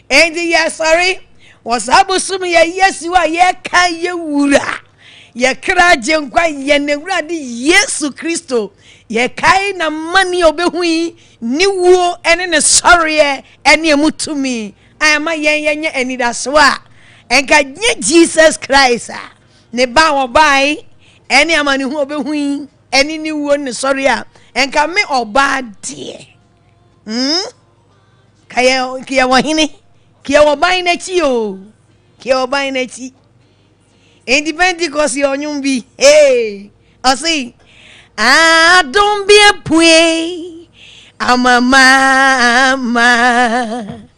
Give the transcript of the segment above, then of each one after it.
Endi ya sorry. Wasabusum ya Yesu wa ye ka ye wura. Ye kraje nkwa ye newrade Yesu Kristo. Ye kai na mani obehui ni wo ene ne sorry ene emutumi. Ayama yenye enidaswa. Enka nye Jesus Christ. Ne ba wo bai ene amani hu obehui ene ni wo ne sorry a. Enka me oba de. Kaya wahine. Kia wabai na chi o. Kia wabai na chi. Independent cause your nyumbi. Hey. I see. Don't be a pue. I'm a mama.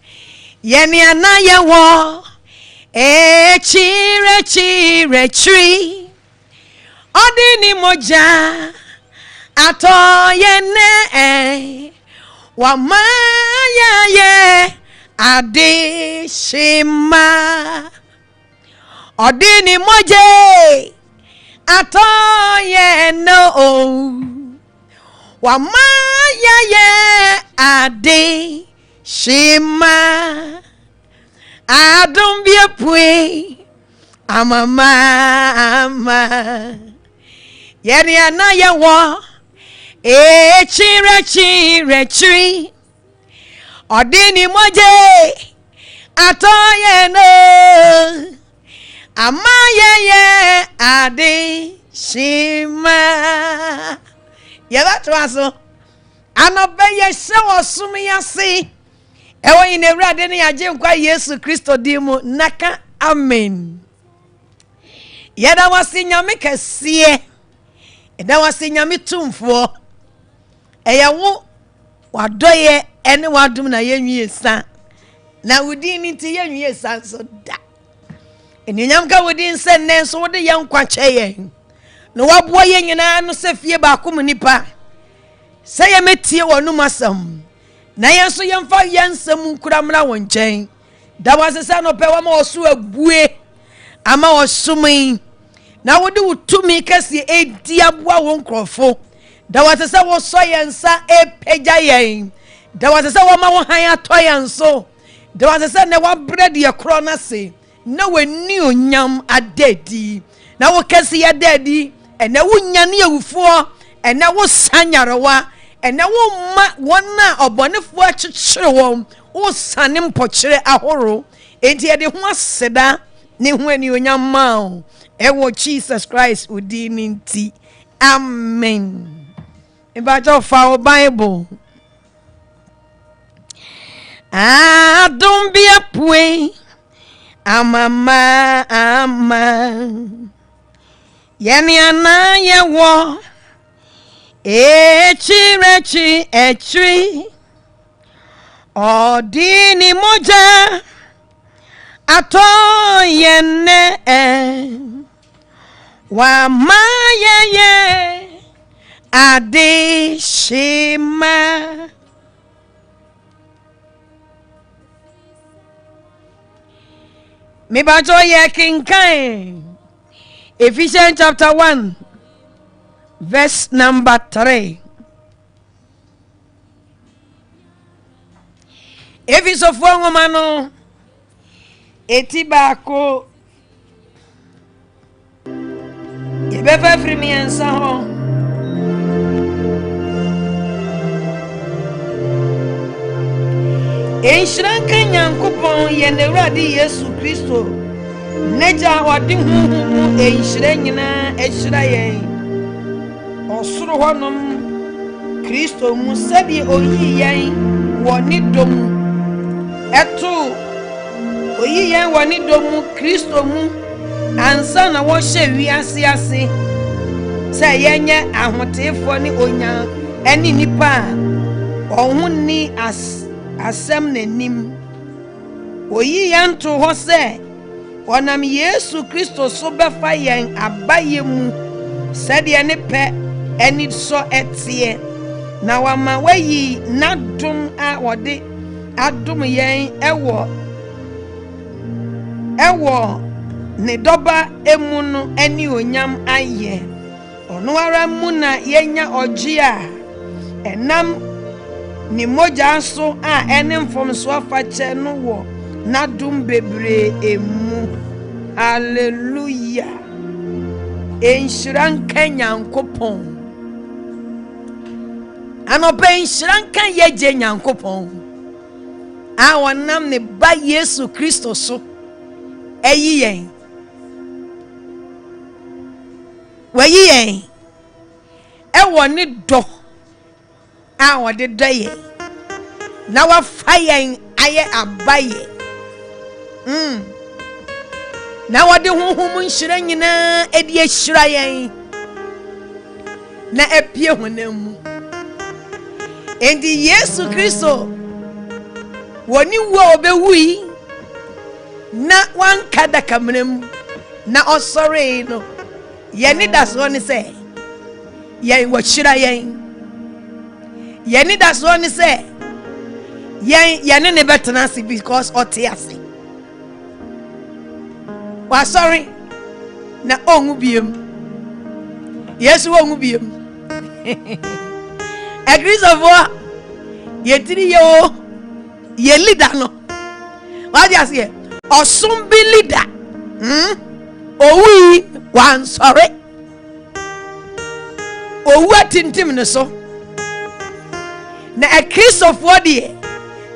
Yeni anaya wo. Chire tree. Odini moja. Ato yene. Wamaya ye. Adeshima Odini moje Atoye no Wamaya ye Adeshima Adon be a pwe Amama Yeri anaya wa chire tree Odini moje Atoye no Amaye ye Ade Shima Yeba twaso Anobeye sewo sumi yasi Ewo inewrade ni aje nkwa Yesu Kristo dimu naka amen Yeda wasi nyame kesiye Yeda wasi nyame tumfo Eyawo wadoye ene wadum na yenwie sa na wudi ni ti yenwie sa so da enyam ka wudi nse nen so wode yankwa cheyen no wabo ye nyina no se fie ba kom nipa se ye metie wonu masam na yenso yemfa yensam nkura mra wonchen da wasesa no pe wa ma osu abue ama osumi na wode wutumi kase edi aboa won krofo da wasesa wo so yensa epeja yen da wasesa wo ma wo han atoyan so da wasesa ne wa bread ye kro na se na wani onyam adedi na wo kase ya dedi ena wo nyane awufo ena wo sanyarewa ena wo ma wona obonefo akyekere wo wo sane mpokyere ahoro enti ye de ho aseda ne ho ani onyam ma ewo Jesus Christ udi ninti amen. About our Bible. Don't be a pwe. I'm a man. Yeni anaya wo. Tree. Odini moja. Ato yene. Wa maya ye. Adeshima Me bajo ye kinkai Ephesians chapter 1 verse number 3 Ephesians 4 ngomano etibako Yebefa frimi ansa ho Enshranka nyankopon ye newrade Yesu Kristo neja odi huhumu enshra nyina ehira yen osoro honom Kristo mu sabi oyi yen woni dom eto oyi yen woni dom Kristo mu ansa na wo hye wiase ase se yenye ahotefo ni onya eni nipa ohunni asem nanim oyi yanto ho se onam Yesu Kristo so befa yen abaye mu sede ne pe eni so etie na wama wayi nadum a wode adum yen ewo ne doba emu no eni onyam aye ono ara mu na yenya oje a enam ni moja so a ene mfom so afa che no wo na dum bebre emu. Hallelujah. Enshran kan Yankopon. Anopa enshran kan yeje Yankopon. A wonam ne ba Yesu Kristo so eyi yen. Wayi yen. E woni do a wode doye. Na wa fayen aye abaye. Na wode honhom nhyira nyina edi ahyira yen. Na epie honam mu. Endi Yesu Kristo woni wo obewui na wankada kamram na osore no yeni daso ni se yen wahyira yen. Yeni daso ni se yen ne betena si because otiase wa sorry na ongu biem Yesu ongu biem agrisofo yetiri yo ye leader no wa dia se osum bi leader owi wan sorry owu atintim ne so na agrisofo de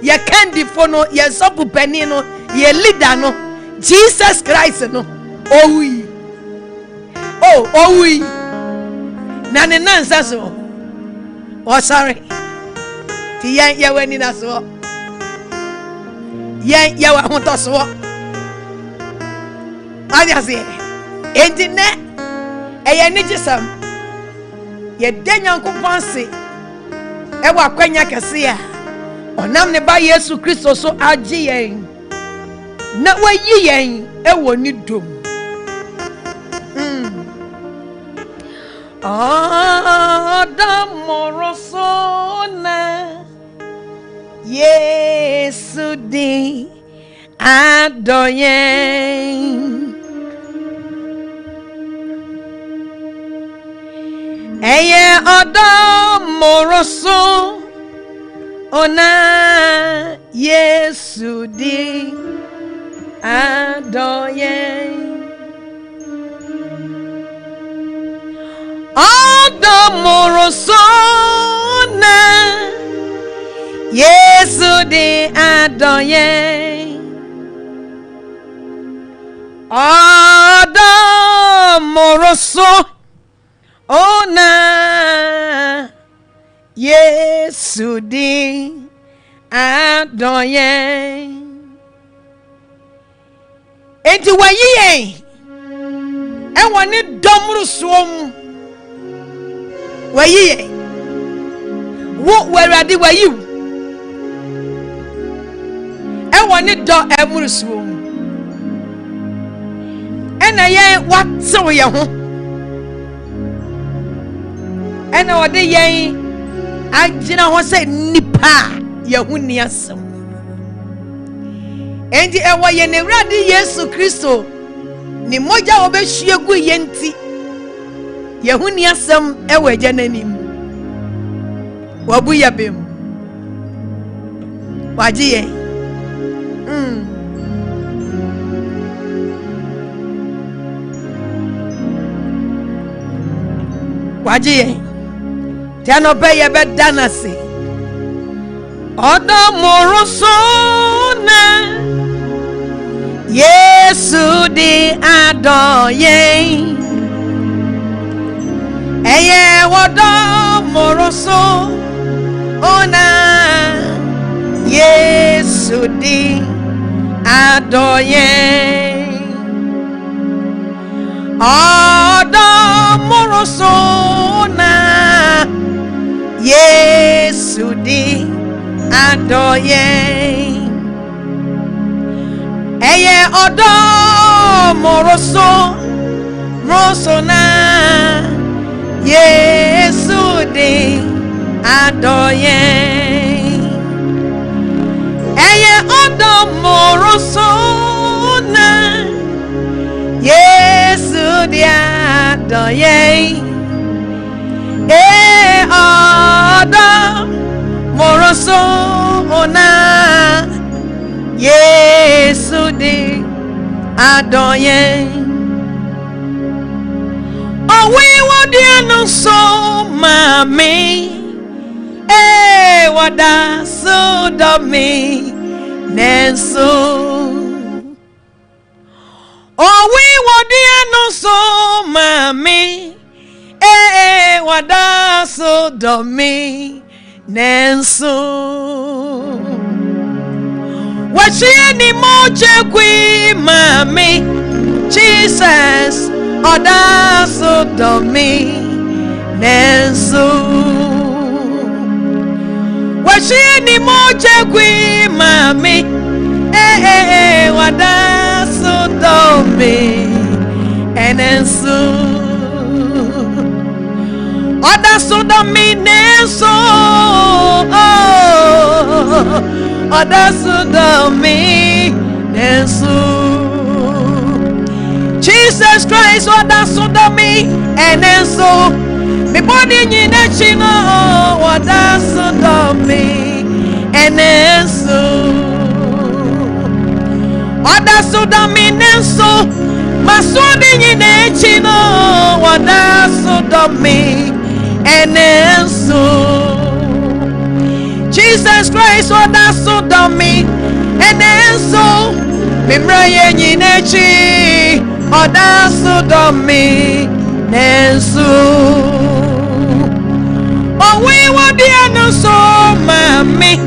ye candifo no ye sopu pani no ye leader no Jesus Christ no owi owi na ne nansa so sorry ti yan ye wani na so yan ye wa hoto so aja se entine eye ni gisam ye denyankopon se e wa kwanya kese a onam ne ba Yesu Kristo so agi yen na wayi yen e woni dom Adamorosona Yesu di adoyen Eye Adamoroso ona Yesu di adoyen Adamorosona Yesu di adoyen Adamoroso ona Yesu di adoyen Enti wayiyen e woni domru suom wayiye wo werade wayiw e woni do emursuo ena ye watsew ye ho ena wode ye agina ho se nipa ye hu ni asem endi e wo ye ne wrade Yesu Kristo ni moja obehwie gu ye nti Yehuni asem ewe jananim wabu yabem wajiye wajiye tiano be yebe danasi Adamorosona Yesu di adoyen Eye Adamoroso ona Yesu di adoyen Adamoroso ona Yesu di adoyen Eye Adamoroso rosona Yesu di adoyen Eye Adamorosona Yesu di adoyen Adamorosona so ona Yesu di adoye owi wodi no so mami wada so do me nenso owi wodi no so mami wada so do me nenso wachi ni moje kwi mami Jesus oda so do me nenso wachi ni moje kwi mami wada so do me nenso oda so do me nenso oda so do me nenso Jesus Christ oda so do me nenso me body nyina chino oda so do me nenso oda so do me nenso masodi nyina chino oda so do me nenso Jesus Christ oda so do me nenso mimra ye nyina chi oda so do me nenso owi wodi no so mami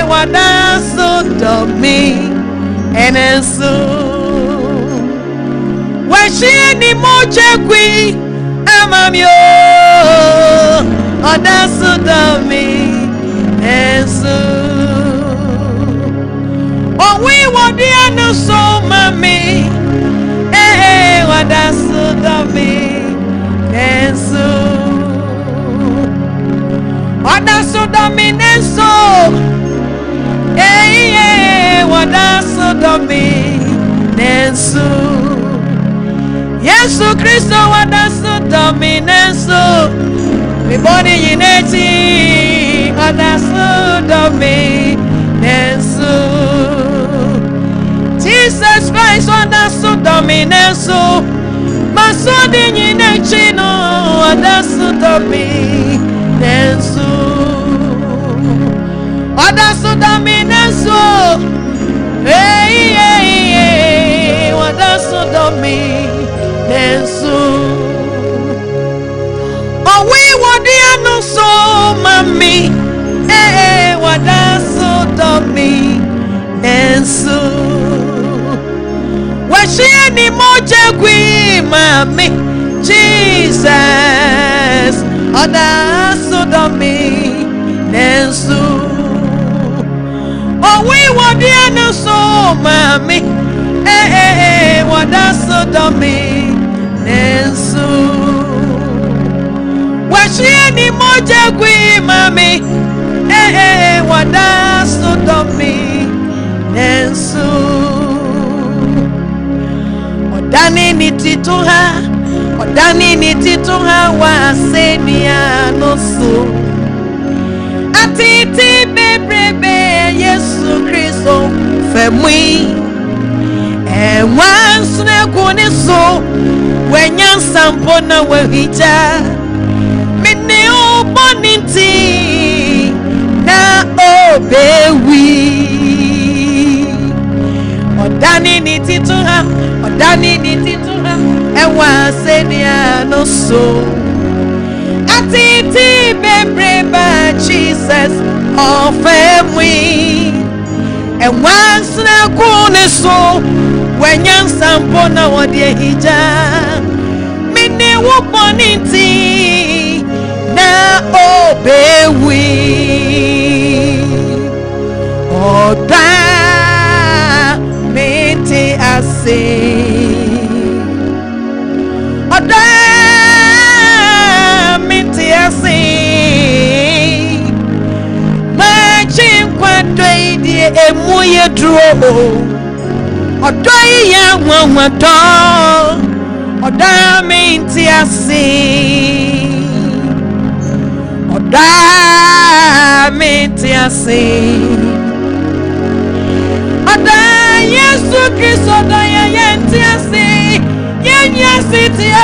wada so do me nenso washi ni moje kwi amami oda so do me nenso owi wodi no so mami wada so do me nenso oda so do me nenso wada so do me nenso Yesu Kristo wada so do me nenso me body unity wada so do me nenso Jesus Christ wada so do me nenso masodi unity no wada so do me nenso wada so do me nenso wada so do me nenso owi wodi no so mami wada so do me nenso washi ni moje kwi mami Jesus oda so do me nenso owi wodi no so mami wada so do me nenso washi ni moje kwi mami wada so do me nenso odani ni tituha wa senia no so atiti bebrebe Yesu Kristo femui once na kone so when yan sampo na wahija mene oboninti na obewi odani ni tituha ewa senia no so atiti bebreba Jesus ofemwi once na kone so when yan sampo na wode hija mene woboninti na obewi oda mete ase oda mete ase ma chinkwa doidi emu yedro odo ya nwanwato oda mete ase oda ase oda Yesu Kristo da yenti ase yenya sitie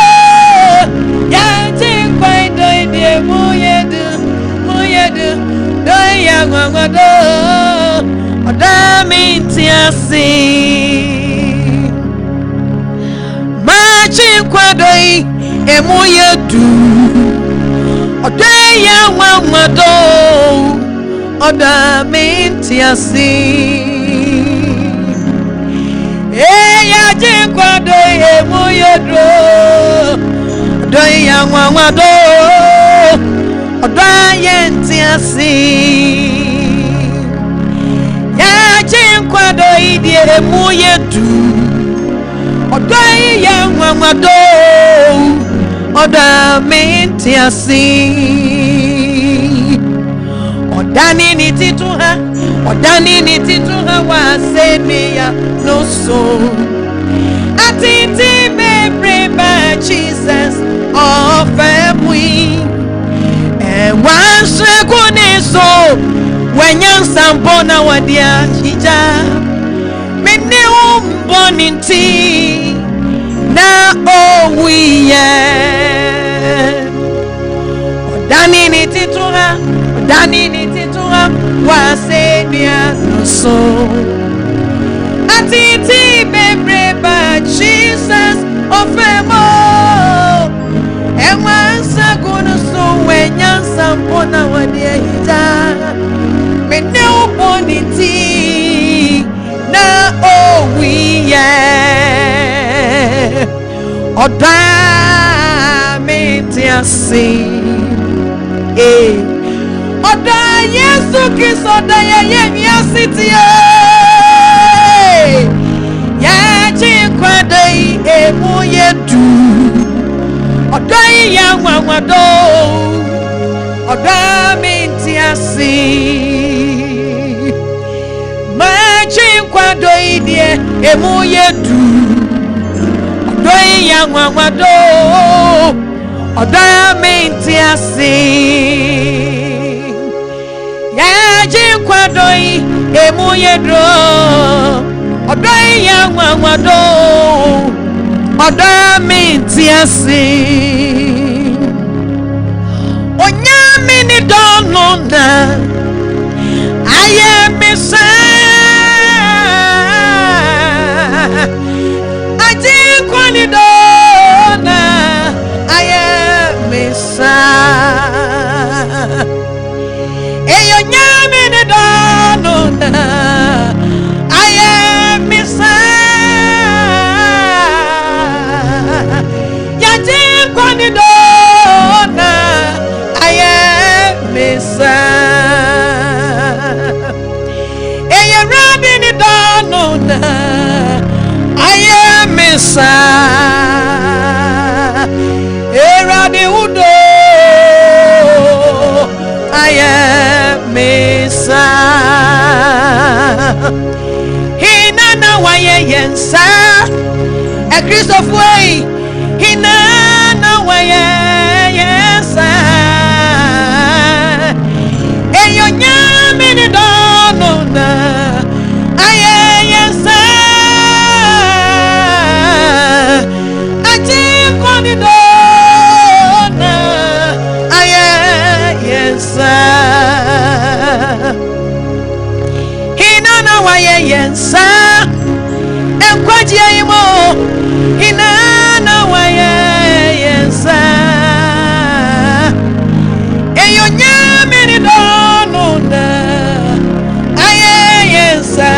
yenti kwai do ide moyedu do ya ngwangwado oda minti ase machi kwadoi emoyedu oda ya ngwangwado oda minti ase ya jinkwado emoyedu oda ya ngwangwado oda yenti ase ya jinkwado idie emoyedu oda ya ngwangwado oda minti ase odani ni tituha wa semia no so atiti me breba Jesus of family and once kune so wenyan sampona wadia chija mene umboninti na owiye odani ni tituha wa semia no so atiti bebreba Jesus ofemo enwansa gunu so wenyansa mpona wadie hita mene uboniti na owiye oda metiasi oda Yesu Kristo da yemi asitie ya chikwadai emoyedu oda ya ngwangwado oda minti ase ma chikwadai die emoyedu oda ya ngwangwado oda minti ase ya jinkwadoi emuyedro odoi ya ngwangwado oda minti ase onyame ni dono na aye misa ajinkwani dona aye misa eyo nyame ne dono na aye misa ya jinkwani dona aye misa eyo rabi ne dono na aye misa erabi udo aye misa hina na waye yensa e Christopher way hina na waye yensa eyo nyame ni dono na aye yensa aji koni dona aye yensa hina na waye yensa enkwaji ayimo hina na waye yensa eyo nyame ni dono na aye yensa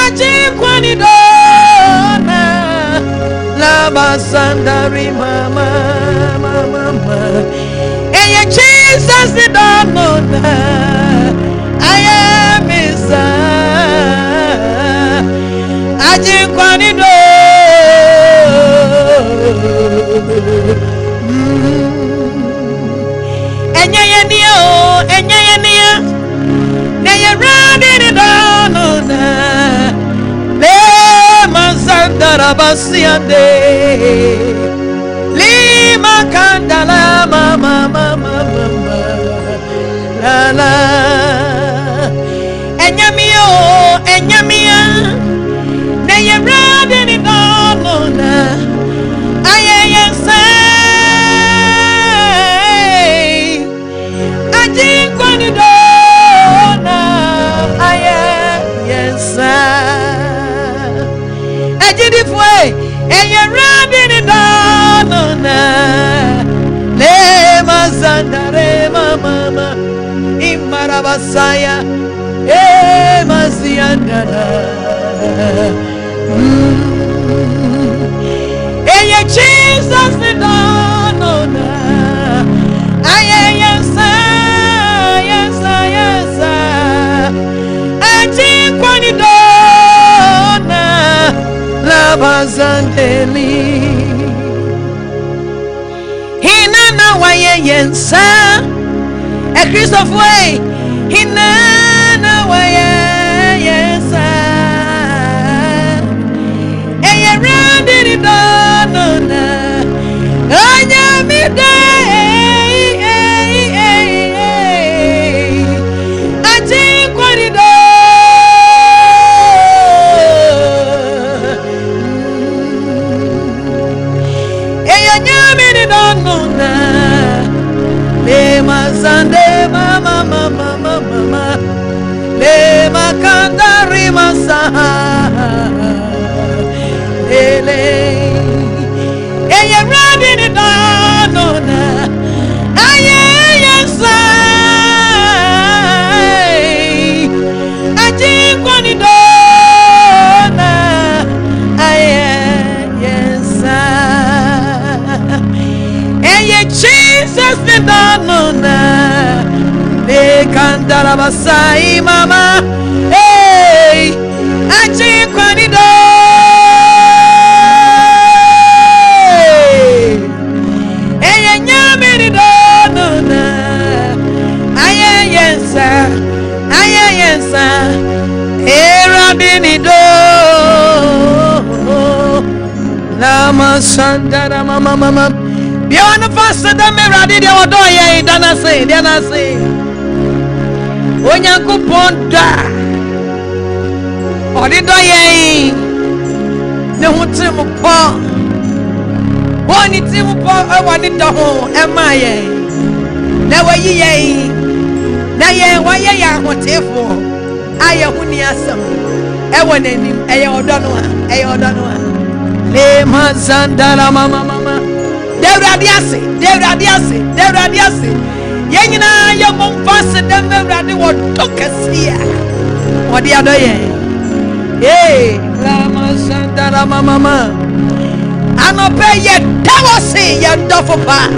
aji kwani dona la basandari mama eye Jesus the dono na aye misa aji kwani do enye yenia ne ye radi ni dono na le mazandara basiande lima kandala mama Basaya, Masiandana. Hey, Jesus, the dawn, yes, I think when you don't love and Hinana wayensa a Christoph way Hinana wayensa a rounded donna Anya midday I think what it Sunday, mama, mama, mama, mama, le makanda rimasa, le, eye ready to dona, aye, yes, I think when it dona, aye, yes, eye Jesus the dona. Cantara basai mama, hey, aji kwanido, hey, nyamiri do na, ayensa, era binido, lama santara mama. Beyond the faster than me, ready to odoye, dana say. Onyanko ponda odi doye ne hutim po woni tim po woni do ho emaye na wayi ye na ye waye ya hotefo aye huni asam e wonanim eye odo no a le mazandara mama Deurade ase Yenina yamon fast dem rade wo tokasia odi adoye lama santara mama anope ye dawose ye dofo pa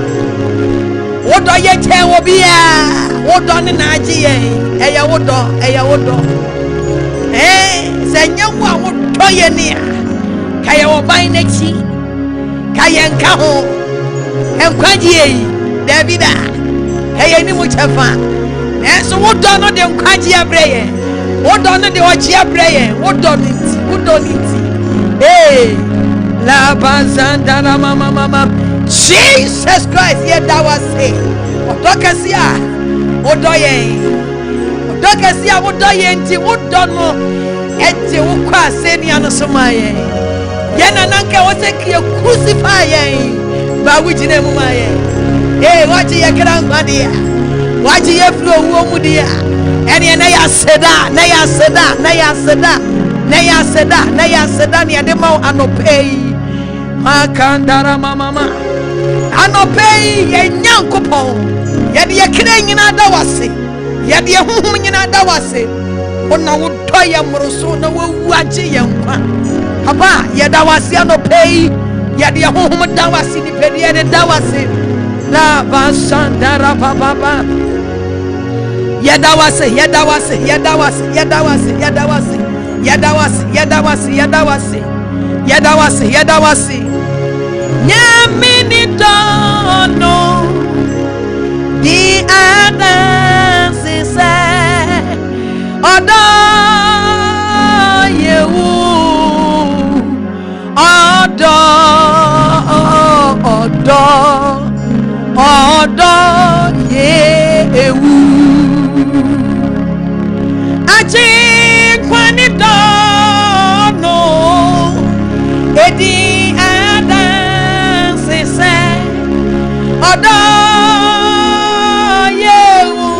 wodo ye chen obia wodo ne na agi ye eye wodo se nyamu a wodo ye ne kaye oban nachi kaye nka ho enkwaji ye Davida hey ni mu chefa enso wodo no de nkwaji abreye wodo no de ochi abreye wodo niti la bazanda na mama Jesus Christ ye that was say odokasia wodo ye nti wodo no enti wokwa aseni anosomaye ye na nanka wotekie crucify ye ba wujine mu maye waji ye krangadia waji ye flow wo mudia ene na ya seda ne de ma anopei makandara mama anopei ye nyankopon ye de ye kra nyina da wase ye de huhum nyina da wase ona wo toye moroso na wo waji ye nkwa papa ye da wase anopei ye de huhum da wase ni pedi ye de da wase la basandara baba yadawase nyamini dono di adansi se odo yewu odo yewu achi kwani dono edi adansi se odo yewu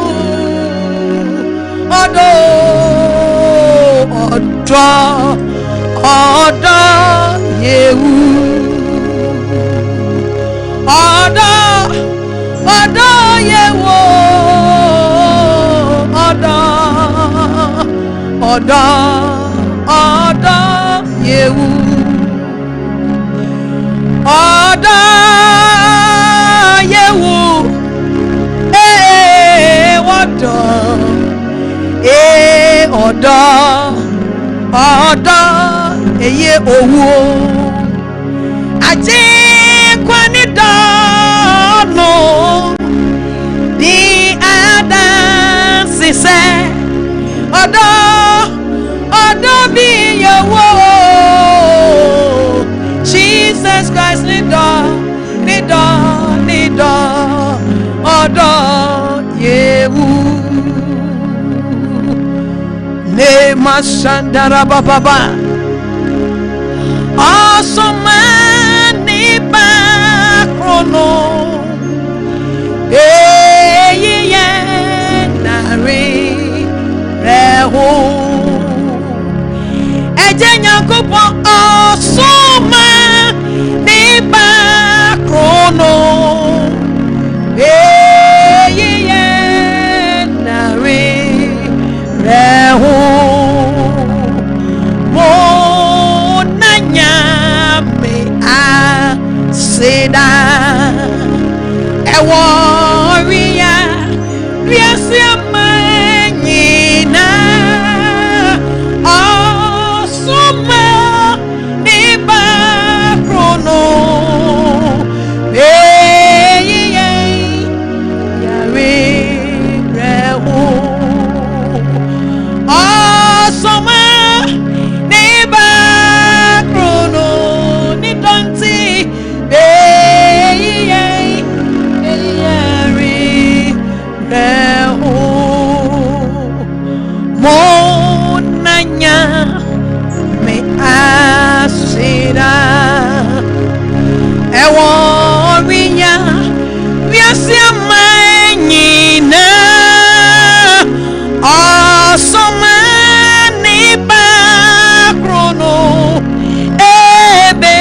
odo yewu odo yewu Odo yewu Odo yewu Odo Odo eye owu aje kwani dono di adansi se Odo bi yewo Jesus Christ nido Odo yewu ne masandara baba asomani bakrono ye nari reho ejenya kopo asomani bakrono ye nari reho Seda eworia riasia manyina asuma ni bakrono yare rewo asuma ni bakrono ni donti Monanya me asira eworinya viasia manyina asoma ni bakrono ebe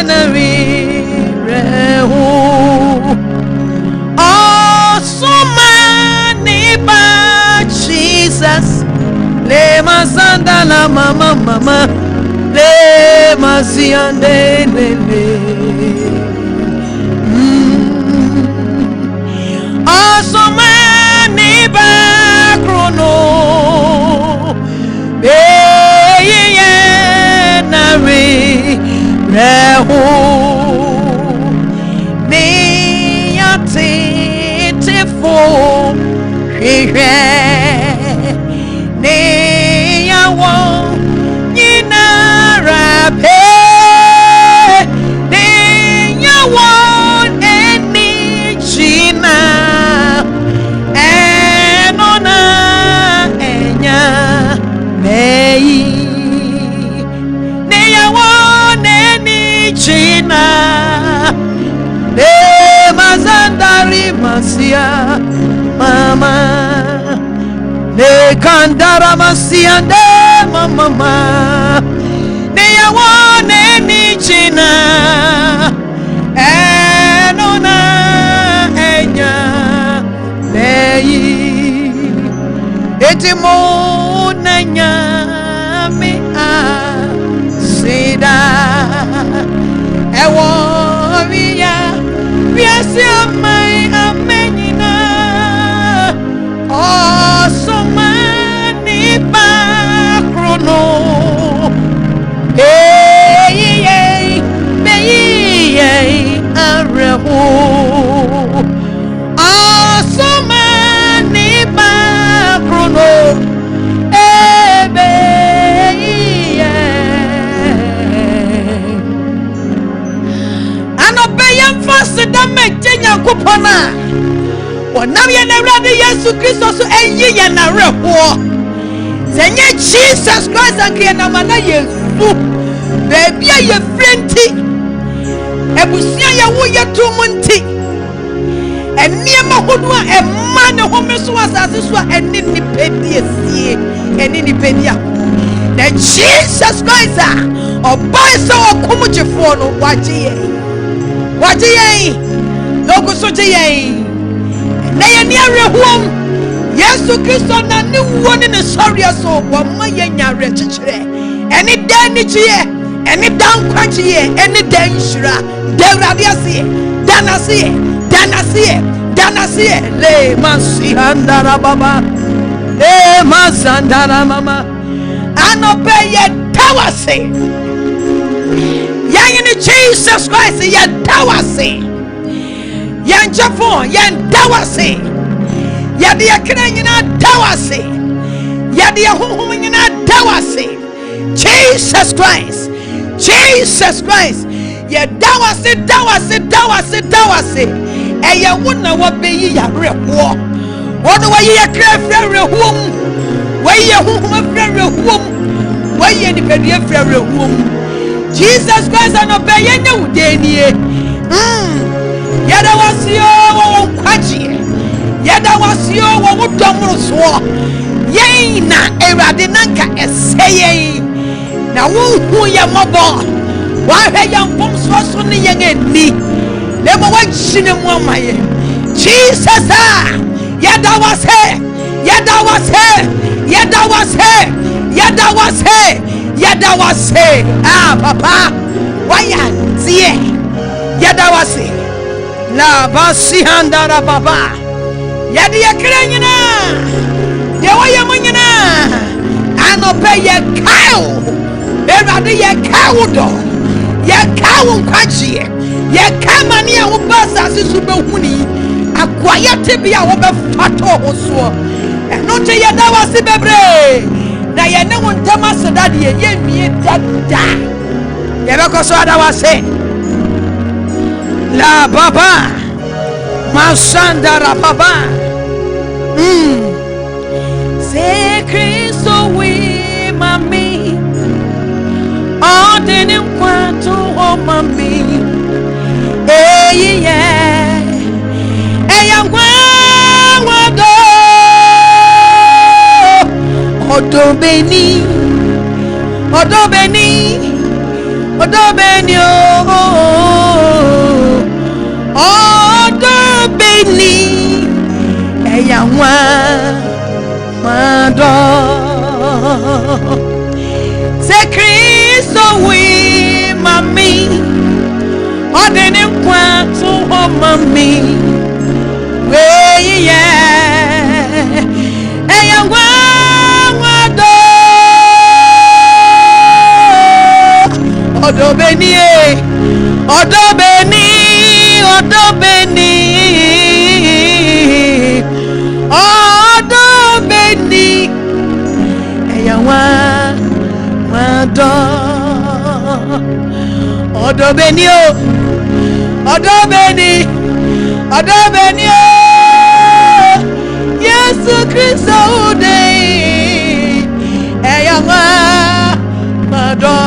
na rehu Jesus le mazanda la mama le maziande nene asomani bakrono ye nari rehu ni yati tifo ne yawo nyinara pe ne yawo eni china enona enya nei ne yawo eni china ne mazandari masia mama ne kandara masiande mama ne yawane ni china enona enya nei etimo nanya mi a sida eworia biasia mai amenina asomani bakrono areho asomani bakrono anobeyam fasida mejenya kupona onam ye na wrade Yesu Kristo so enyi ye na reho senye Jesus Christ akye na mana Yesu baby ye frenti ebusia ye wo ye tumunti eniema hodo a emma ne homeso asase so eni ni pedi esie eni ni pedi a na Jesus Christ o boy so okumujefo no waje ye no go so je ye na ye ni arehuom Yesu Kristo na ni woni ne sorry so wo ma yenya rechichere eni dan ni chie eni dan kwachie eni dan shira dewrade ase danase le masi handara baba le masandara mama anope ye tawase yanyini Jesus Christ ye tawase yanjafo yen tawase yade yakra nyina tawase yade honhom nyina tawase Jesus Christ ye dawase eye wona wo beyi yareho wono wayi yakra frɛreho wayi honhom frɛreho wayi ni pedie frɛreho Jesus Christ no beye ne wudenie yada wasio wo kwagie yada wasio wo domro so yen na ewrade nanka eseye na wo hu ye mobo wa hwe yampom so ne yen ani le mo wa chine mo amaye Jesus yada wase papa waya tie yada wase la basi handara baba yade yakra nyina ye waya munyina anope ye kawo erade ye kawo do ye kawo kwachie ye kamani a wo basa sisu be huni akwaya tebia wo be fato ho so eno te yada wase bebre na ye ne wontama sedade ye mie dada ye be ko so ada wase la baba masandara baba se Kristo we mami odeni kwantu o mami eya wado odobeni odobeni eya wado se Kristo we mami odeni kwantu o mami eya wado odobeni eya wado odobeni Yesu Kristo ude eya wado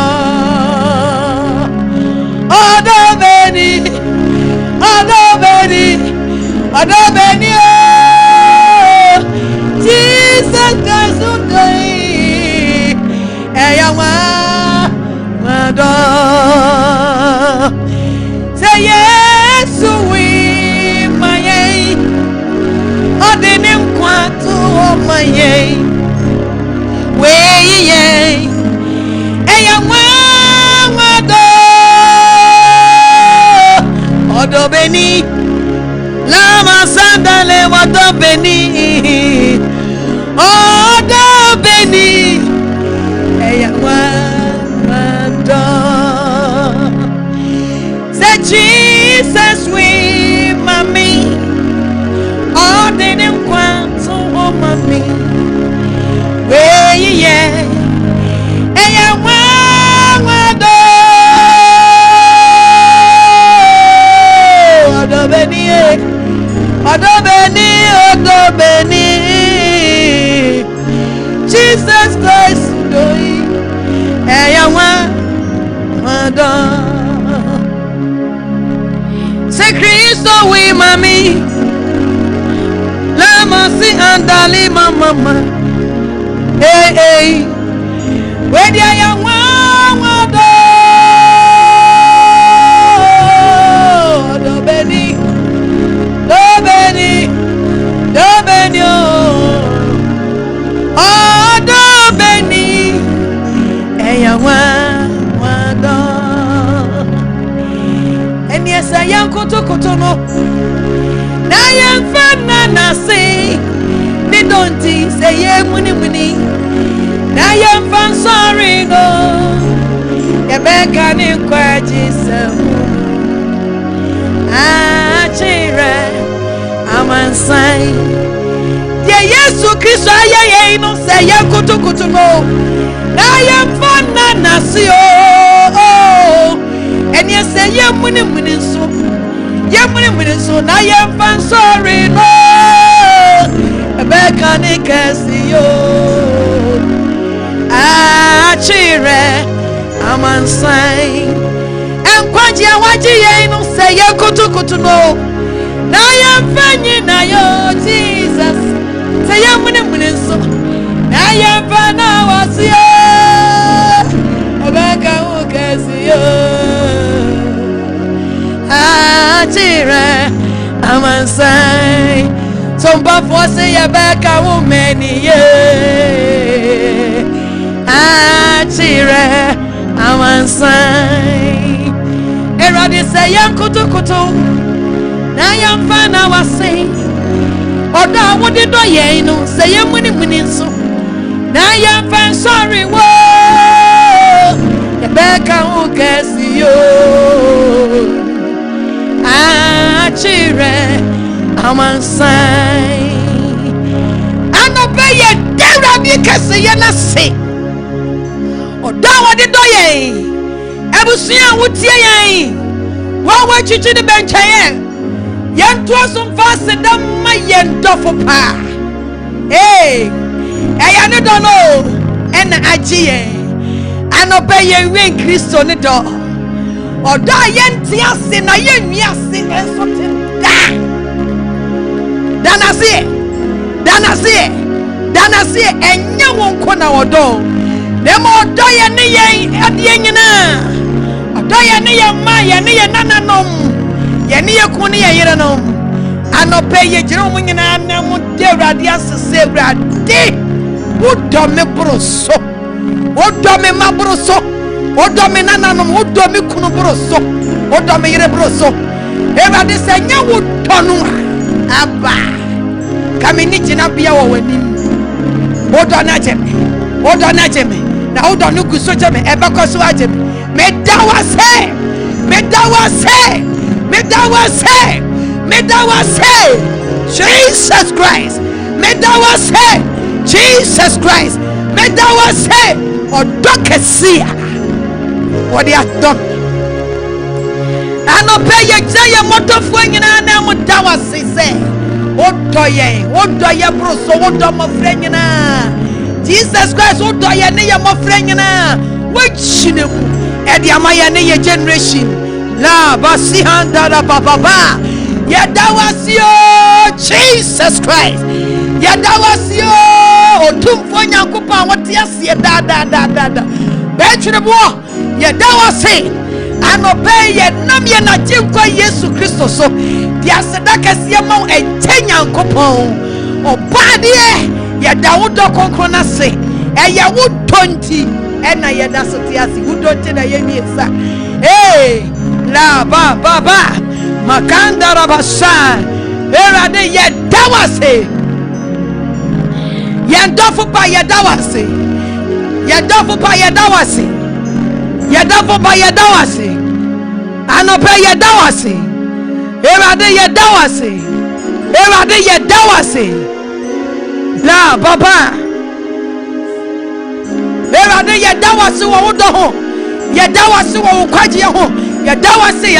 odobeni Jesus Christ ude eya wado say Yesu we maye odeni kwatu o maye we eya wado odobeni lama sandale odobeni eya wado say Jesus we mami odeni kwatu o mami we eya wado odobeni Jesus Christ doi eya wado se Kristo we mami lama si andali mama we dia ya wado dobeni say they don't say yeah muni na yam fan sorry go ya beka ni kwa Jesus chire amansai ye Yesu Kristo aye no say ya kutukutu no na yam fan na si and you say ye muni so na yam fan sorry no beka ni kasi yo chire amansai enkwaji awaji ye no say ye kutukutu no na yam fanyi na yo Jesus say ye muni so na yam fan na wasi yo beka u kasi yo chire amansai Sompa for say ya back a woman ye chire amansai erade say yan kutu na yan fa na wase oda wodi do ye no say yan muni so na yan fa sorry wo ya back a wo kasi yo chire amansai anobe ye dera bi kase ye na se oda wodi do ye ebusuya wotie ye wa chichi de bencha ye yento som fase da ma ye ndofo pa eya ne do no ena agye ye anobe ye wen Kristo ne do oda ye ntia se na ye nwia se enso tin Dana see enya wonko na wodo demo odo ye ne ye ade nyina odo ye ne ye ma ye ne ye nananom ye ne ye kunu ye yerenom anope ye gire mu nyina na mu de urade asese urade wodo me broso wodo me mabroso wodo me nananom wodo me kunu broso wodo me yere broso urade se nya wodo no aba kamini jina bia wo wanim odo na jeme na odo no guso jeme ebeko so ajeme me dawase Jesus Christ me dawase odo kesia what they have done anope ye jeye motofo nyina na mo dawase se odoye broso odo mo franyina Jesus Christ odoye ne ye mo franyina wachinem e dia maye ne ye generation la basi handa la baba ya dawasio Jesus Christ ya dawasio otumfo nyankopon wote ase da be twere bo ya dawase anobe ye nam ye na jinkwa Yesu Kristo so dia sedaka se ma etenya nkopon obade ye Dawodo konkrona se eye wudonti ena ye da sotiasi wudonti na ye miesa la baba makanda rabasha erade ye dawase ye ndofo pa ye dawase anope ye dawase erade ye dawase la baba erade ye dawase wo do ho ye dawase wo kwaje ho ye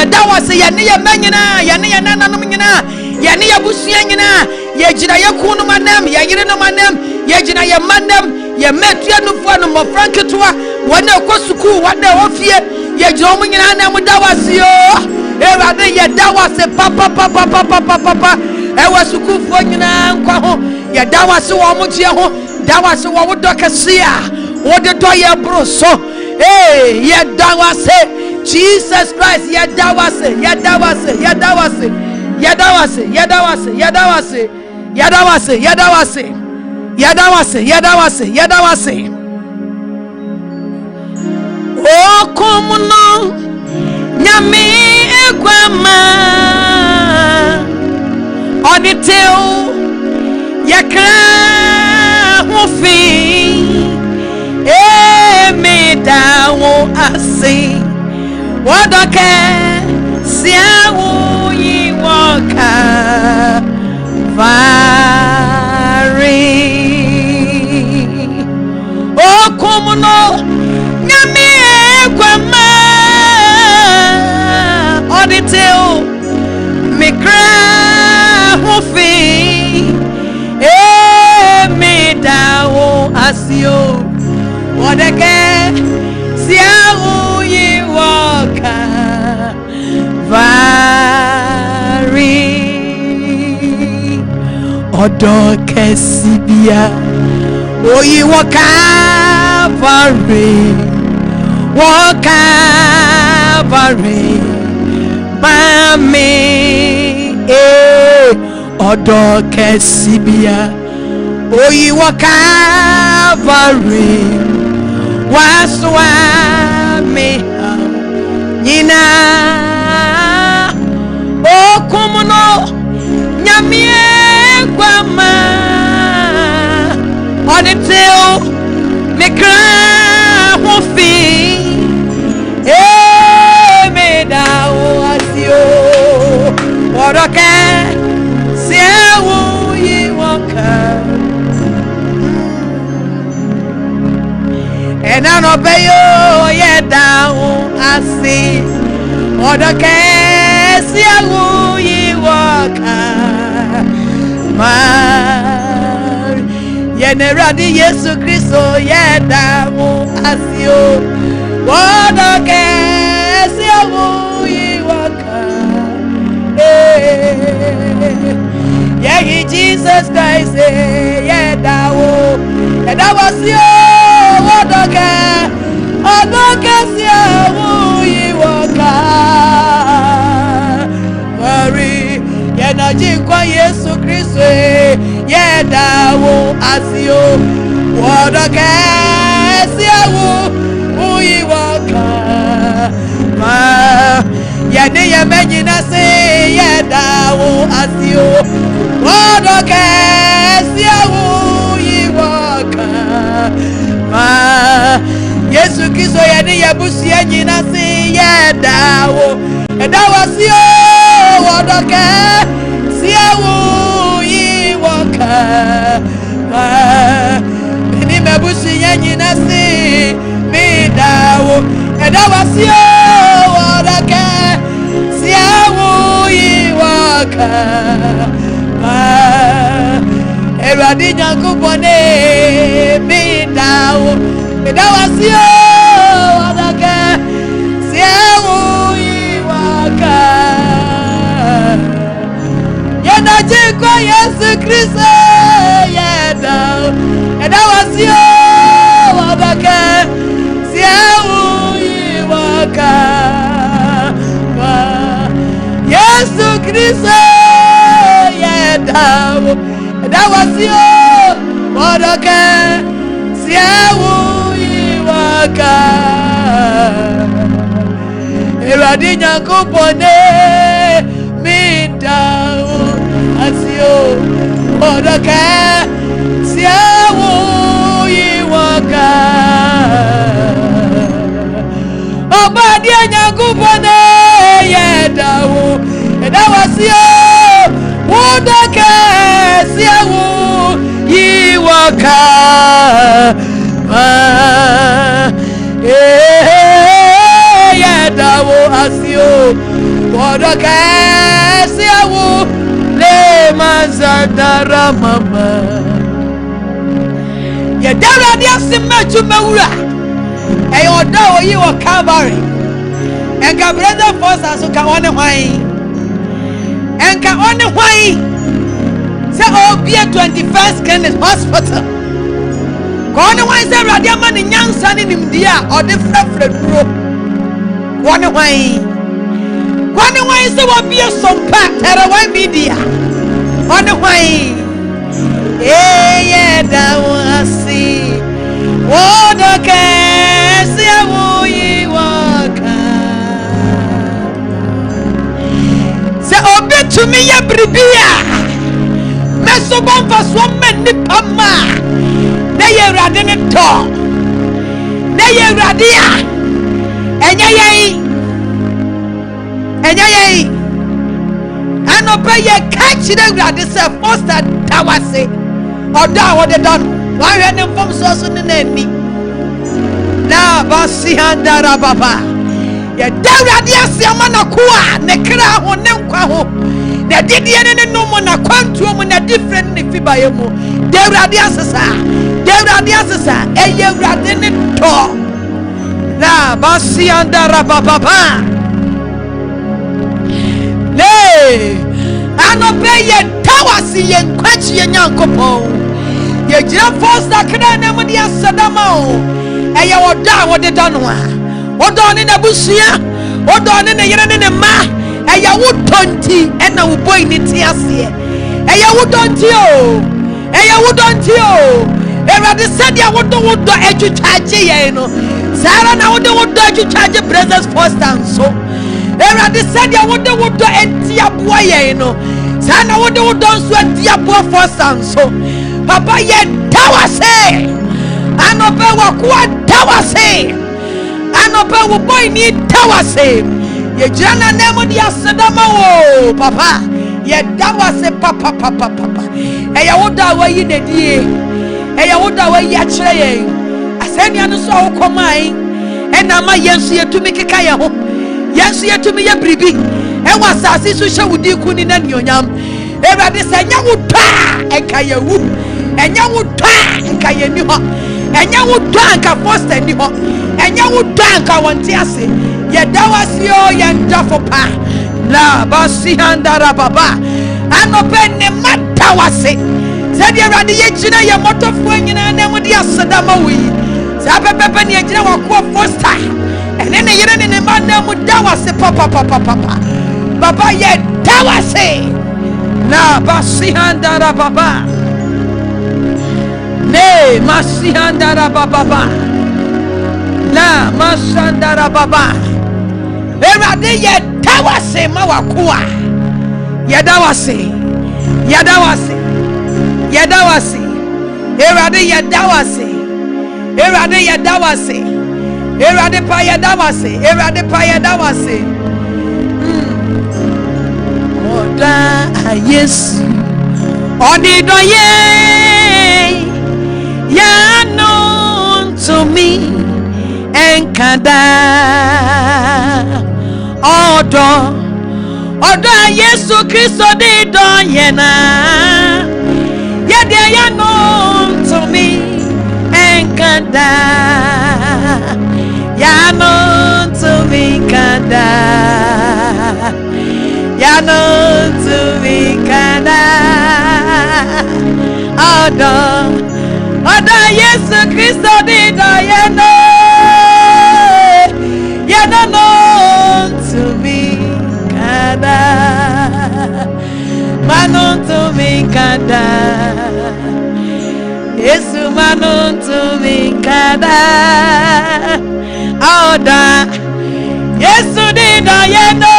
dawase ye ne ye manyina ye ne ye nananom nyina ye ne ye busua nyina ye gina ye kunu manam ye yire no manam ye gina ye manam ye metua no fo no mo franketoa wona ekosuku wona ofie ye gina mo nyina na mo dawase yo erade ye dawase papa ewa sukufo nyina nkwa ho ye dawase wo mo tie ho dawase wo do kasia wo de do ye broso ye dawase Jesus Christ ye dawase o komuno nyame egwama oditeu yakra hofi me dawo asi wodoke siawo yi woka vari okumuno nyame kwama oditeo mikra hofi me dawo asio wodeke siawo yi woka vari odoke sibia oyi woka vari mami odoke sibia oyi woka vari waswa me nyina okumuno nyamie kwama oditeo mikra hofi me dawo asio wodoke siawo yi woka and I know bayo ye down I see wodoke siawo yi woka ma ye ne radi Yesu Kristo ye down asio wodoke siawo yi woka yeah Jesus Christ yeah dawo and that was you wodoke siawo yi woka Mary yeah na jinkwa Yesu Kristo yeah dawo asio wodoke siawo yi woka ma yeah ne ya menyina se yeah dawo asio wodoke siawo yi woka ma Yesu Kristo ya ne ya busia nyina se yeah dawo sio wodoke siawo yi woka ma ni mebusia nyina se me dawo sio wodoke siawo yi woka Eradi Nyankopone me dawo sio wodoke siawo yi woka yena jiko Yesu Kristo yedawo sio wodoke siawo yi woka Yesu Kristo yedawo sio wodoke siawo yi woka Eradi Nyankopone me dawo asio wodoke siawo yi woka Obadi Nyankopone yedawo sio wodoke siawo yi woka yedawo asio wodoke siawo le mazadara mama yedara dia simeju mewura eyodo oyi wo Calvary enka brother force asuka one hwan enka one hwan say obi 21st Clinic Hospital Kone wan se rade ama ne nyansa ne nimdi a ode frafra duro. Kone wan se wo bie Sompa 93.1 media. Kone wan da wasi. Wodo ke se wo yi waka. Se obi tumi ya bribia. meso bomfa so men nipa ma na ye awurade ne to na ye awurade a enya yei anope ye catch the awurade se foster tawase oda wo de don wa hwe ne fom so ne na ni na basi handara baba ye dawurade asiama na ko a ne kra ho ne nkwa ho na didie ne no mo na kwantuo mo na different ne fiba ye mo dawurade asesa eye awurade ne to na basi handara baba le anope ye tawasi ye nkwachi ye nyankopon ye gira foster kra na mo dia sadama o eye woda wo de dano a wodo ne na busia wodo ne ne yere ne ne ma eye wodonti ena wo boy ni ti ase eye wodonti o erade sadia wodo etwitwaje ye no sara na wodo etwitwaje brothers foster so erade sadia wodo entia boa ye no sana wodo nso entia boa foster so papa ye tawase anope wakwa tawase anope wo boy ni tawase ye jana nemo dia sedama wo papa ye tawase papa eya woda wa yi nedie eya woda wa yi akire ye aseni anu so wo komai ena ma yensu yetumi keka ye ho yensu yetumi ye bribi e wasasi so hye wudi ku ni na nionyam ewade se nya wota enka ye wu enya wota enka ye ni ho enya wota enka foster ni ho enya wota enka wonte ase ye dawasi o ye ndafo pa la basi handara baba anope ne matawase se de ewade ye gina ye motofo nyina na mu de asedama wi sa pepepe ne gina wakọ foster ene ne yere ne ma na mu dawase papa baba ye dawase na basi handara baba ne masi handara baba la masandara baba erade ye dawase ma wakoa ye dawase erade ye dawase erade pa ye dawase oda yesu onido ye ya no to me enkada odo yesu kristo de do yena ye de ya no to me enkada ya no to me kada ya no to me kada odo yesu kristo de do yena ya no to me kada manon to me kada yesu manon to me kada oda yesu de do ya no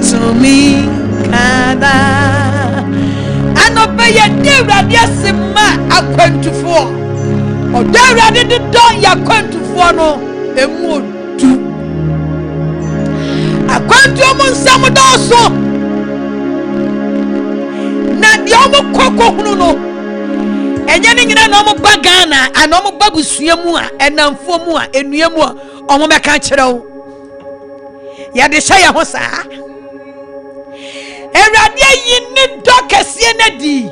to me kada anope ye de radio sima akwantufo odawrade de don ya kwantufo no emu tu akwantuo mo nsam doso na de omo kokko hunu no enye ni nyina na omo bagana ana omo babusua mu a enamfo mu a enua mu a omo beka kirewo ya de hye ho saa ewrade yi ni dokese na di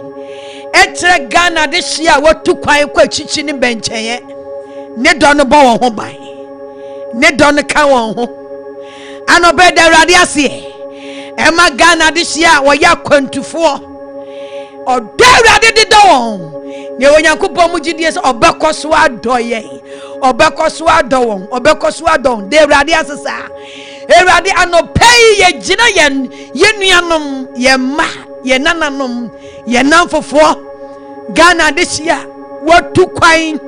etre Ghana de hia watu kwan kwa chichi ni bencheye ne don bo won ho ban ne don ka won ho anobe de awrade ase e ma Ghana de hia wo ya kwantufo odo awrade de do won ne onyankopon mu gidie se obekoso adoye obekoso adowon obekoso adon de awrade asesa awrade anopei ye gina ye nuanom ye ma ye nananom ye namfofo Ghana de hia watu kwan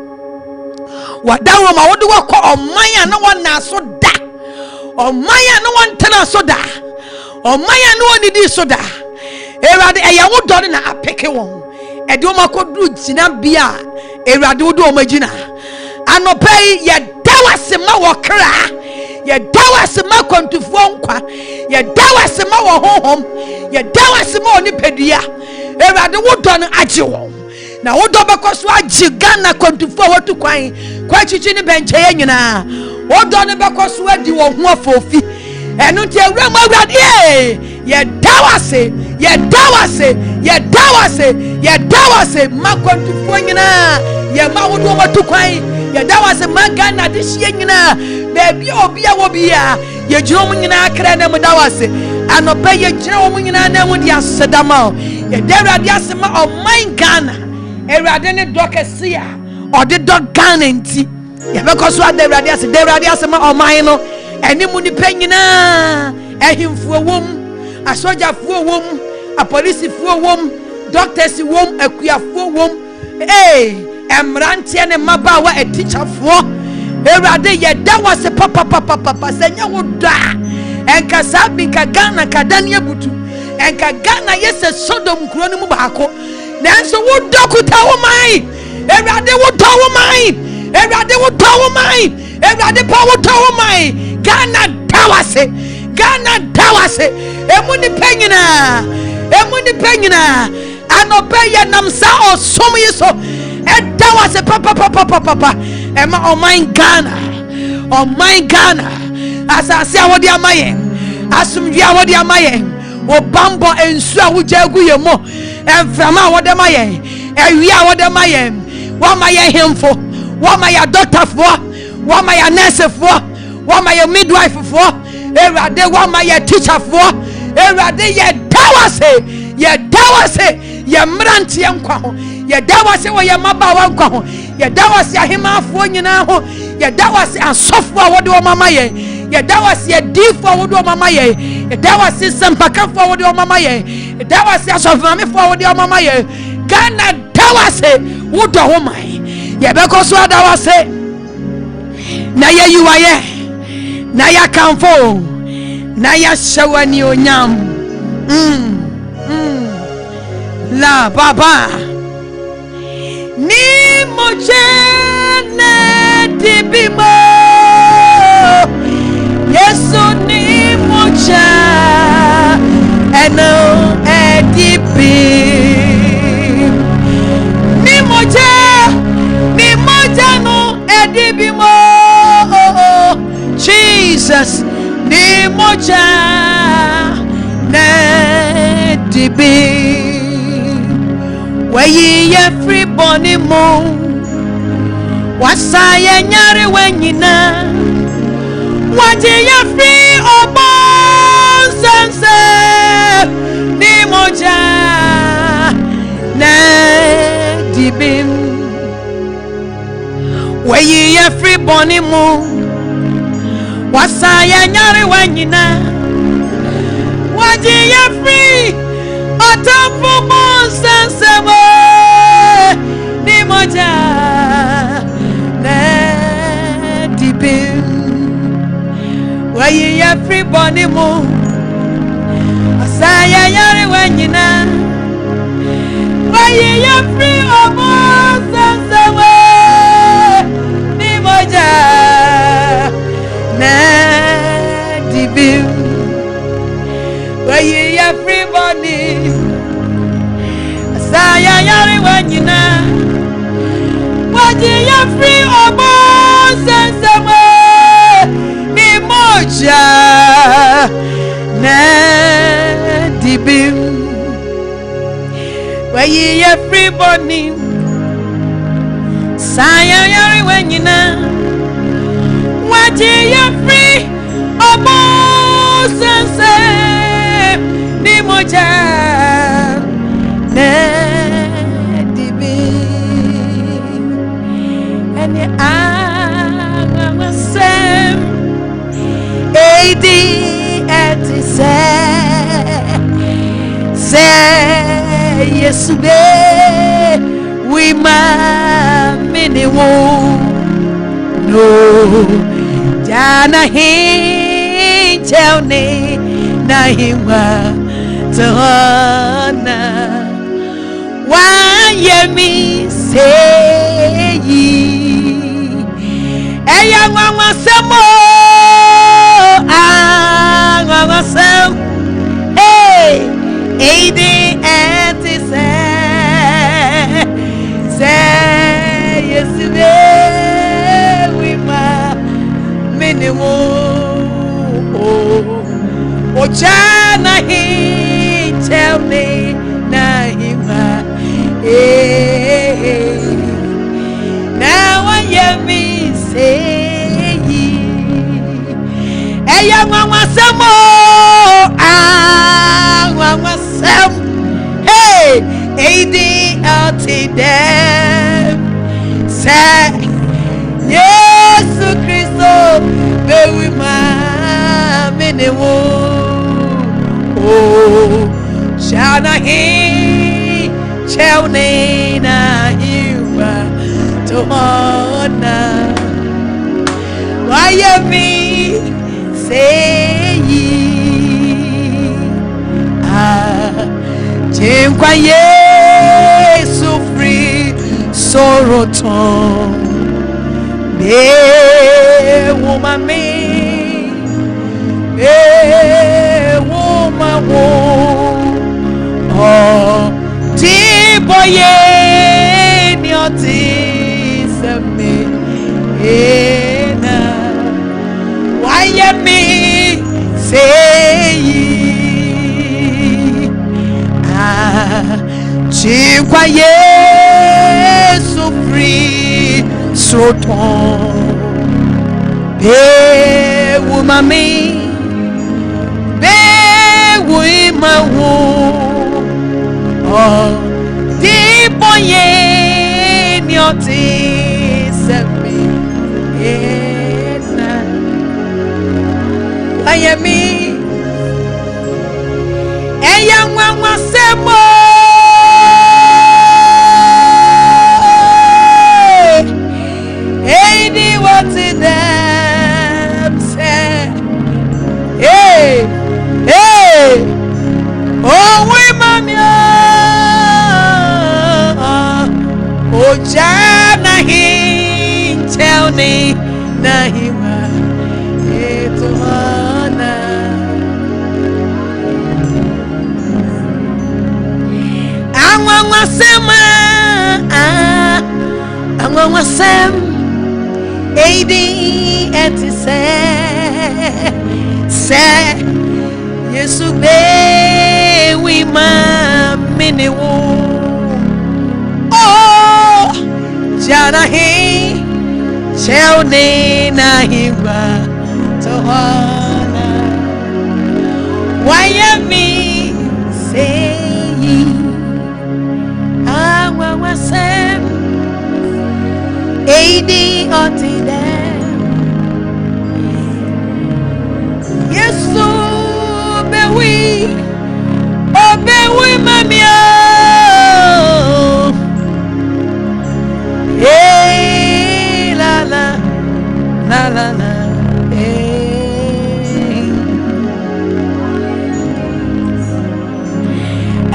wadawo ma wode wakọ oman a na wona so da oman a na wontena so da O maya no oni di so da. Ewurade eya wo dɔ na apeke won. E de o makodu gyina bia. Ewurade wo do o magina. Anopai ye dawase ma wo kra. Ye dawase ma kwantufuo nkwa. Ye dawase ma wo honhom. Ye dawase ma oni pedua. Ewurade wo dɔ no agye won. Na wo dɔ bekoso agye Ghana kwantufuo watu kwan. Kwa chichi ni benche ye nyina. Wo dɔ no bekoso adi wo ho afofi. Enu ti ewura ma Ewurade ye dawase ma kwantufuo nyina. Ye ma wo dɔ watu kwan. Ye dawase ma Ghana de hye nyina. Baby obia wo bia ye gyina mu nyina kra na mu dawase. Anopa ye gyina wo mu nyina na mu dia sedama. Ye da Ewurade asema o man Ghana. Ewurade ne dokese a ode do Ghana nti. Ye bekoso ada Ewurade ase. Da Ewurade asema o man no eni mu ni panyina. Ehimfuo wom, asojafuo wom, apolisifuo wom, doctors wom, akuafuo wom. Emrantie ne mabawa etichafuo. Ewurade ye dawase papa senya wo da. Enka sabi ka Ghana ka dane abutu. Enka Ghana yese Sodom kuro ni mu baako. Nanso wo dokuta wo mai. Ewurade wo do wo mai. Ewurade wo do wo mai. Ewurade pa wo do wo mai. Ghana dawase. Emu ni penyina. Anope ye namsa osom yeso. Dawase papa. Ema o my Ghana. Asase a wodi amaye. Asumdwe a wodi amaye. Wo bambo ensu a wogya gu ye mo. Emframa a wodi amaye. Ewi a wodi amaye. Wa maye hemfo. Wa maye doctor fo. Wa maye nurse fo. Wa maye midwife fo. Ewurade wa maye teacher fo. Ewurade ye dawase. Ye mrantie nkwa ho. Ye dawase wo ye mabawa nkwa ho. Ye dawase ahemafo nyina ho. Ye dawase asofo a wode wo mama ye. Ye dawase ye difo a wode wo mama ye. Ye dawase sempakafo a wode wo mama ye. Ye dawase Sofo Maame fo a wode wo mama ye. Ghana dawase wo do ho mai. Ye bekoso dawase. Na ye yuwaye. Na ya kamfo. Na ya shawani onyam. La baba ni mojene dibimo Yesu ni moja eno edibi ni moja no edibimo Jesus ni moja ne dibi Wayi ye free boni mo Wasa ye nyare wenyina Waji ye free obo sense Ni moja Ne dibim Wayi ye free boni mo Wasa ye nyare wenyina Waji ye free Otapo monsansemo ni moja ne dibim Wayi ya free boni mo Asaya yare wenyina Wayi ya free monsansemo ni moja ne dibim Wayi ya free boni Saya yari wanyina Waji ya free obo sensewe Ni moja Ne dibim Wayi ya free boni Saya yari wanyina Waji ya free obo sensewe Ni moja Dibi Eni amasem Edi eti se Yesu be we ma mini wo no Jana hi tell ne Nahima Tohana Wayemi say Eya mama samo mama sam hey Aidi anti say yes we ma minimum Ojana he tell me Nahima now I hear me say Eya mama samo mama sam hey Aidi anti dem say yes Christo baby ma minimum oh shana he chelne na hiwa tohona why me say Jinkwa Yesu free soroton be woman me woman oh tiboye ni oti seme na why me say Jinkwa Yesu free soroton be woman me my womb, oh, deep boy, your teeth, me, I am me, a young one was some more, hey, what's in them, say, hey, hey. Oh, we mamia, oh, Jana, he tell me, Nahima, Etohana. I'm on my summer, I'm on my sam, AD, and to say, Yesu be we ma miniwo oh jana he chelne na hiwa tohana why me say awa wasem AD otide Yesu we mamia hey la la la la la hey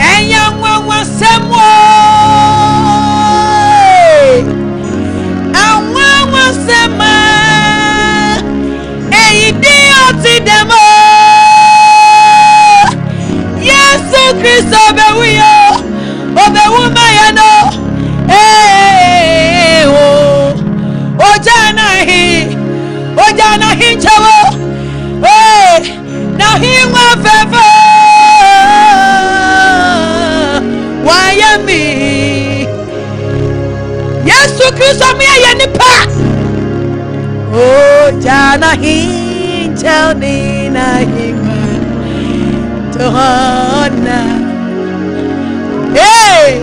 and young one was somewhere and one was somewhere hey idiot them Christo be we obe woman ya no eh oh jana hi chawo eh na hi wa fefe why me Yesu Christo me ya ni pa oh jana hi chao ni na hi Tohana, hey,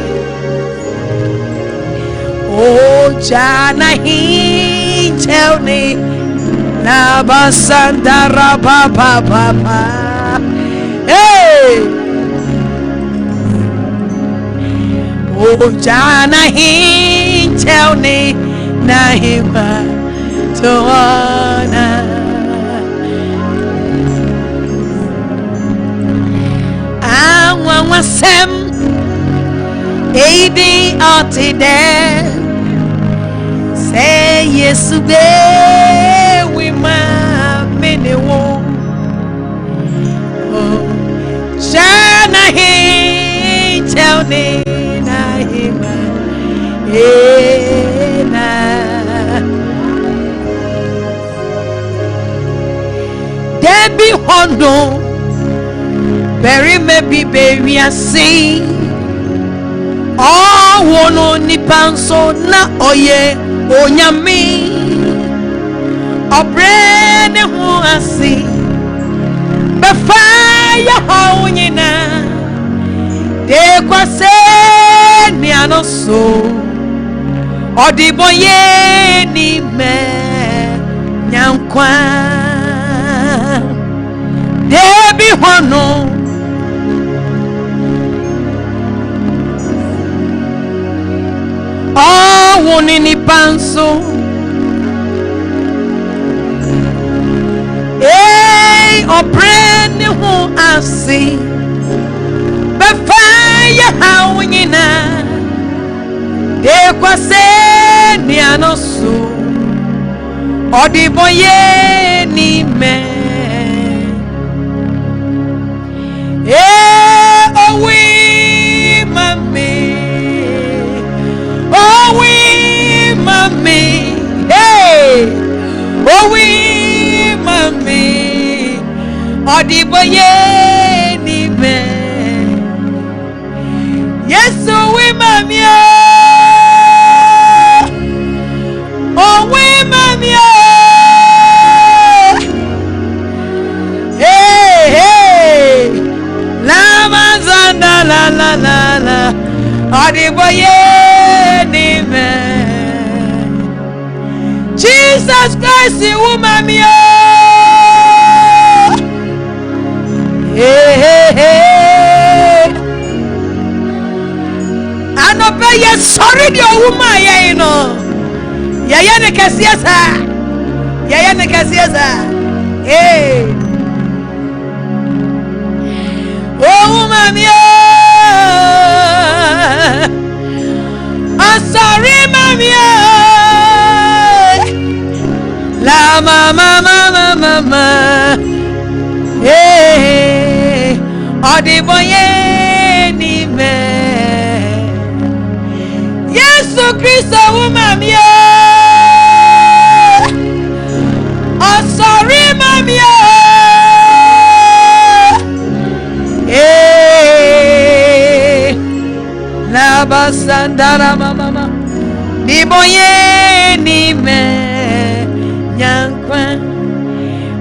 oh, Jana, he tell me, Nabasandara, papa, hey, oh, Jana, he tell me, Nahima, Tohana. wasem eidi atide say yesu be we ma menewo shana he tell me na hima na debi hondo Berry maybe baby I see oh wono ni panso na oye onyame obrene ho asi be fire ho nyina de kwase ni anoso odiboye ni me nyankwa debi hono oh woni ni panso obrene ho asi be fire ha wonyina de kwase ni anoso odiboye ni me we mami hey we mami odiboye ni me yes we mami we mami hey lama zanda la odiboye ni me Jesus Christ, woman, hey. I know be ye sorry the woman, you know. Yaya ne kasiasa, hey. Oh woman, I'm sorry, mommy. La mama hey odiboye ni me Yesu Kristo woman oh sorry mami hey la basandara mama diboye ni me Yankwa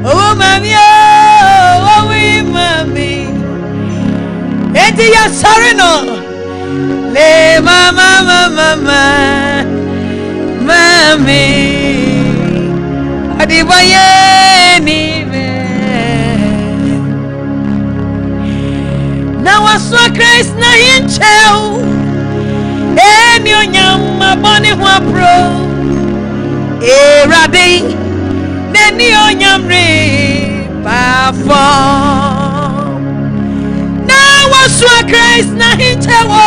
oh mami oh we mami enti ya sorry no le mama mami adiboye ni me na waso Christ na hincheu eni onyam abone ho apro erade neni onyamre perform na waso Christ na hintewo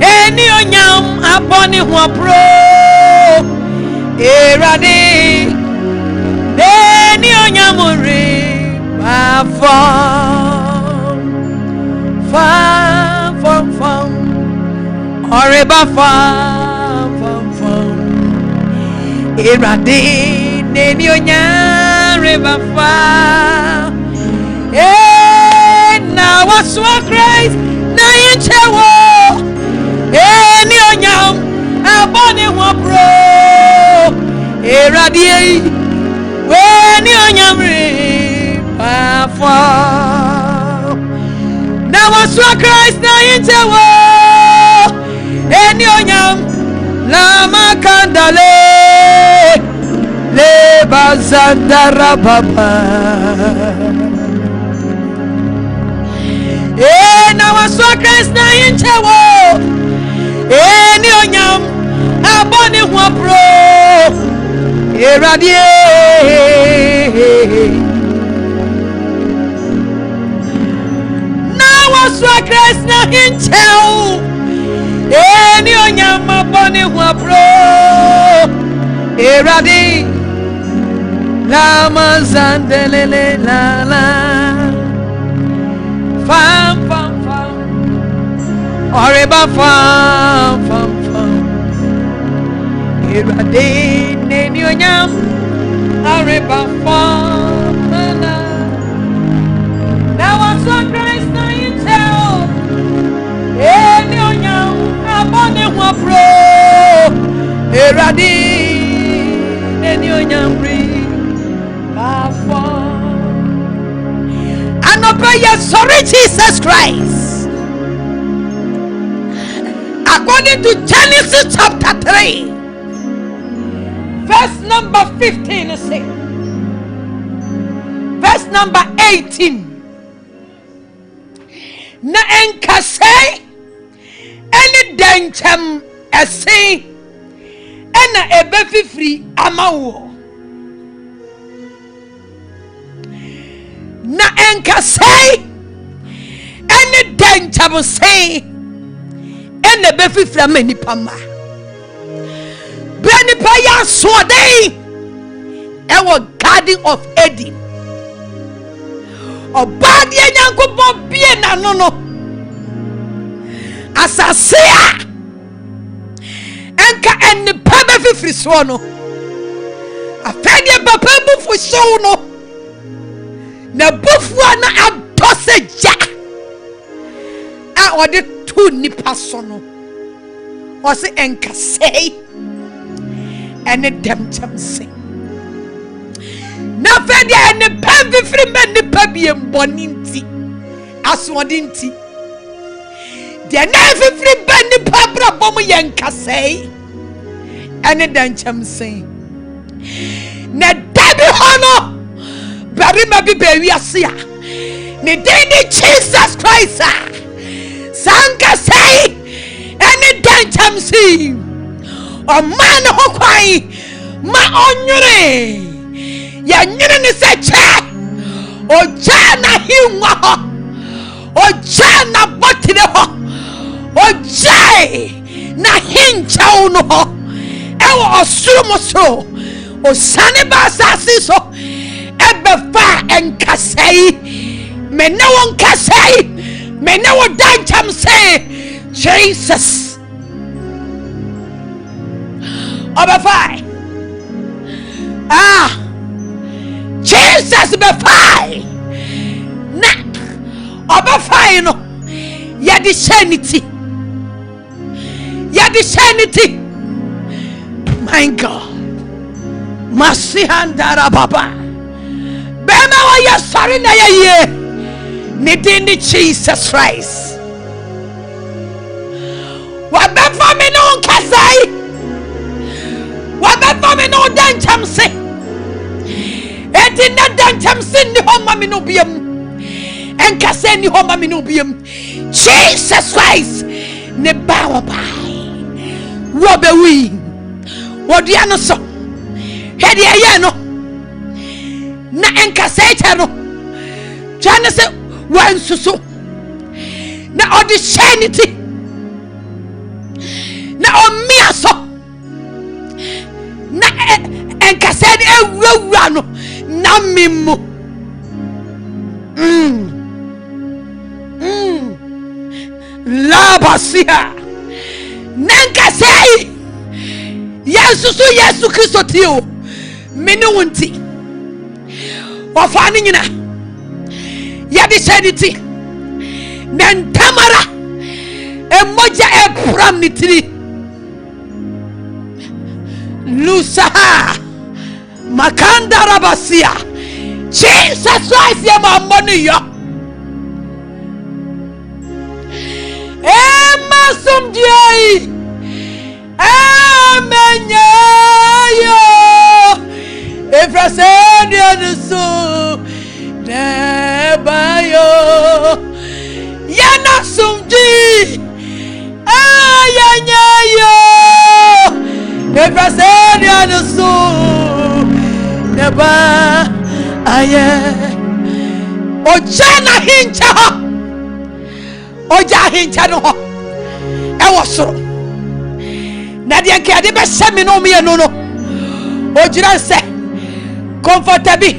eni onyam abone ho pro erade neni onyamre perform oreba erade neni onyamre na waso Christ na hintewo eni onyam abone ho pro erade we ni onyamre perform na waso Christ na hintewo eni onyam la makandale le bazandara baba na waso Christ na hintewo eni onyam abone ho pro erade na so Christ na hinchao eni onyama bone hu bro eradi la manzandelele la la fam fam fam oreba fam fam fam eradi eni onyam oreba fam la la now so Christ na hinchao eni onyam abone hu bro eradi eni onyam bri and obey your sorry Jesus Christ according to Genesis chapter 3 verse number 15 say verse number 18 na enkase any denchem ese ena ebefifri amawo na enkase any denchem say ena ebefifri amanipa ma branipa ya swodei ewo garden of Eden obadi enyankobo bie na no asasea enka enipa befifri so no afede papa bufu so no na bufu na adoseja a ode tu nipa so no o se enka sei ene demtem sei na fede enipa befifri manipa bie mboni nti asode nti de na fifri banipa bra bom yenka sei ene danchem sei na dabi hono bari ma bi bewi ase a ne dey Jesus Christ sanka sei ene danchem sei o man ho kwai ma onyure ya nyire ne se che o jana hinwa ho o jana botire ho o jai na hinchao no ho ewo osuro o sane ba asasi so ebefa enkasai me na won kasai me na wo dancham say Jesus obefa Jesus befa na obefa no yadi sanity my God Masihanda baba bema wa ya sorry na ye ni dini Jesus Christ wa befa me no kasai wa befa me no dancham se eti na dancham se ni homa me no biem enkase ni homa me no biem Jesus Christ ne bawa bai wo be wi wo dia no so hedi aye no na enkase cha no twane se wan susu na odi sanity na omia so na enkase de ewura no na mimu la basia nankase Yesu Kristo tio mene wonti ofani nyina ya de sanity na ntamara emoja epram nitiri lusaha makanda rabasia Jesus Christ ya mamoni yo sumdiai amenya yo efrasedia nusu nebayo yana sumdi ayanya yo efrasedia nusu neba aye ojana hincha oja hincha no ho e wo soro na de nke ade be hye me no me no ojira se comfortable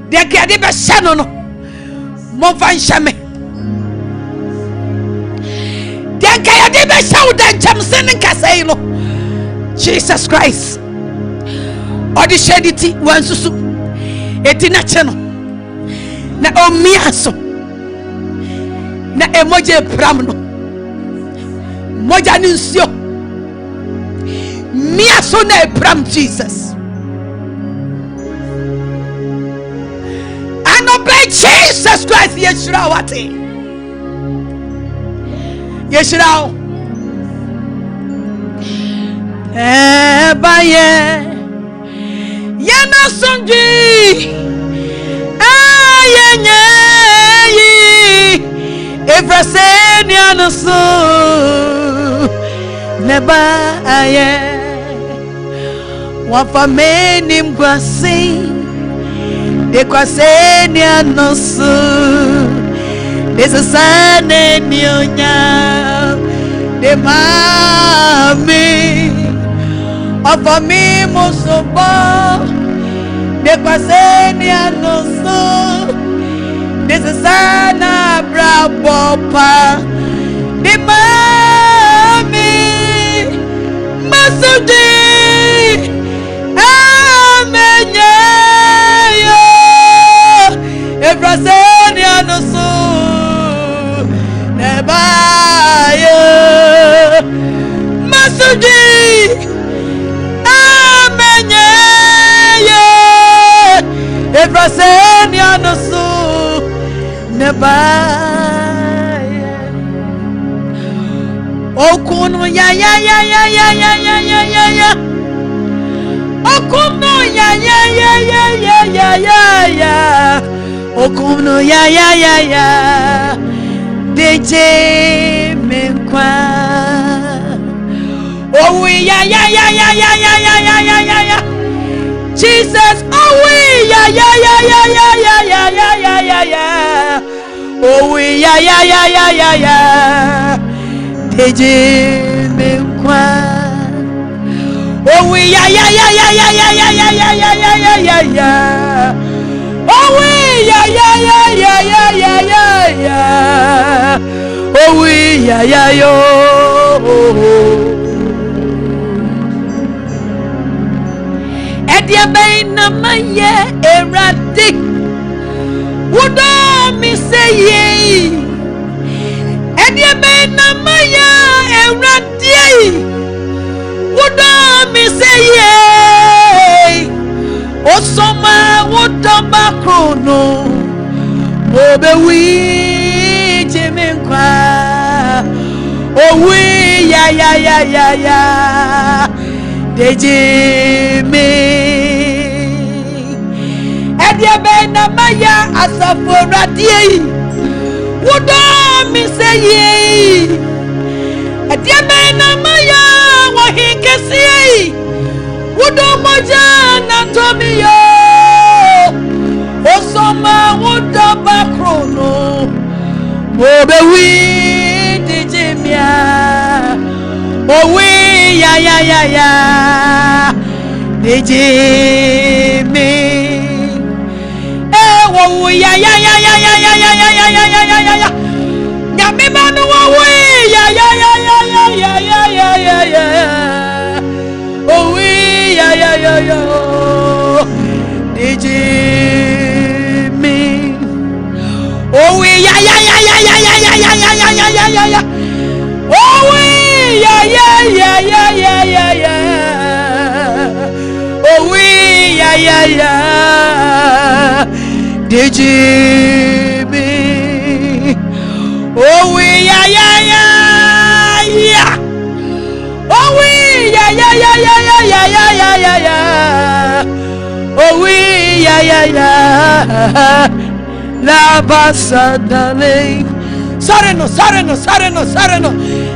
de nke ade be hye no mo fa hye me de nke ade be hye wo da ncham se ne nkasai no Jesus Christ odi shediti wansusu eti na che no na omiaso na emoje pram no moja ni nsio miaso na pram Jesus and obey Jesus Christ yeshira wati yeshira baye yana sonji ayenye efraseni anaso neba aye wafameni mkwasi de kwaseni anaso desasane nyonya de mami wafami musobo de kwaseni anaso desasana brabopa de mami masudi amenye yo efraseni anaso nebaye masudi amenye yo efraseni anaso nebaye okunu ya okunu ya okunu ya deje menkwa owi ya Jesus owi ya owi ya deje menkwa owi ya owi ya owi ya yo edia beina maye eradi wodo mi seye edia beina maye eradi wodo mi seye osoma wodo bakrono obewi jimenkwa owi ya dejime edia beina maya asafo radie wodo mi seye edia beina maya wahinkesi wodo moja na tomiyo osoma wodo bakrono obewi dijimia owi ya dijimi wo ya nyame manu wo ya owi ya dijimi owi ya owi ya owi ya dijimi owi ya owi ya owi ya la basadale sorry no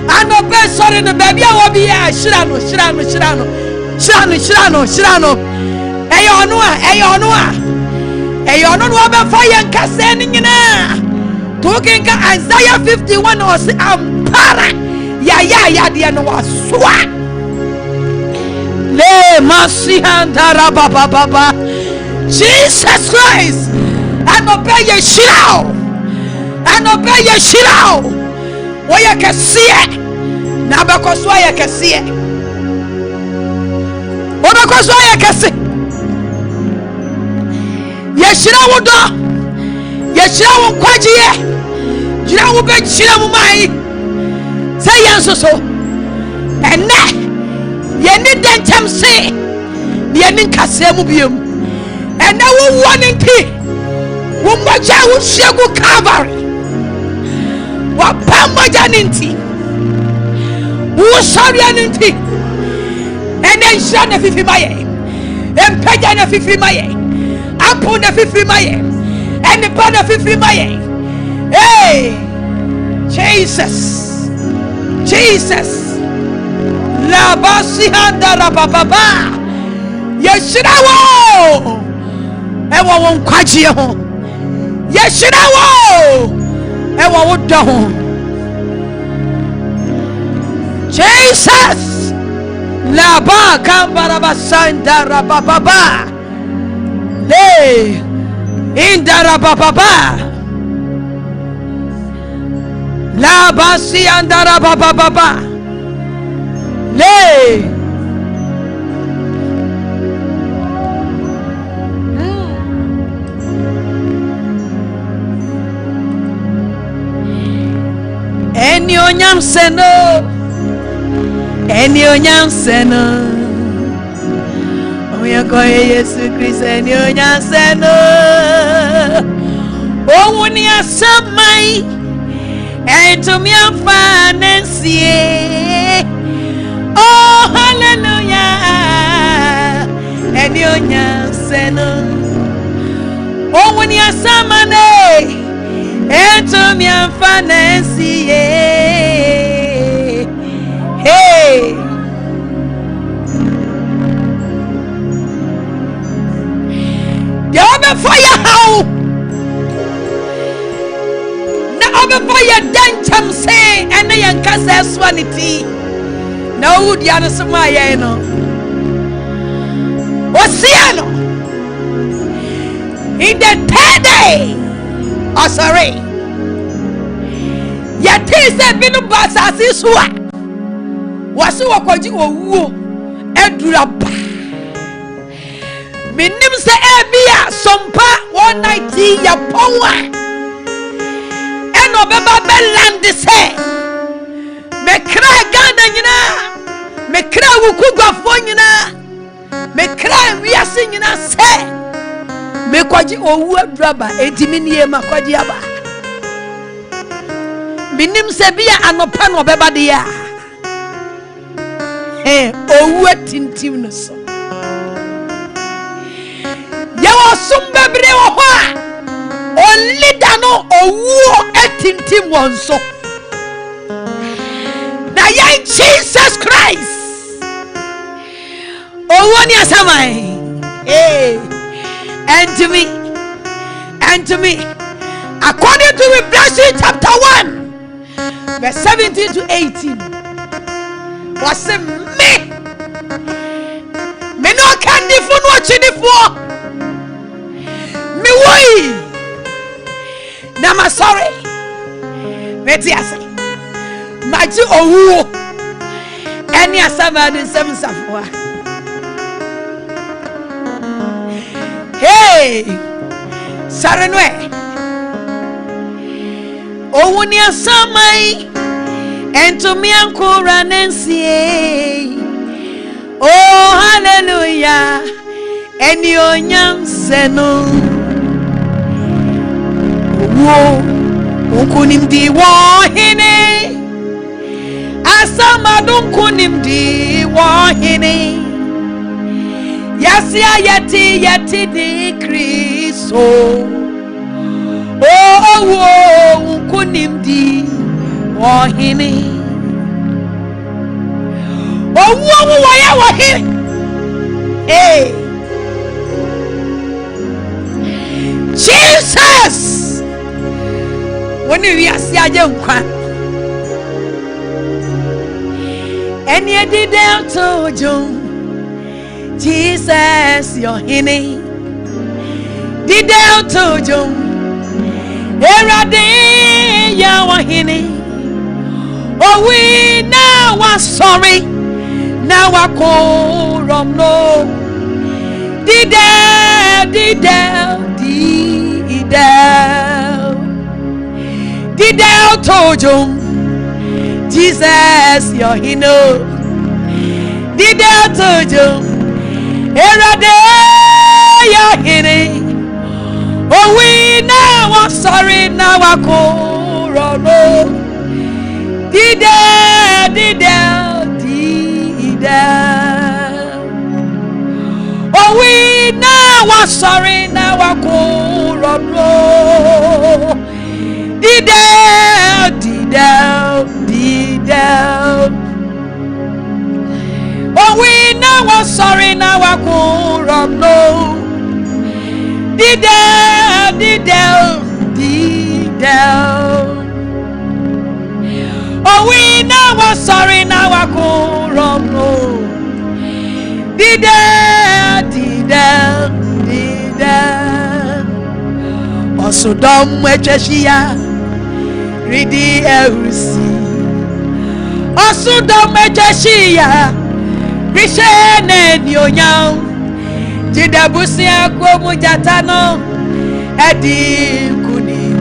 ano be sorry no baby a obi ya shirano eyo no a be fa yen kase ni nyina Talking Isaiah 51 or Ampara. Ya dia no waswa. Le masihanda baba. Jesus Christ. And obey your shilao. And obey your shilao. Waya kasie. Na bakoswa ya kasie. Obakoswa ya kasie. Yeshira wodo. Yeshira wo kwajiye. Jira wo be jira mo mai. Say yanso so. Ene ye ni dentem se. Ye ni kase mu biem. Ene wo woni nti. Wo moja wo shegu Calvary. Wa pamoja ninti. Wo sharia ninti. Ene nsha na fifi maye. Empeja na fifi maye. Ampo na fifi maye. Ene pa na fifi maye. Hey, Jesus. La basihanda la baba. Yeshirawo. Ewa won kwaji ho. Yeshirawo. Ewa wodo ho. Jesus. La ba kambara basanda la baba. Le indara baba. La basi andara baba. Le Eni onyam seno Oya koye Yesu Kristo eni onyam seno Owuni asamai to me finance. Oh hallelujah. And you seno. Oh when you samane to me finance. Hey. You fire how? Fire dancam say and the young casa swanity. No, the other Samayano. Oceano in the third day. Oh, sorry. Yet is a bit of bass as is what was so according to woo Eduraba. Minim say Ebia Sompa 190 ya power. No baba beland say me kra gana nyina me kra wukugwafo nyina me kra wiase nyina say me kwaji owu adraba edimi nie makwaji aba binim se bia anopa no beba de ya owu atintim no so ya wasum bebre wo ho a only dano owu etintim wonso na ya Jesus Christ owu ni asamai and to me according to Revelation chapter 1 verse 17 to 18 was me no candifu no chinifu me woi Nama sorry. Metiase. Maji owu. Eni asama de seven safwa. Hey. Sarenwe. Owu ni asamai. Ento mi ankura nensie. Oh hallelujah. Eni onyam seno. Unkunim di wahine Asama dunkunim di wahine Yasia yeti di Kristo Oh unkunim di wahine Oh waya wahine Hey Jesus Oni wi ase aje nkwa. Eni did to John. Jesus your hini. Did to John. Erade ya wa hini. Oh we now are sorry. Now I call from no. Did told you Jesus your hino. Did told you Erade your hini. Oh we now are sorry. Now I call from no. Did oh we now are sorry. Now I call on no. Did oh we now are sorry. Now I call on no. Did oh we now are sorry. Now I call on no. Did also dom wecheshia ridi erusi also dom wecheshia rishene nyonyam jidabusia komu jatano edi kuni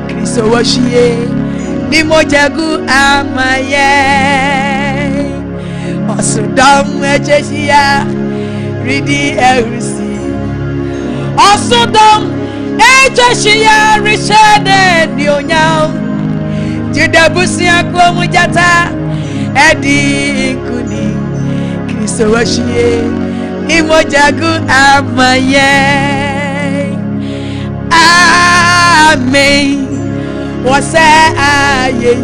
kristo washie ni mojagu amaye also dom wecheshia ridi erusi also dom ejeshia rishene nyonyam jidabusia komu jata edi kuni kristo washie ni mojagu amaye. Amen. Wase aye.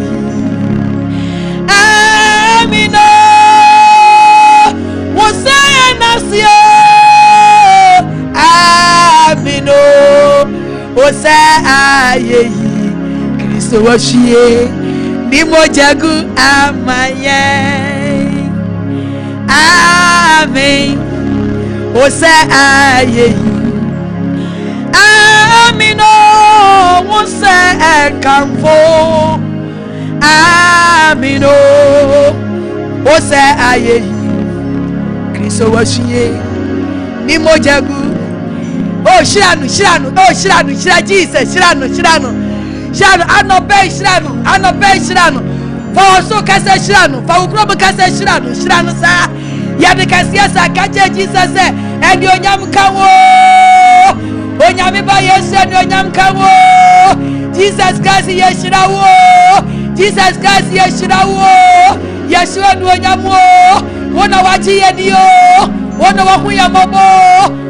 Amino. Wase nasio. Amino. Wase aye. Kristo washie ni mojagu amaye. Amen. Wase aye. Amino. Wase kamfo. Amino. Wase aye. Kristo washie ni mojagu. Oh shiranu oh shiranu Jesus shiranu anobe shiranu for so kase shiranu for ukrobo kase shiranu sa ya de kase sa kaje Jesus e di onyam kawo onyame ba yesu e di onyam kawo Jesus kase ye shirawo Jesus kase ye shirawo yesu e di onyam wo wona waji ye dio wona wa huya mobo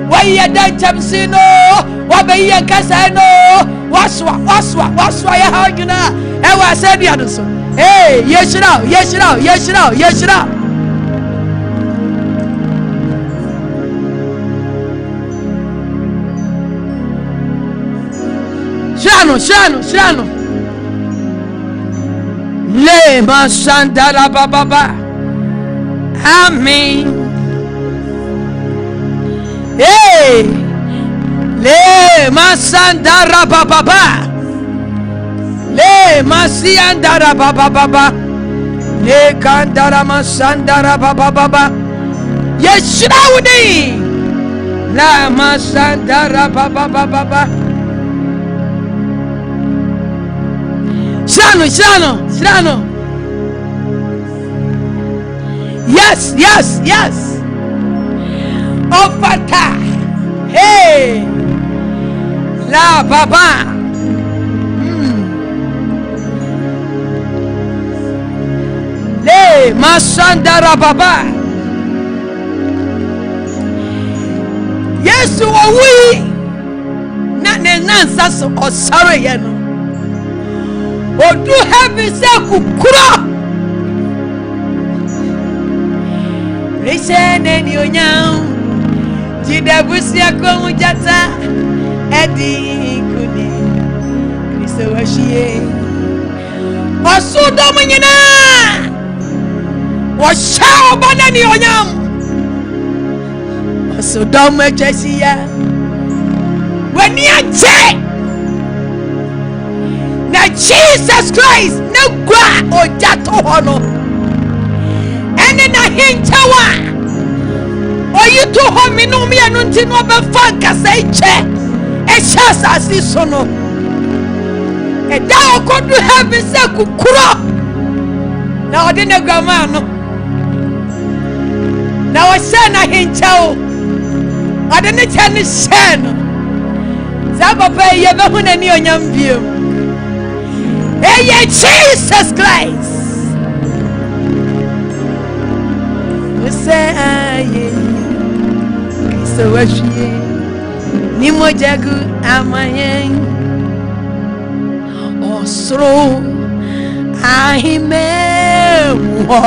wa ye dan chamsino wa be ye kasa no waswa ya hagina e wa sabi aduso yeshira shano le masandara baba amen le masandara baba le masiandara baba le kandara masandara baba yeshrauni la masandara baba shano yes ofata la baba le masandara baba yesu owi na nenansa so osare ye no odu heaven se kukura rishene ni onyam jidabusia komu jata edi kuni Kristo washie osudo munyina washa obana ni onyam osudo machasiya wani ache na Jesus Christ na gwa ojato hono ene na hintawa oyitu ho minumi anu ntino be fanka sai che echasa asisono eda okodu heaven se kukuro na ode na gwama no na washa na hinchao ode ne cha ne sheno za papa ye be huna ni onyam biem Hey, Jesus Christ. We say aye. Kristo washie. Ni mojagu amaye. Osro ahime wo.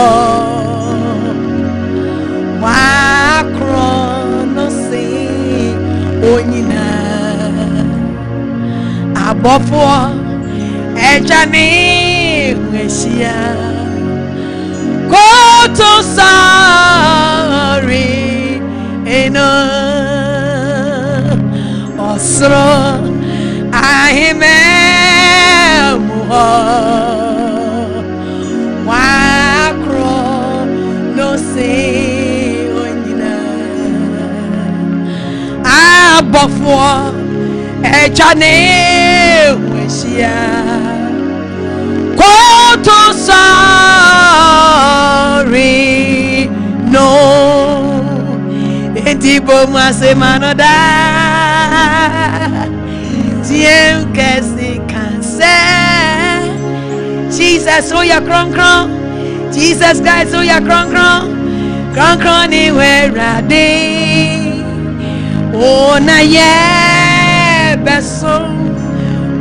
Wa krono se onyina. Abofo Ejani Messiah go to sorry eno osro ahime muho wakro no se onyina abofo Ejani Messiah to sorry no entibo masemano da tiem kesi kanse Jesus oh ya kron Jesus Christ oh ya kron ni werade oh na ye beso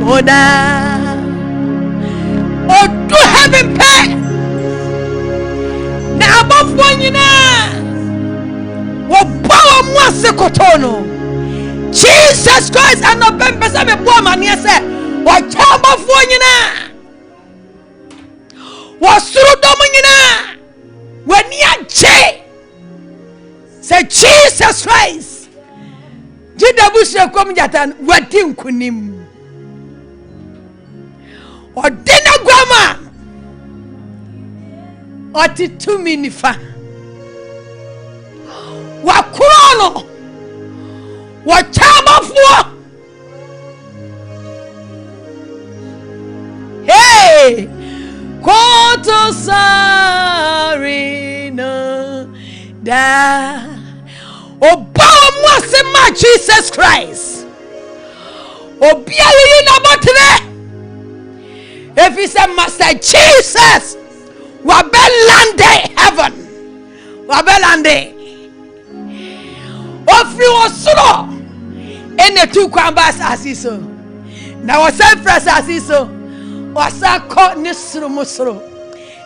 oda to heaven pay na above one wo power mwase kotono Jesus Christ and no pempesa me bo mane se wo chamba fo nyina wo suru dom nyina wani ache say Jesus Christ jidabu se kom jatan wati nkunim odina gwama oti tumi nifa wakrono wachamafo hey koto sorry no da obawa mwase ma Jesus Christ obia yi na botre if he said Master Jesus wabelande heaven wabelande ofri osuro ene tu kwambas asiso na wasa fresh asiso wasa ko ne suru musuru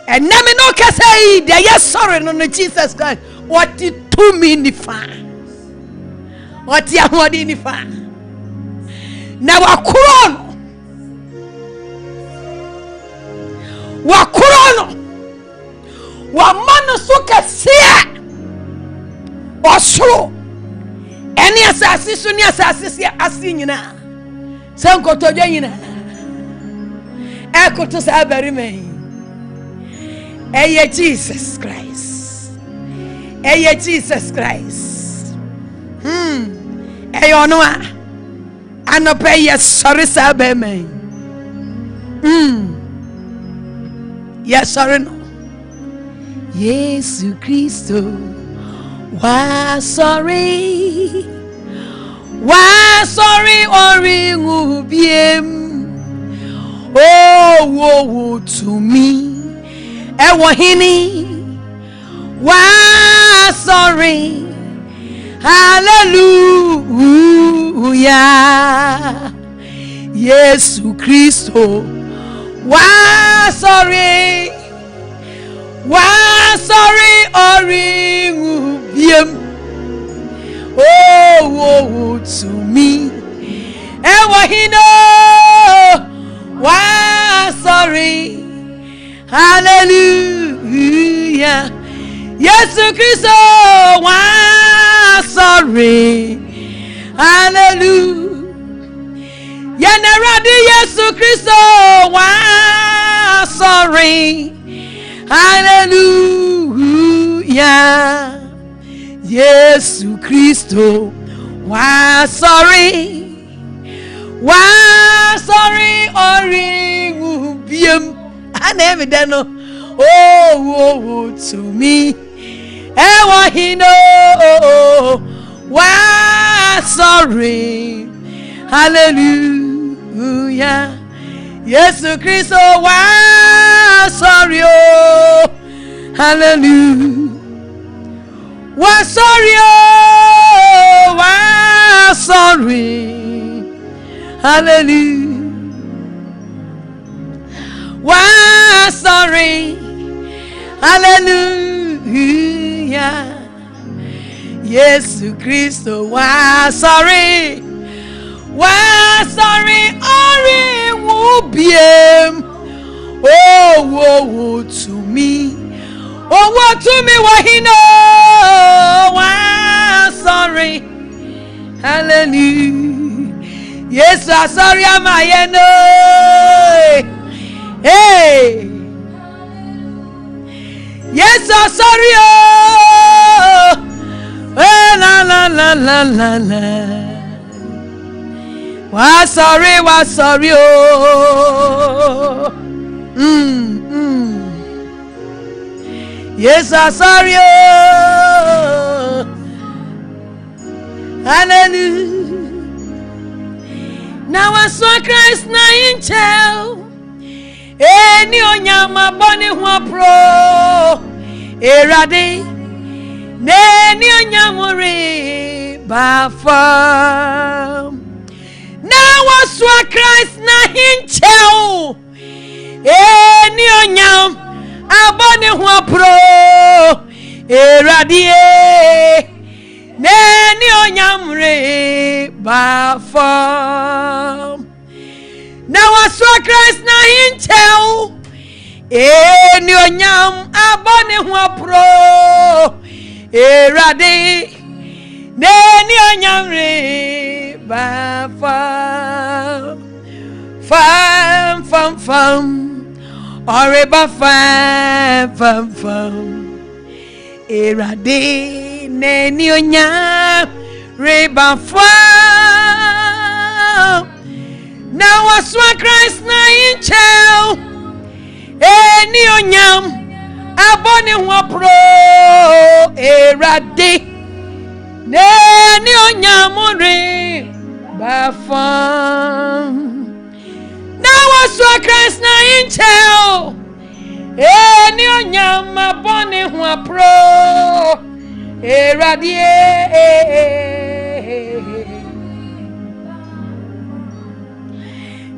ename no kasai de yes sorry no Jesus Christ what it to me ni fa what ya wodi ni fa na wakuro wakrono wa mano suka sia osoro eni asasi so ni asasi sia asinyina sankoto dwanyina ekoto sa bari me eye Jesus Christ eyo no a anope ye sorry sa be me yes sorry no Yesu Kristo wa sorry ori ngubiem oh to me ewo hini wa sorry hallelujah Yesu Kristo wa sorry ori ngubiem oh to me ewo hino Wa sorry. Hallelujah. Yesu Kristo wa sorry. Hallelujah. Yeneradi Yesu Kristo wa sorry. Hallelujah. Yesu Kristo wa sorry. Wa sorry ori ubiem. Anemi deno. Oh to me. Ewa hino. Wa sorry. Hallelujah. Yesu Kristo wa sorry oh. Hallelujah. Wa sorry oh. Wa sorry. Hallelujah. Wa sorry. Hallelujah. Yesu Kristo wa sorry. Wa sorry ori wubiem. Oh to me. Oh to me wa hino. Wa sorry. Hallelujah. Yes, I sorry am I no. Hey. Yes, I sorry oh. La la la la la la. Wa sorry oh. Yes, I sorry oh. Hallelujah. Now I saw Christ na in chel. Eni onyama boni ho pro. Erade. Neni onyamuri bafam. Now I saw Christ na in chel. Eni onyam aboni ho pro. Erade. Neni onyamre bafam. Now I saw Christ na intel. Eni onyam abone ho pro. Erade. Neni onyamre bafam. Fam. Oreba fam. Erade. Neni onyam reba fam. Now I saw Christ na inchel. Eni onyam abone ho pro. Erade. Neni onyam reba fam. Now I saw Christ na inchel. Eni onyam abone ho pro. Erade.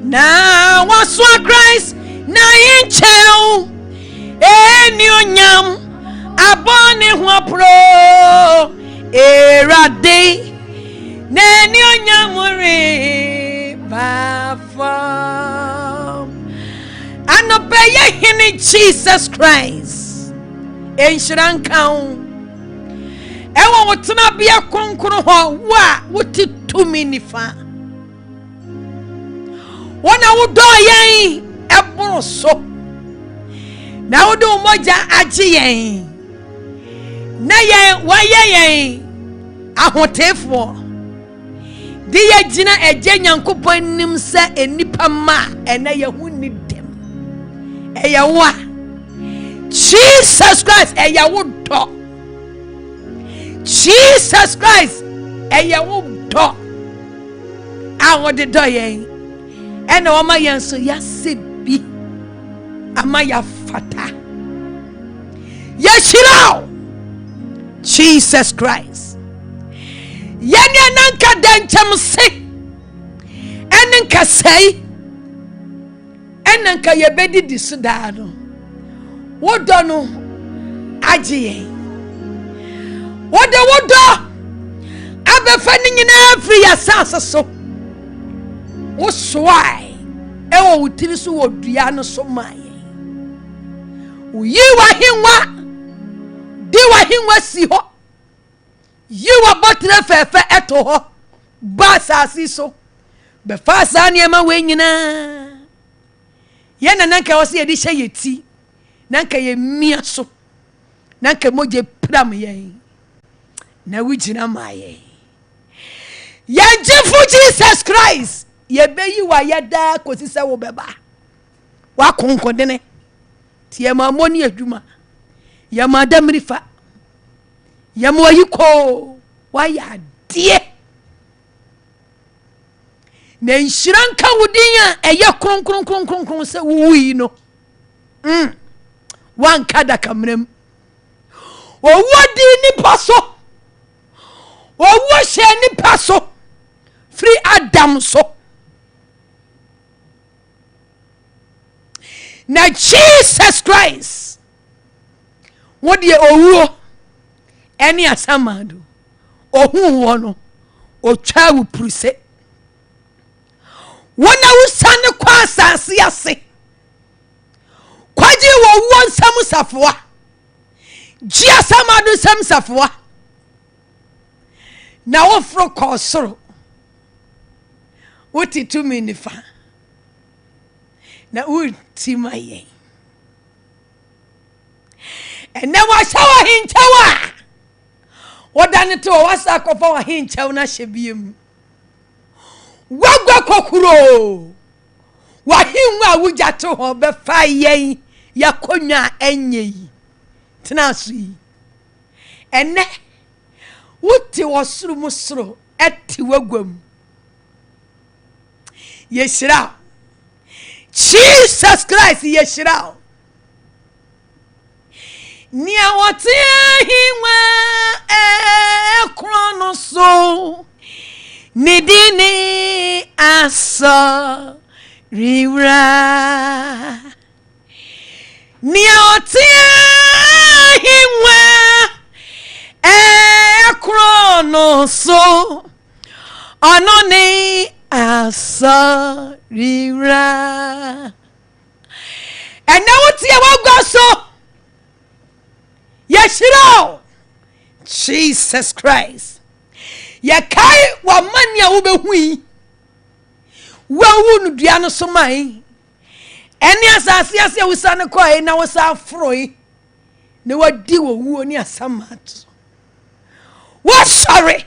Now I saw Christ na inchel. Eni onyam abone ho pro. Erade. Neni onyam re bafam. Anobeye hini Jesus Christ. Enshran kan. Ewa wotena bia konkoro ho wa wotitu minifa. Wana wudo yen eboro so. Na wudo moja agye yen. Na yen waye yen ahotefo. Di ye gina eje nyankopon nim se enipa ma ena ye huni dem. Eya wa Jesus Christ eya wudo. Jesus Christ eya wudo. Awode do yen. Ena wama yanso yasebi ama ya fata yashirao Jesus Christ yani ananka danchamse enenka sei enenka yebedi disudado wodo no agiye wodo abefa ni nyina free asasa so wo swai ewo wutiri so wo dua no so maye uyi wa hinwa di wa hinwa si ho yi wa botre fefe eto ho ba sasi so be fa sa ne ma we nyina ye na nanka wo se ye di hye yeti nanka ye mia so nanka moje pram ye na wujina maye yanjifu Jesus Christ ye beyi wa yada kosise wo beba wa konkodene tie ma moni adwuma ya madamri fa ya mo yiko wa ya die na nshranka wudinya eye kronkron se wuyi no wan kada kamrem owodi ni paso owo hye ni paso free Adam so na Jesus Christ wodi owuo eni asamado ohun wono otwa wu pruse wona wusane kwa asase ase kwaji wo won sam safoa ji asamado sam safoa na wofro kosoro woti tumi nifa na uti maye ena wa shawa hinchawa wodane to wasa kofa wa hinchaw na hyebiem wagwa kokuro wa hinwa wujato ho be fa yen yakonwa enyeyi tena so yi ene wuti wosuru musuru eti wagwam yeshira Jesus Christ yeshira ni awoti hinwa krono so nidini asa riwra ni awoti hinwa krono so anoni asa riwra ena woti e wagwa so yeshira Jesus Christ ya kai wa mania wo behui wa wunu dua no so mai eni asase ase wusane ko na wosa afroi ne wadi wo wuo ni asamato what sorry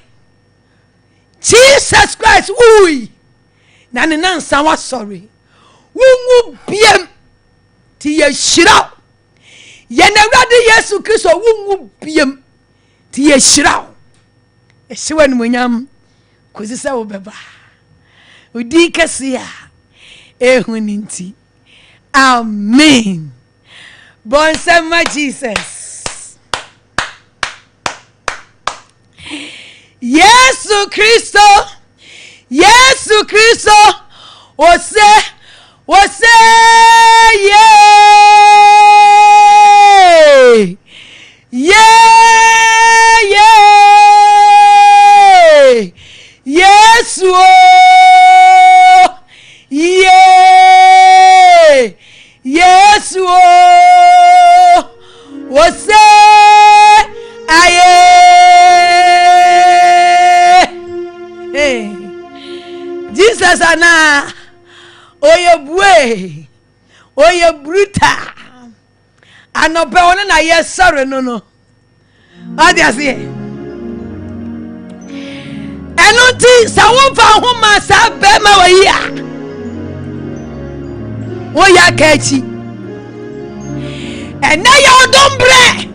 Jesus Christ ui na ne nansa wa sorry wungu biem ti yeshira ye na wrade Yesu Kristo wungu biem ti yeshira esiwe ni munyam kozisa wo beba odi kasia ehuninti amen bonsema Jesus Yesu Kristo ose Yesu Yesu ose aye Jesus ana oye bruta anope wona na yesore no odiase enunti sawonfa homa sa be ma wayia woya kachi ena ya odombre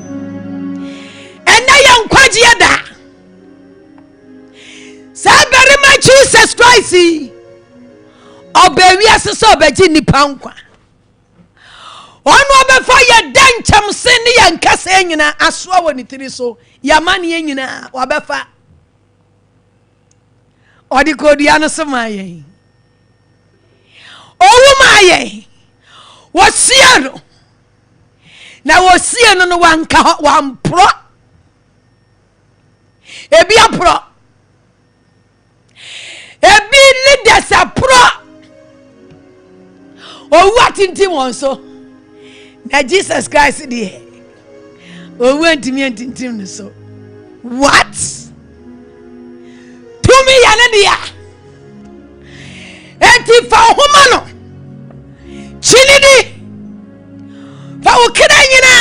ena ya nkwaje da sabere ma Jesus Christ obewi asese obeji nipa nkwa onu obefa ye danchem se ne ya nkasa nyina aso awo ni tiri so ya mane nyina obefa odi kodia no so maye owu maye wosia no na wosia no wanka wampro ebi apro ebi leaders apro Oh, what in Tim so? Now Jesus Christ dear. Oh, went to me and Tim so. What? To me, Yanadia. Eti fa humano. Chinidi. Fa ukida nyina.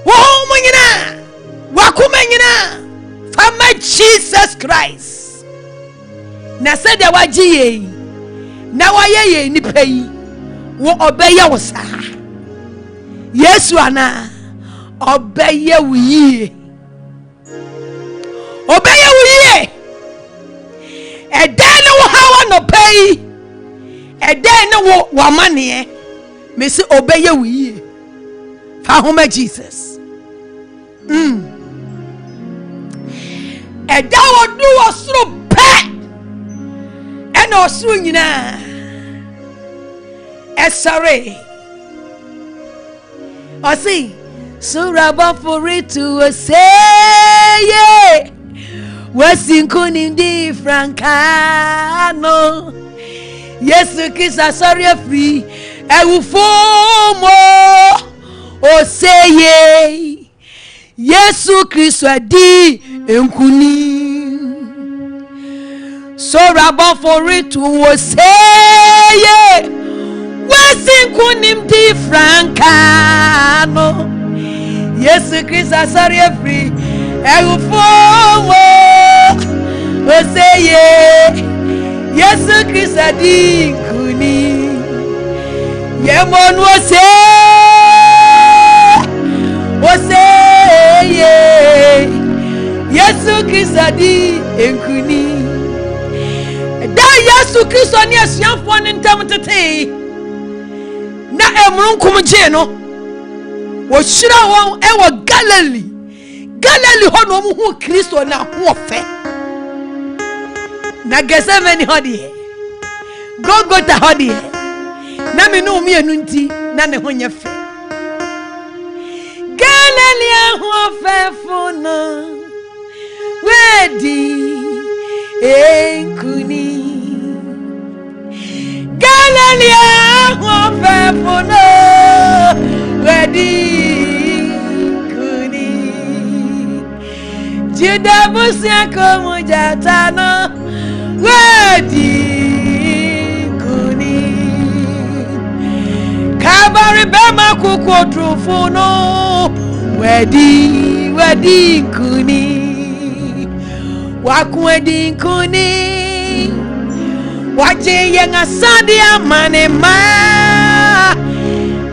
Wo homo nyina. Wakuma nyina. Fa my Jesus Christ. Na said ya waji na waye nipa yi wo obeye wo sa. Yesu ana obeye wo yi. Obeye wo yi. Eden wo hawa no pay. Eden wo wamane. Me say obeye wo yi. Fa homa Jesus. Eda wo du wo soro pe. Ena osoro nyina. Esare. I see. So rabba for it to say yeah. Wesinko ndi francano. Yesu kisa sorry free. Ewu fomo. O say yeah. Yesu Kristo adi enkuni. So rabba for it to say yeah. Wesinko ndi francano. Yesu Kristo sorry free. Ewu fomo. O say yeah. Yesu Kristo adi enkuni. Yemon o say yeah. Yesu Kristo di enkuni. Da Yesu Kristo ni asianfo ne ntam tete. Na emrunkum je no. Wo hira won e wo Galilee. Galilee ho no mu hu Kristo na ho ofe. Na Gethsemane ho de. Golgotha ho de. Na me no mienu nti na ne ho nya fe. Galilee ho fefuna wedi enkuni. Galilee ho fefuna wedi enkuni. Juda busia komo jatano wedi enkuni. Kabari bema kuko trufuno wedi kuni. Waku wedi kuni. Wache yenga sadi amane ma.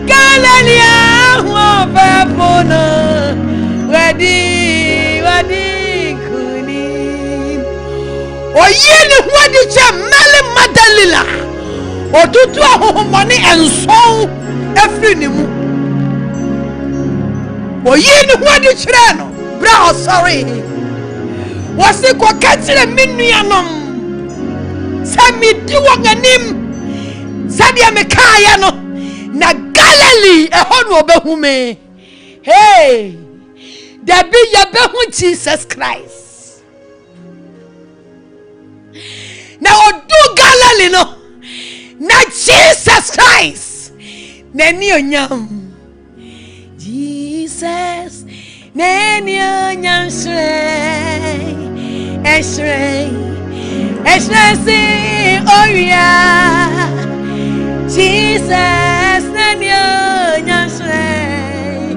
Galilee ho fefuna wedi kuni. Oyeni wedi che mele madalila. Otutu ahohomoni enso efri ni mu. Oyeni wedi chire no. Bra sorry. Wasi ko katire minuanom. Sa mi di woganim. Sa dia me kaya no. Na Galilee eho no obehume. Hey. Tabi ya behu Jesus Christ. Na odu Galilee no. Na Jesus Christ. Neni onyam. Jesus. Neni onyam shrei. Eshrei. Eshrei si oria. Jesus. Neni onyam shrei.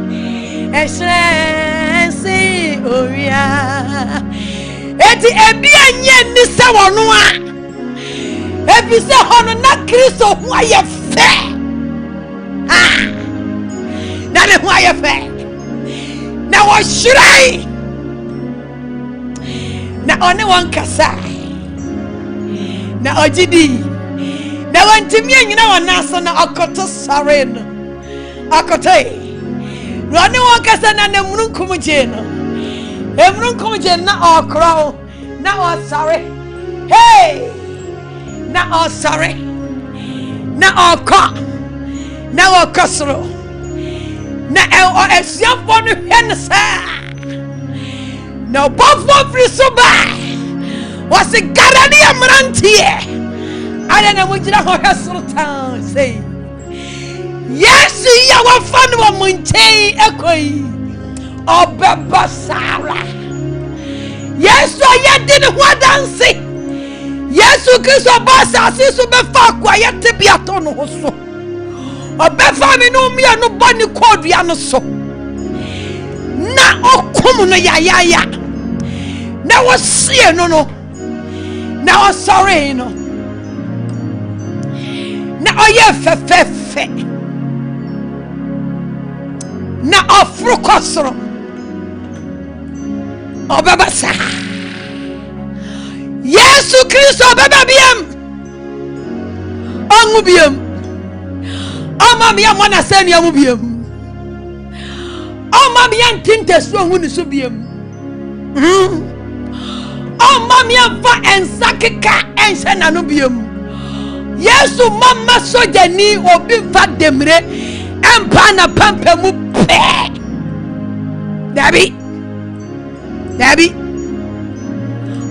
Eshrei si oria. Eti ebi anye nisa wonua. Ebi se hono na Kristo hu aye fe. Na ne hu aye fe. Na wo shirai. Na one won kasa. Na ojidi. Na wantimi anyina wona so na akoto sare no. Akotai. Rani won kasa na nemrunkum je no. Emrunkum je na okro. Na o sare. Hey! Na o sorry. Na o ko. Na o kosro. Na o esiafo no hwe sa. Na bofo free so ba. Was garani amrantie. Ale na mujira ho hesro town say. Yes, you are fun of Munche Equi or Baba Sarah. Yes, I didn't want to say. Yes, you can so pass as is to be far quiet to be a ton of so. Or Befami no me and no bunny called Viano so. Na o come no ya. Now was see no. Now I'm sorry no. Now I fe. Na afrokosro obabasa Yesu Kristo obababiem onubiem amamia mwana senu amubiem amamia ntintesu ohunu so biem amamia va ensakeka ense nanu biem Yesu mama sojani obi va demre empa na pampa mu Tabi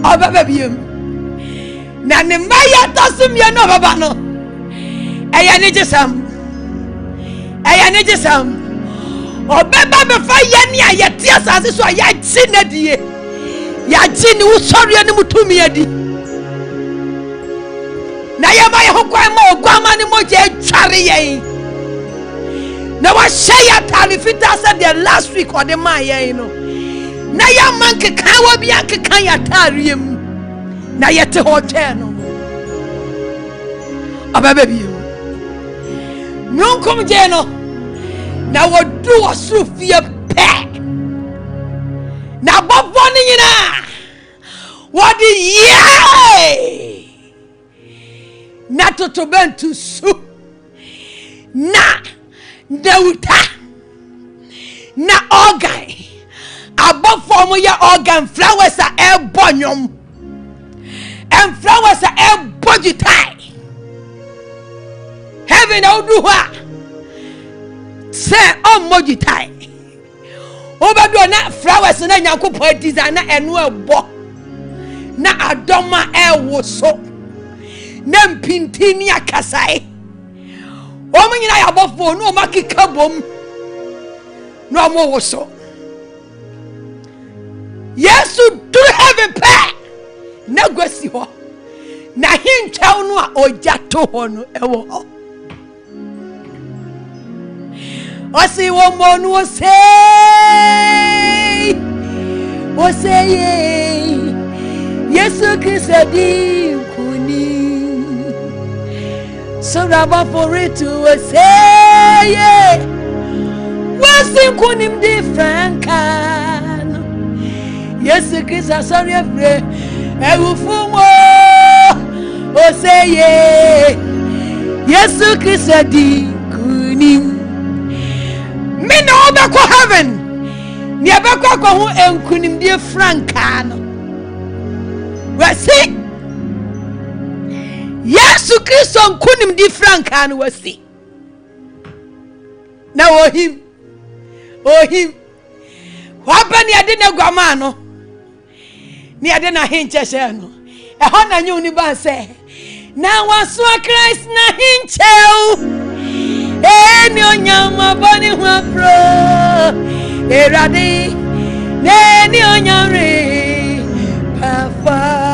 Obaba biem na ne maya tasum ye no baba no eya ne jesam obaba be fa ye ne ayete asase so ya chi na die ya chi ni wo sori ani mutumi adi na ya ba ye ho kwan ma ogwama ne mo je tware ye na wa share tarifita said the last week or the man you know na ya man ke kan wa bia ke kan ya tariem na yete hotel no ababa biem nunkom je no na wodu osufie pe na bofo ni nyina wodi ye na totobentu su na Dauta na organ above form ya organ flowers are air bonyum and flowers are air body tie heaven do what say on body tie over do na flowers na nyankopon designer enu ebo na adoma air wo so na mpintini akasai Omanyina ya bofo no makika bom no amowo so Yesu do heaven pa na gwasi ho na hintwa no a ojato ho no ewo ho osi wo mo no say Yesu Kristo di kuni so raba for it to say what's in kunim different can Yes Kristo sorry afre ewufumo o say Yes Kristo di kunim me no obeko heaven ni abeko ko hu enkunim different can we see Yesu Kristo nkunim di franka no wasi na ohim wabani ade na gwama no ni ade na hinche she no ho na nyu ni ba se na waso Christ na hinche ni onyama bani hu apro erade ni onyare pafa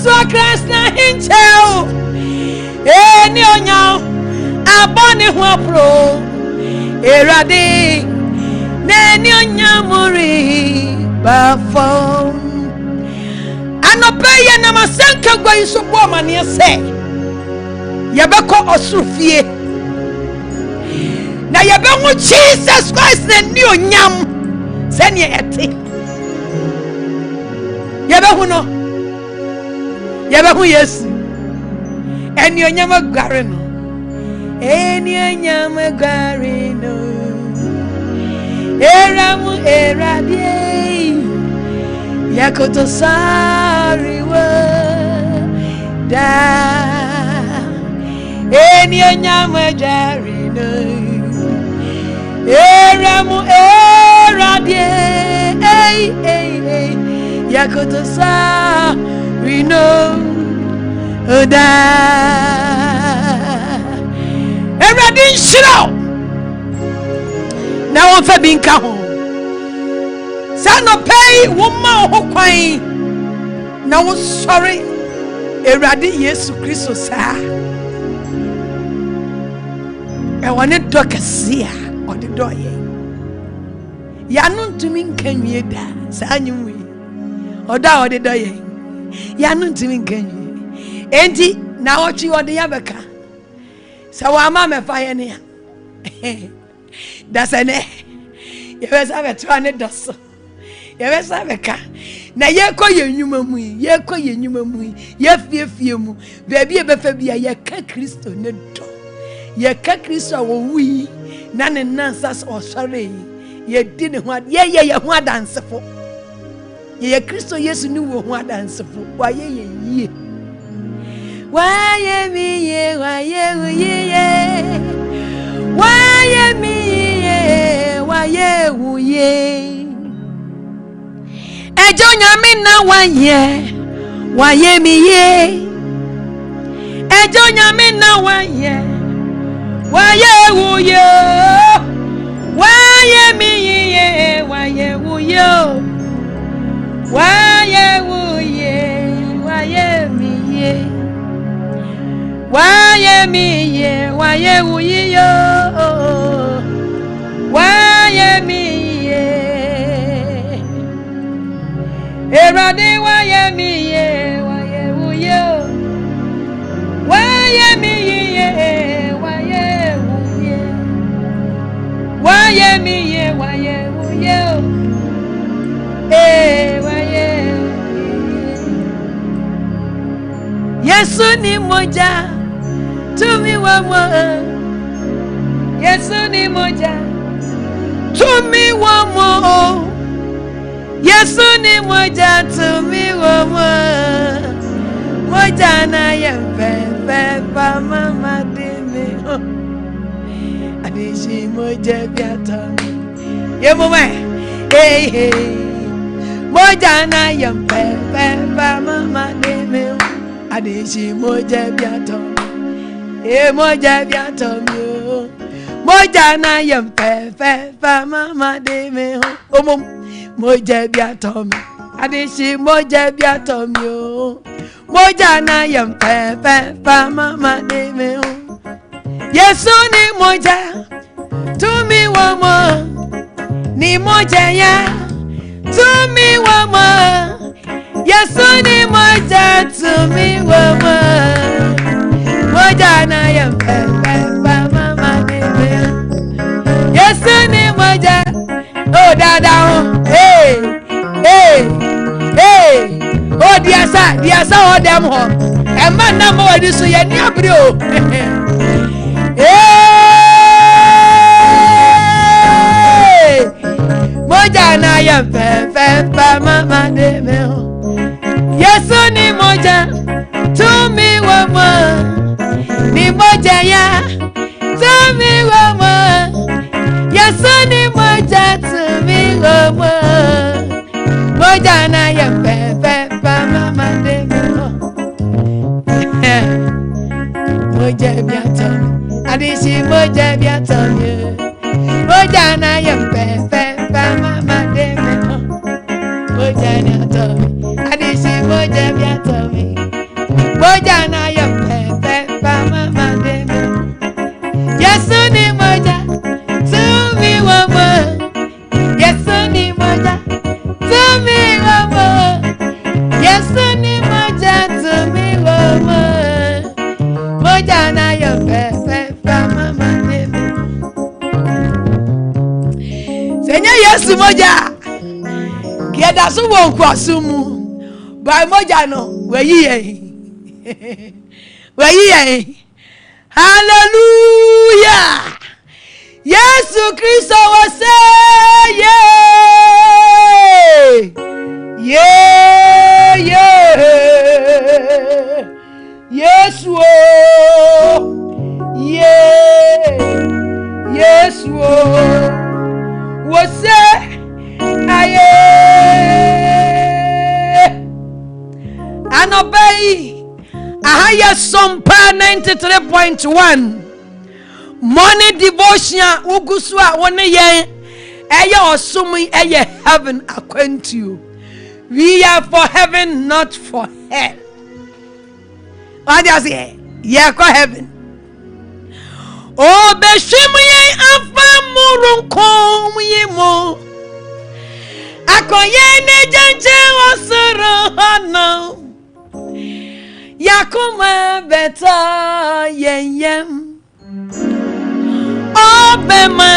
so Christ na hincheo ni onya abone hu apro erade ni onya mori bafo anope ye na masanka gwa isobo amane se yebeko osufie na yebenwu Jesus Christ na ni onyam se ni ete yebehu no Yabahu yes. Eni onyama gware no. Eni onyama gware no. Eramu eradie. Yakoto sari wa da. Eni onyama gware no. Eramu eradie. Yakoto sari we know that Eradi nshiro na won fa bi nka ho sa no pay wo ma ho kwan na wo sorry Eradi Yesu Kristo sa e woni dokasi a odi doye ya no ntumi nkanwie da sa anyimwe oda odi doye ya no ntumi nkanwie enti na ochi odi ya beka sa wa ma me fa ye ne ya da se ne ye be sa be twa ne doso ye be sa be ka na ye ko ye nyuma mu ye ko ye nyuma mu ye fie mu bebi e be fa bia ye ka Kristo ne do ye ka Kristo wo wi na ne nansa o sore ye di ne ho ye ho adansefo ye Kristo Yesu ni wo ho adansefo wa ye yie wa ye mi ye wa ye ye wa ye mi ye wa ye wu ye ejo nyame na wa ye mi ye ejo nyame na wa ye wu ye wa ye mi ye wa ye wu ye wa ye wu ye wa ye mi ye wa ye mi ye wa ye wu ye wa ye mi ye Erade wa ye mi ye wa ye wu ye wa ye mi ye wa ye wu ye wa ye mi ye wa ye wu ye wa ye Yesu ni moja tumi wa mo Yesu ni moja tumi wa mo Yesu ni moja tumi wa mo moja na yempe pa mama dimi adishi moja biata ye mama hey moja na yempe pa mama dimi adishi moja biata moja biata moja na yempe pa mama dimi omom moja biata adishi moja biata moja na yempe pa mama dimi Yesu ni moja tumi wa mo ni moja ya tumi wa mo Yesu ni moja tumi wa mo moja na yempe pa mama dimi Yesu ni moja oh dada hey oh diasa oh dem ho e man na mo wadi so ye ni abre o moja na ya pa mama de me Yesu ni moja tumi wa mo ni moja ya tumi wa mo Yesu ni moja tumi wa mo moja na ya pa mama de me moja biata adishi moja biata moja na yempe pa mama de me moja na to adishi moja biata moja na yempe pa mama de me Yesu ni moja tumi wa mo Yesu ni moja tumi wa mo Yesu ni moja tumi wa mo moja na yempe pa mama de me Senya Yesu moja kieda so won kwaso mu by moja no weyi hallelujah Yesu Kristo was Yesu Yesu was and obey. Ahaya Sompa 93.1 morning devotion ugusu a woni yen eye osumi eye heaven Akwantuo. We are for heaven, not for hell. What does it say? Yeah, go heaven. Oh, beshimu ye afamurunkom yimo. Akoye ne janje wasoro hano. Yakuma beta yeyem. Obema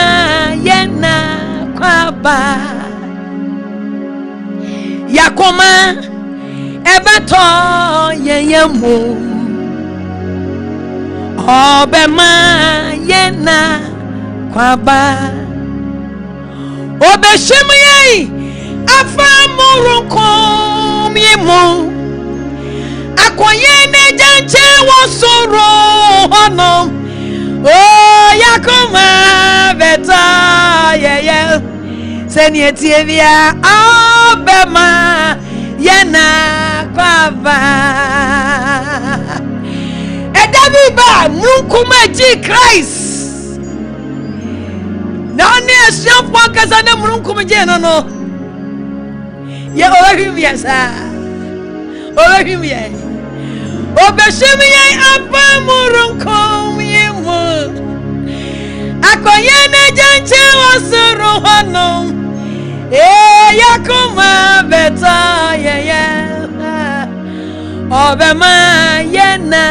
yena kwaba. Yakoma ebeto yeyemu. Obema yena kwaba. Obeshimu ye afamurunkom yimo. Akoye ne janje wasoro hono. Oh, yakoma beta yeye. Seni etievia obema yena kwaba. Edabi ba munkuma ji Christ. Na ne asiafo akasa na munkuma ji no. Ye ohim yesa. Ohim ye. Obeshimi ye apa murunkom yemu. Akoye ne janje wasoro hono. Yakuma beta yeye. Obema yena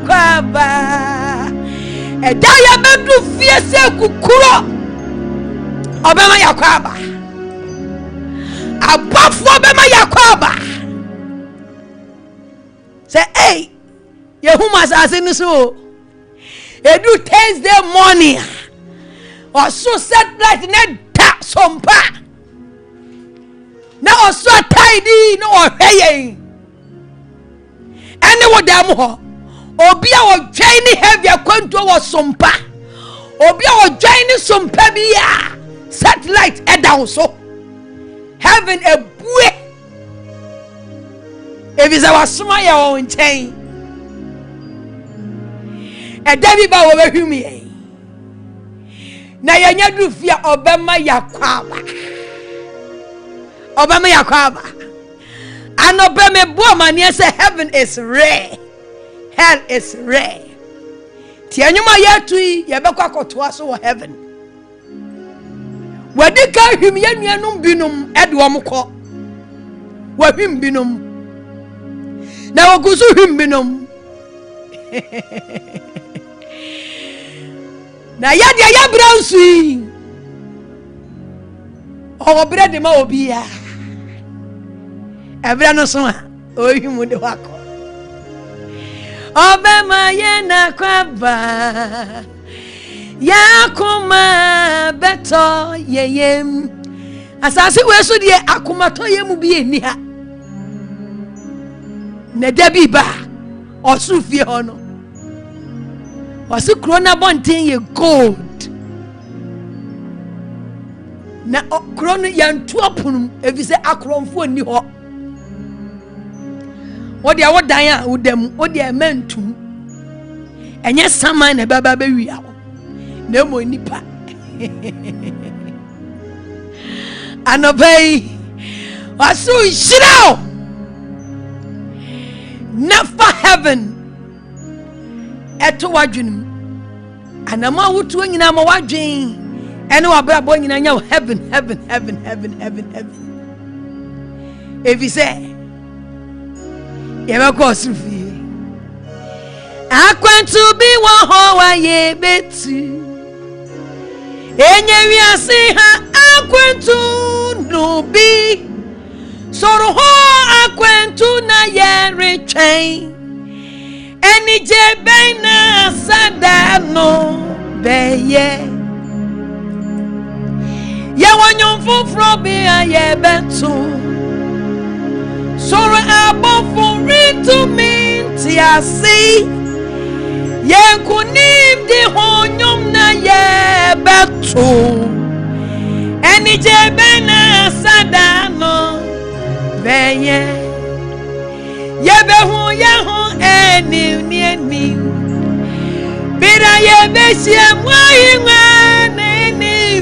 kwaba. Edaya bedu fiese kukuro. Obema yakwaba. Abafu obema yakwaba. Say, hey, Yehumas asking so. Edu Thursday morning. Or so set light in that Sompa. Now so tidy no hey. Anyone damn ho. Obia was joining heavy Akwantuo was Sompa. Obia was joining Sompa bia. Satellite head down so. Having a buoy. If it's our smile on chain. A Tabi ba over humi. Na yanya du fia obema yakwaba. Obama yakwaba. And obama buama near say heaven is rare. Hell is rare. Tianyuma yatui yabekwa kotoa so heaven. Wadika him yanuanum binum edwom ko. Wahim binum. Na wagusu him binum. Na yadia yabransu. O bread ma obia. Ebra no so a ohimu de wako. Obema yena kwaba. Yakuma beto yeyem. Asase we so de akumato yemu bi eni ha. Ne Tabi ba osufie ho no. Wasi krona bonten ye gold. Na krona yantu apunum evise akromfo ni ho. Wodi awodan a wodam wodi amantum. Enye saman na baba be wi awo. Na mo nipa. Anobai wasu shirao. Never heaven. Eto wadwunum. Anama wutu nyina ma wadwen. Ene wabrabo nyina nya heaven. If you say Yeba kosufi. Akwantuo bi wo ho wa ye betu. Enye wiase ha akwantuo no bi. Soro ho akwantuo na ye retwen. Eni je ben na sada no beye. Ye wonyon foforo bi aye betu. Soro abofo to me tia see. Ye kunim di honyum na ye betu. Eni je ben na sada no beye. Ye be hu ye hu eni. Bira ye besia mwa neni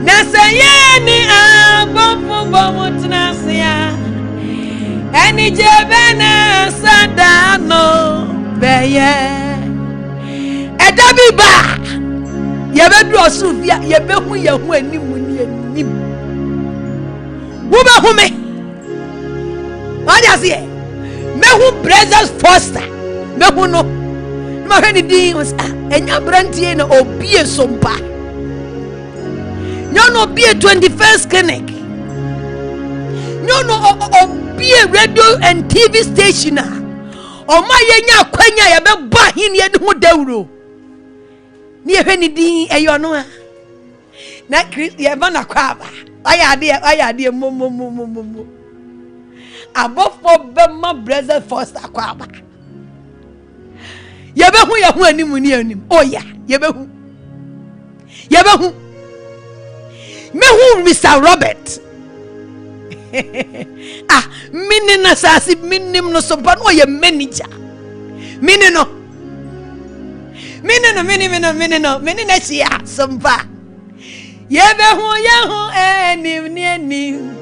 na sayeni abofo bomutnasia eni jebena sadano beye Tabi ba yebedu osufia yebehu yehu animu ni anim wo behu me what you say mehu brothers foster mehu no ma hwe ni din was enya brantie na obie sompa nyo no obie 21st clinic nyo no obie radio and TV station o ma yenya kwanya yebeba hin ye hu dawro ni ehwe ni din eyo no na Christ ye ba na kwa ba ayade mo abofo be ma brother first kwa ba ye be hu animu ni anim oya ye be hu me hu Mr. Robert mini na sasi minim no so ba no ye manager mini na sia sompa yebe hu enim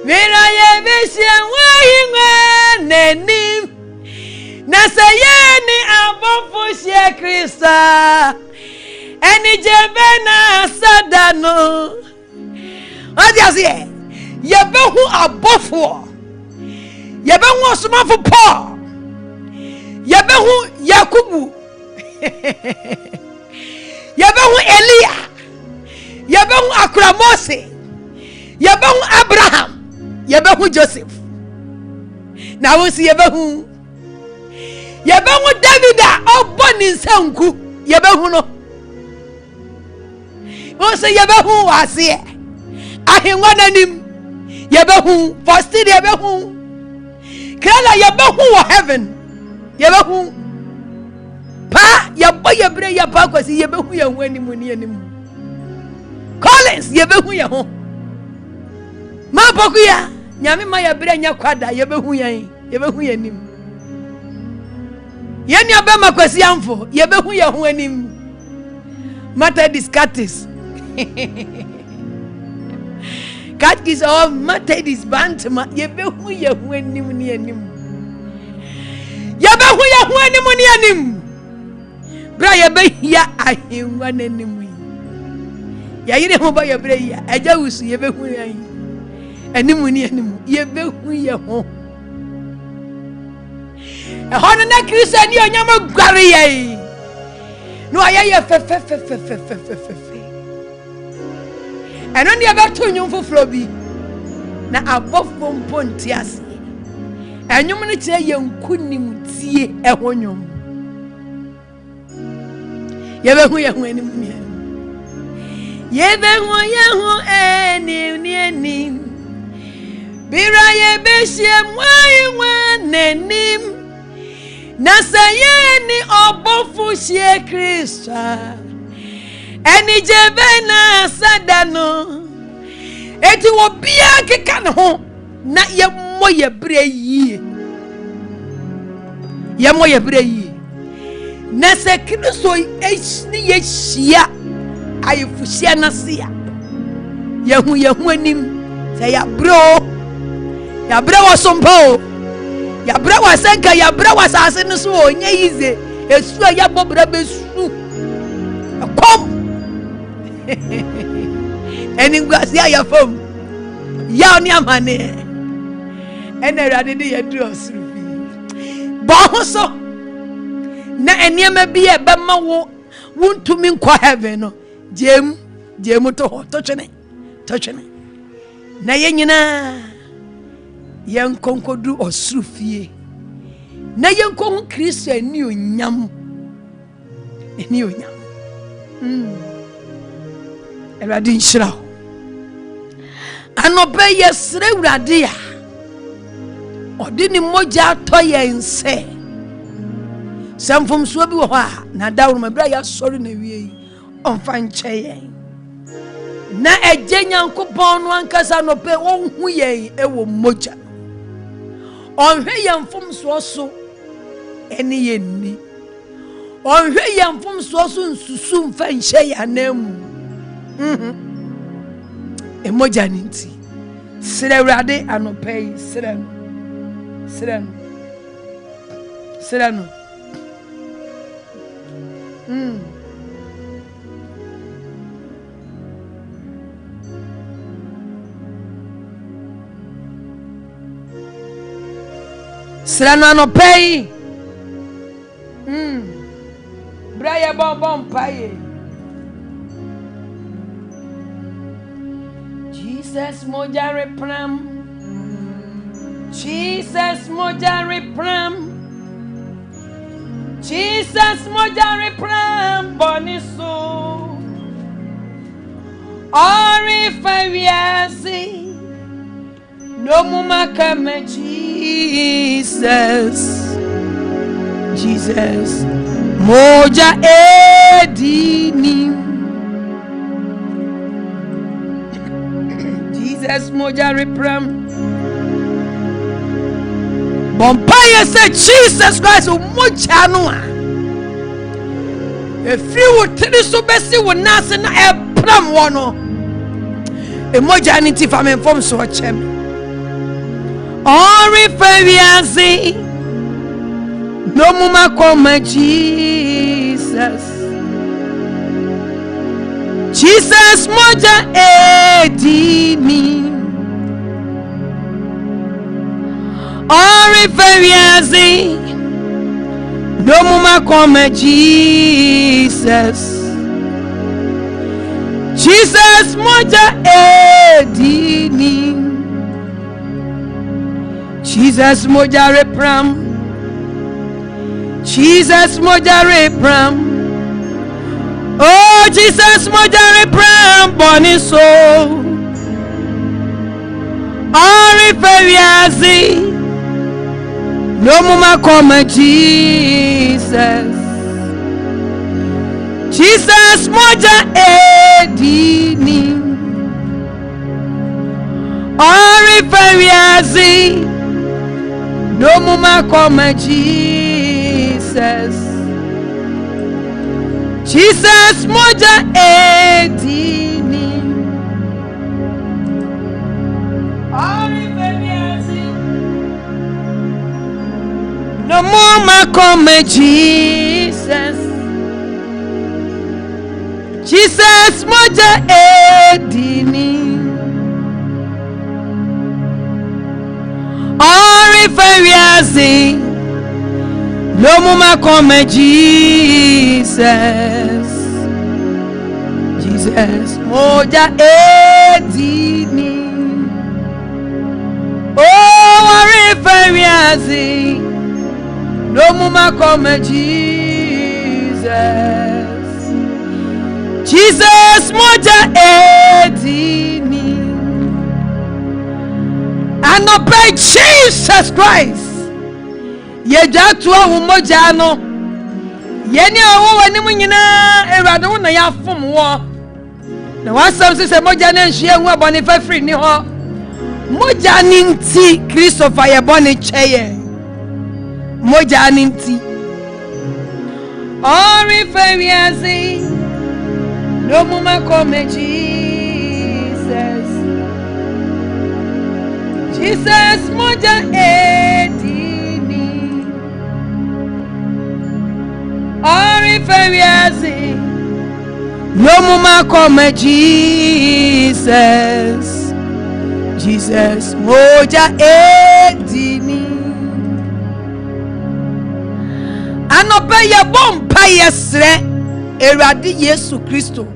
mira yebe sia wahinwa nenim na sayeni abofu sia Krista eni jebe na sadano odiasie yebe hu abofu yebe hu osomafo Paul yebe hu Yakubu yabahu Elia yabahu Akramose yabahu Abraham yabahu Joseph na wosi yabahu Davida oboni nsanku yabahu no wosi yabahu wase ahenwa nanim yabahu first yabahu kala yabahu wa heaven yabahu pa ya boye bre ya pa kwasi ye behu ya ho animu ni animu Collins ye behu ya ho ma poku ya nyame ma ya bre nya kwada ye behu ya nim ye ni abema kwasi amfo ye behu ya ho anim mata discatis katkis of mata dis bantma ye behu ya ho anim ni anim ye behu ya ho animu ni anim bra ya be ya ahenwa nanimu ya yire ho ba ya bra ya aja wusu ye be hu ya animu ni animu ye be hu ye ho hono na Kristo ni onyama gware ye no aya ye fe eno ni aba to nyum foforo bi na abofo mponti ase enyum ni kire ye nkunim tie ehonyum yebe hu animu ni yebe hu enim bira yebe sie mwa nenim na sayeni obofu sie Krista eni jebe na sadano eti wo bia keka ne ho na ye moye bre yi na se Kristo ni ye hia ayefuhia na sia ye hu anim se ya bre wo sompo ya bre wo senka ya bre wo sase no so onye yize esu ya bobra besu kom eni gwasi ya fom ya oni amane ene rade de ye duro surufi bo ho so na eniema bi e be ma wo wuntumi nkwa heaven no jem to twene na yenyina yenkonkodu osurufie na yenkonhu Kristo ani onyam Eradi nshira anobe yesre urade a odi ni moja to yense samfom so bi wo ho a na dawro mabra ya sori na wie onfa nche na ejenya nkopon no ankasa no pe onhu ye ewo moja onhwe ye mfom so eni ye ni On hwe yamfom so nsusu mfa nhye yanam. Emoja ninti. Sire Awurade anopei sire no. Sire no. Sire no anopei. Braya bom paye. Jesus moja repram. Jesus moja repram. Jesus moja repram boniso. Ori fawiasi. No muma kame Jesus. Jesus moja edini. Jesus moja repram. Bompire said Jesus Christ moja noa. If you would tell us so best you would not send a pram one. Emoja niti fame from so chem. Ori fawiasi. No muma come Jesus. Jesus moja edini. Ori fawiasi. No muma come Jesus. Jesus moja edini. Jesus moja repram. Jesus moja repram. Oh Jesus moja repram boniso. Ori fawiasi. No muma come Jesus. Jesus moja edini. Ori fawiasi. No muma come Jesus. Jesus moja edini. Ori fawiasi. No muma come Jesus. Jesus moja edini. Ori fawiasi. No muma come Jesus. Jesus moja edini. Oh ori fawiasi. No muma come Jesus. Jesus moja edini. And obey Jesus Christ. Ye jatu awu moja no. Ye ni awu wani mu nyina Ewurade wo na ya fom wo. Na wasam se moja na nhie hu abone fafiri ni ho. Moja ni nti Christopher ye bone cheye. Moja ni nti. Ori fawiasi. No muma come Jesus. Jesus moja edini. Ori fawiasi. No muma come Jesus. Jesus moja edini. Anope ye bompa yesre Ewurade Yesu Kristo.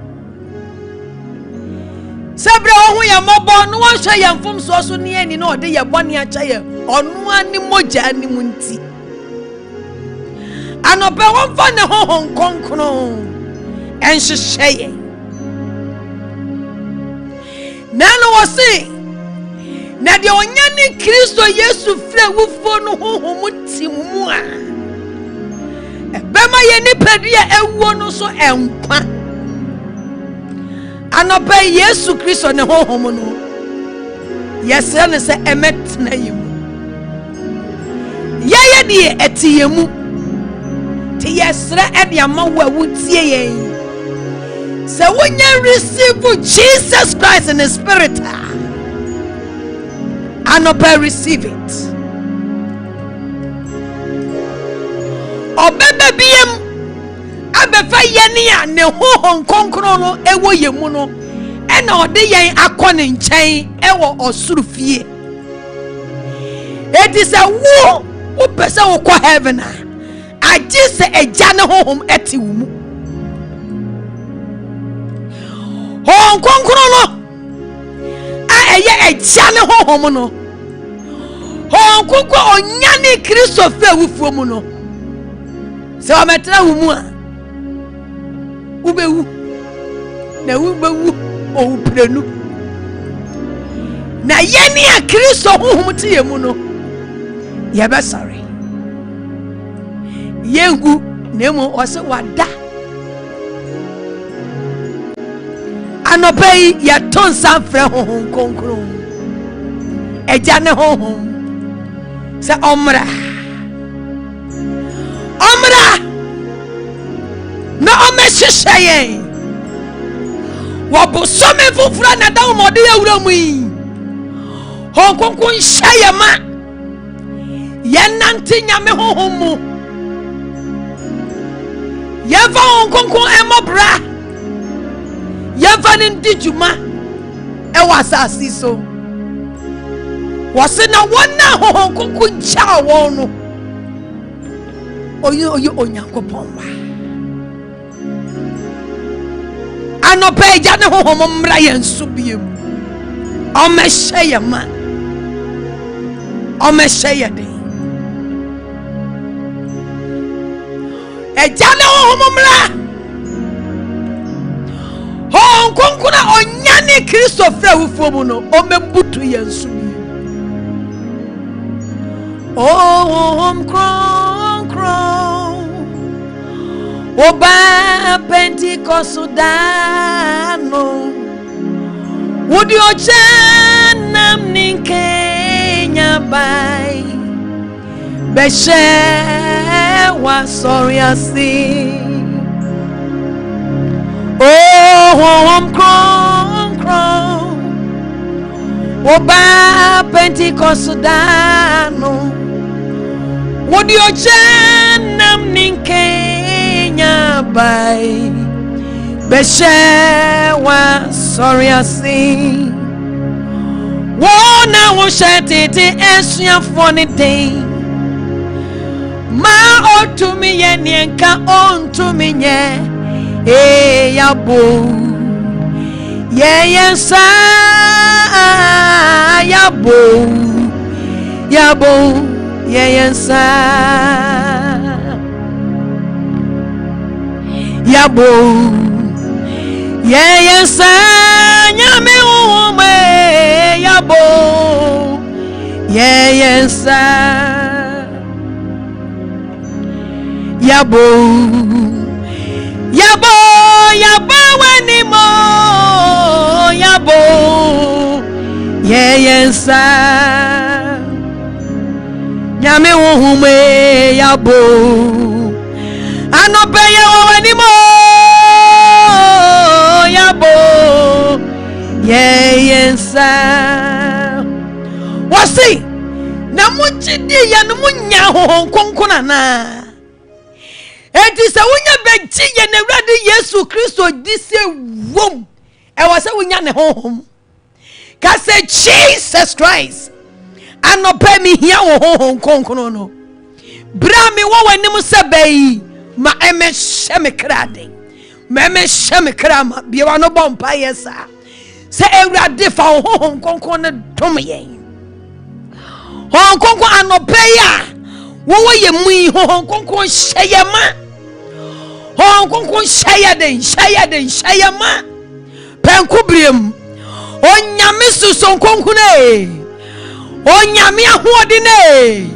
Sabre ohu ya mobo no wo hwe yamfom so ne ani na ode ye bone acha ye onu ani moja ani munti. Anope won fa ne hohon konkro enhyehyɛ ye. Nano wo se na de onya ni Kristo Yesu fira wufo no hohon muti mu a. Bema ye ni pedua ewuo no so enkwa. Anope Yesu Kristo ne honhom no. Yesre ne se emetna yemu. Ye de etiyemu. Ti yesra ede ama wo awutie yen. Se wonya receive Jesus Christ in the spirit. Anope receive it. Obebe biem abefa yeni a ne hohon konkron no ewo yemu no ena ode yen akone nchen ewo osuru fie. It is a wo pese wo ko heaven a agi se eja ne hohom eti wo mu. Hon konkron no a eye eja ne hohom no. Hon konkron onya ne Kristo fe wufuo mu no. Se o metra wo mu a ubewu na ubewu o prenu na yeni a Kristo hohom te yemu no ye be sorry yengu nemo ose wada anopai ya ton sanfre hohom konkron eja ne hohom se omra na omeshishaye wabo some fufura na da umode yawura mu yi honkonkon shaye ma yenante nyame hohom mu yeva honkonkon emobra yeva ndijuma ewasa asiso wose na wona honkonkon cha won no oyo onyankopon wa anope ja ne hohom mra yensu biem omehye ma omehye de eja ne hohom mra hon konkuna onya ne Kristo fra wufuo mu no omebutu yensu biem hom kron Oba Pentecost dano Wudi ojanam ninkenya bai Beshe wa sorry asi hom kron Oba Pentecost dano Wudi ojanam ninkenya bai Beshe wa sorry asi Wona wo shetete esua fone day Ma otumi ye nienka ontumi nye yabo ye yensa yabo ye yensa yabo ye yensa nyame ume yabo ye yensa yabo wenimo yabo ye yensa nyame ume yabo anope ye wenimo yabo ye yensa wasi na muchidi ya numunya honkonkona na enti se wonya beji ye na Awurade Yesu Kristo dise wom e wase wonya ne honhom ka se Jesus Christ anope mi hia wo honkonkono no bra mi wo wanim se bai ma emehye me krade meme sheme krama biwa no bompa yesa se Awurade fa honkonkon ne dom yen honkonkon anopeya wo ye mu honkonkon hyeyema honkonkon hyeyema penkubriem onyame susonkonkon onyame ahode ne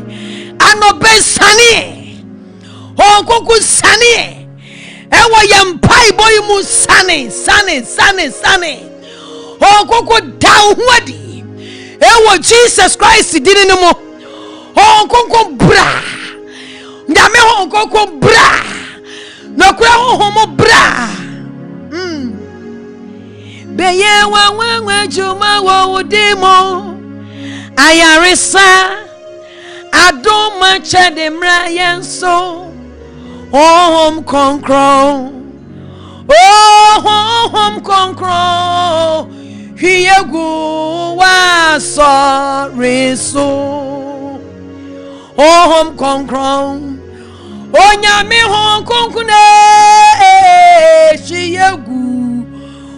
anope sane honkonkon sane ewa yampai boy mu sane honkonkon down wadi ewa Jesus Christ dini no mo honkonkon bra ndame honkonkon bra no kura honhom bra beye wa juma wo demo ayaresa adoma chede mra yenso honhom konkro honhom konkro hiyegu wa sorry so honhom konkro onyame hon konkune hiyegu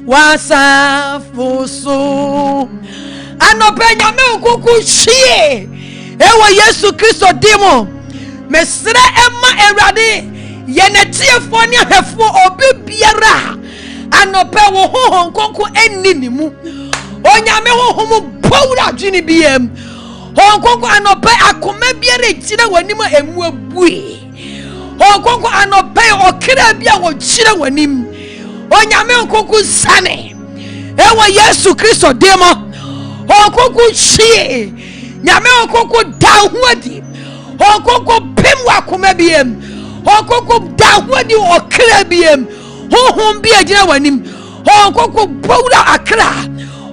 wa safoso anopenya me okuku hie ewo Yesu Kristo dimo mesre emma ewrade yenetiefo ne ahefo obibiara anope wo honhom konko enni nimu onyame honhom bowra dwini biem honkonko anope akoma biara kyire wanim emu abue honkonko anope okira bia wo kyire wanim onyame honkonko sane ewo Yesu Kristo demo honkonko hie nyame honkonko dahwadi honkonko pem wakoma biem honkonko dahwadi okira biem honhom bia gyina wanim honkonko bowra akra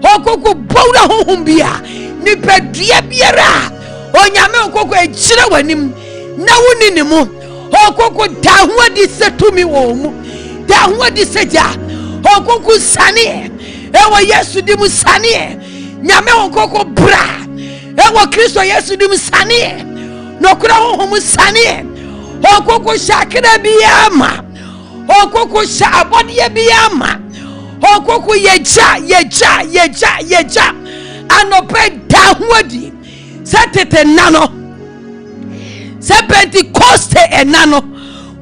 honkonko bowra honhom bia nipadua biara onyame honkonko ekyira wanim na woni ne mu honkonko dahwadi setumi wo mu dahwadi seja honkonko sane ewo Yesu dimu sane nyame honkonko bra ewo Kristo Yesu dimu sane nokura honhom sane honkonko shakira biyama honkonko sha abodie biyama honkonko yeja anope dahwadi setete nano se Pentecoste enano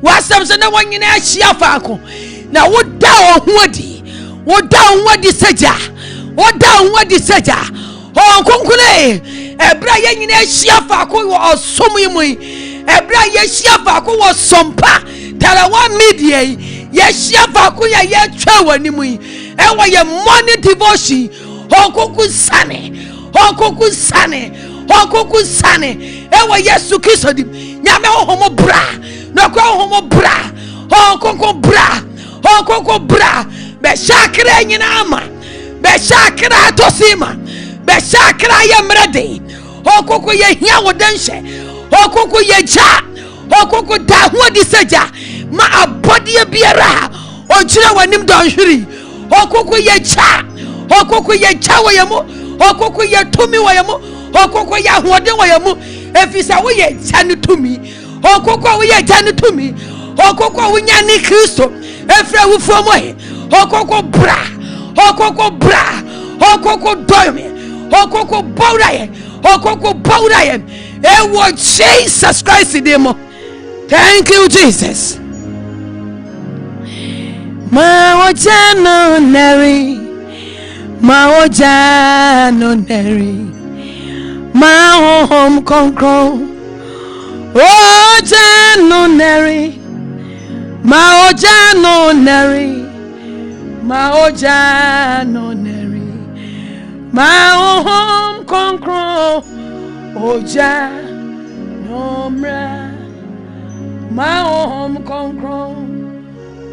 wasamse na wanyina ahia faako na woda ohwadi seja honkonko ne ebra yanyina ahia faako wo osom yimu ebra yahia faako wo sompa tarawa media yahia faako ya yetwa wanimu ewa ye morning devotion honkonko sane ewa Yesu Kristo di nyame honhom bra na kwa honhom bra honkonko bra be shakra nyina ama be shakra tosima be shakra yemrede honkonko ye hia wodenhye honkonko ye ja honkonko dahwadi seja ma abodie biara ogyina wanim donhwiri honkonko ye ja wayemu honkonko ye tumi wayemu honkonko ye ahode wayemu efisa wo ye jane tumi honkonko wo ye jane tumi honkonko wo nya ni Kristo efra wo fomo he honkonko bra honkonko doyme honkonko bowra ye ewo Jesus Christ demo. Thank you Jesus. Ma ojano neri ma home konkro ojano neri ma home konkro ojano mra ma home konkro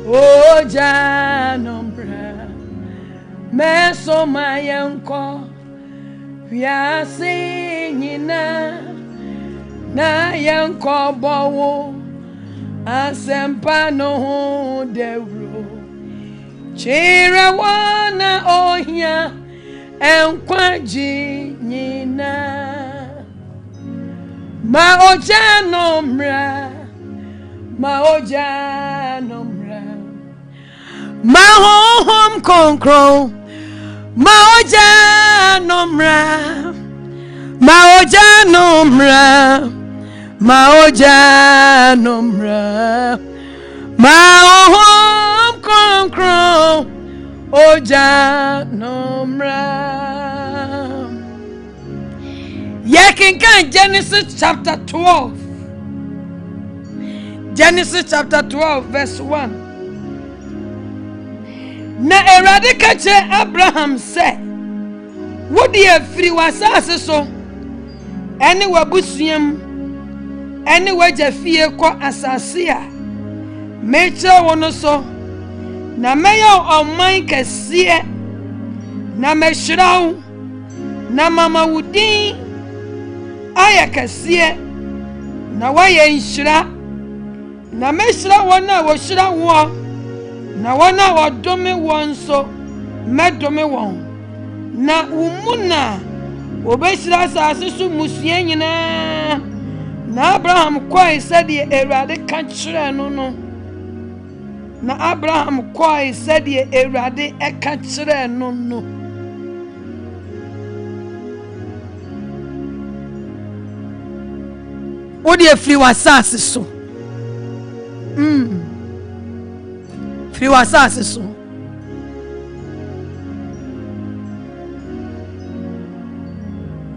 ojano mra meso mayenko viasi nyina na yenko bowo asempa no hu dewro chira wana ohia enkwaji nyina ma ojano mra ma home konkro ma ojano mra ma home konkro ojano mra. Yekinkan Genesis chapter 12 verse 1. Na erade kache Abraham say wodi afiri wasase so ene wabusuam ene wagya fie kɔ asase a mecha wono so na meya oman kese na meshiraw na mama wudin aya kese na waye nshira na meshira wona wo shira wo na wona wo dome won so medome won na umuna obeshira sasisu musue nyina na Abraham kwai sɛdeɛ Awurade ka kyerɛ no no na Abraham kwai sɛdeɛ Awurade ɛka kyerɛ no no wode afiri wasase so firi wasase so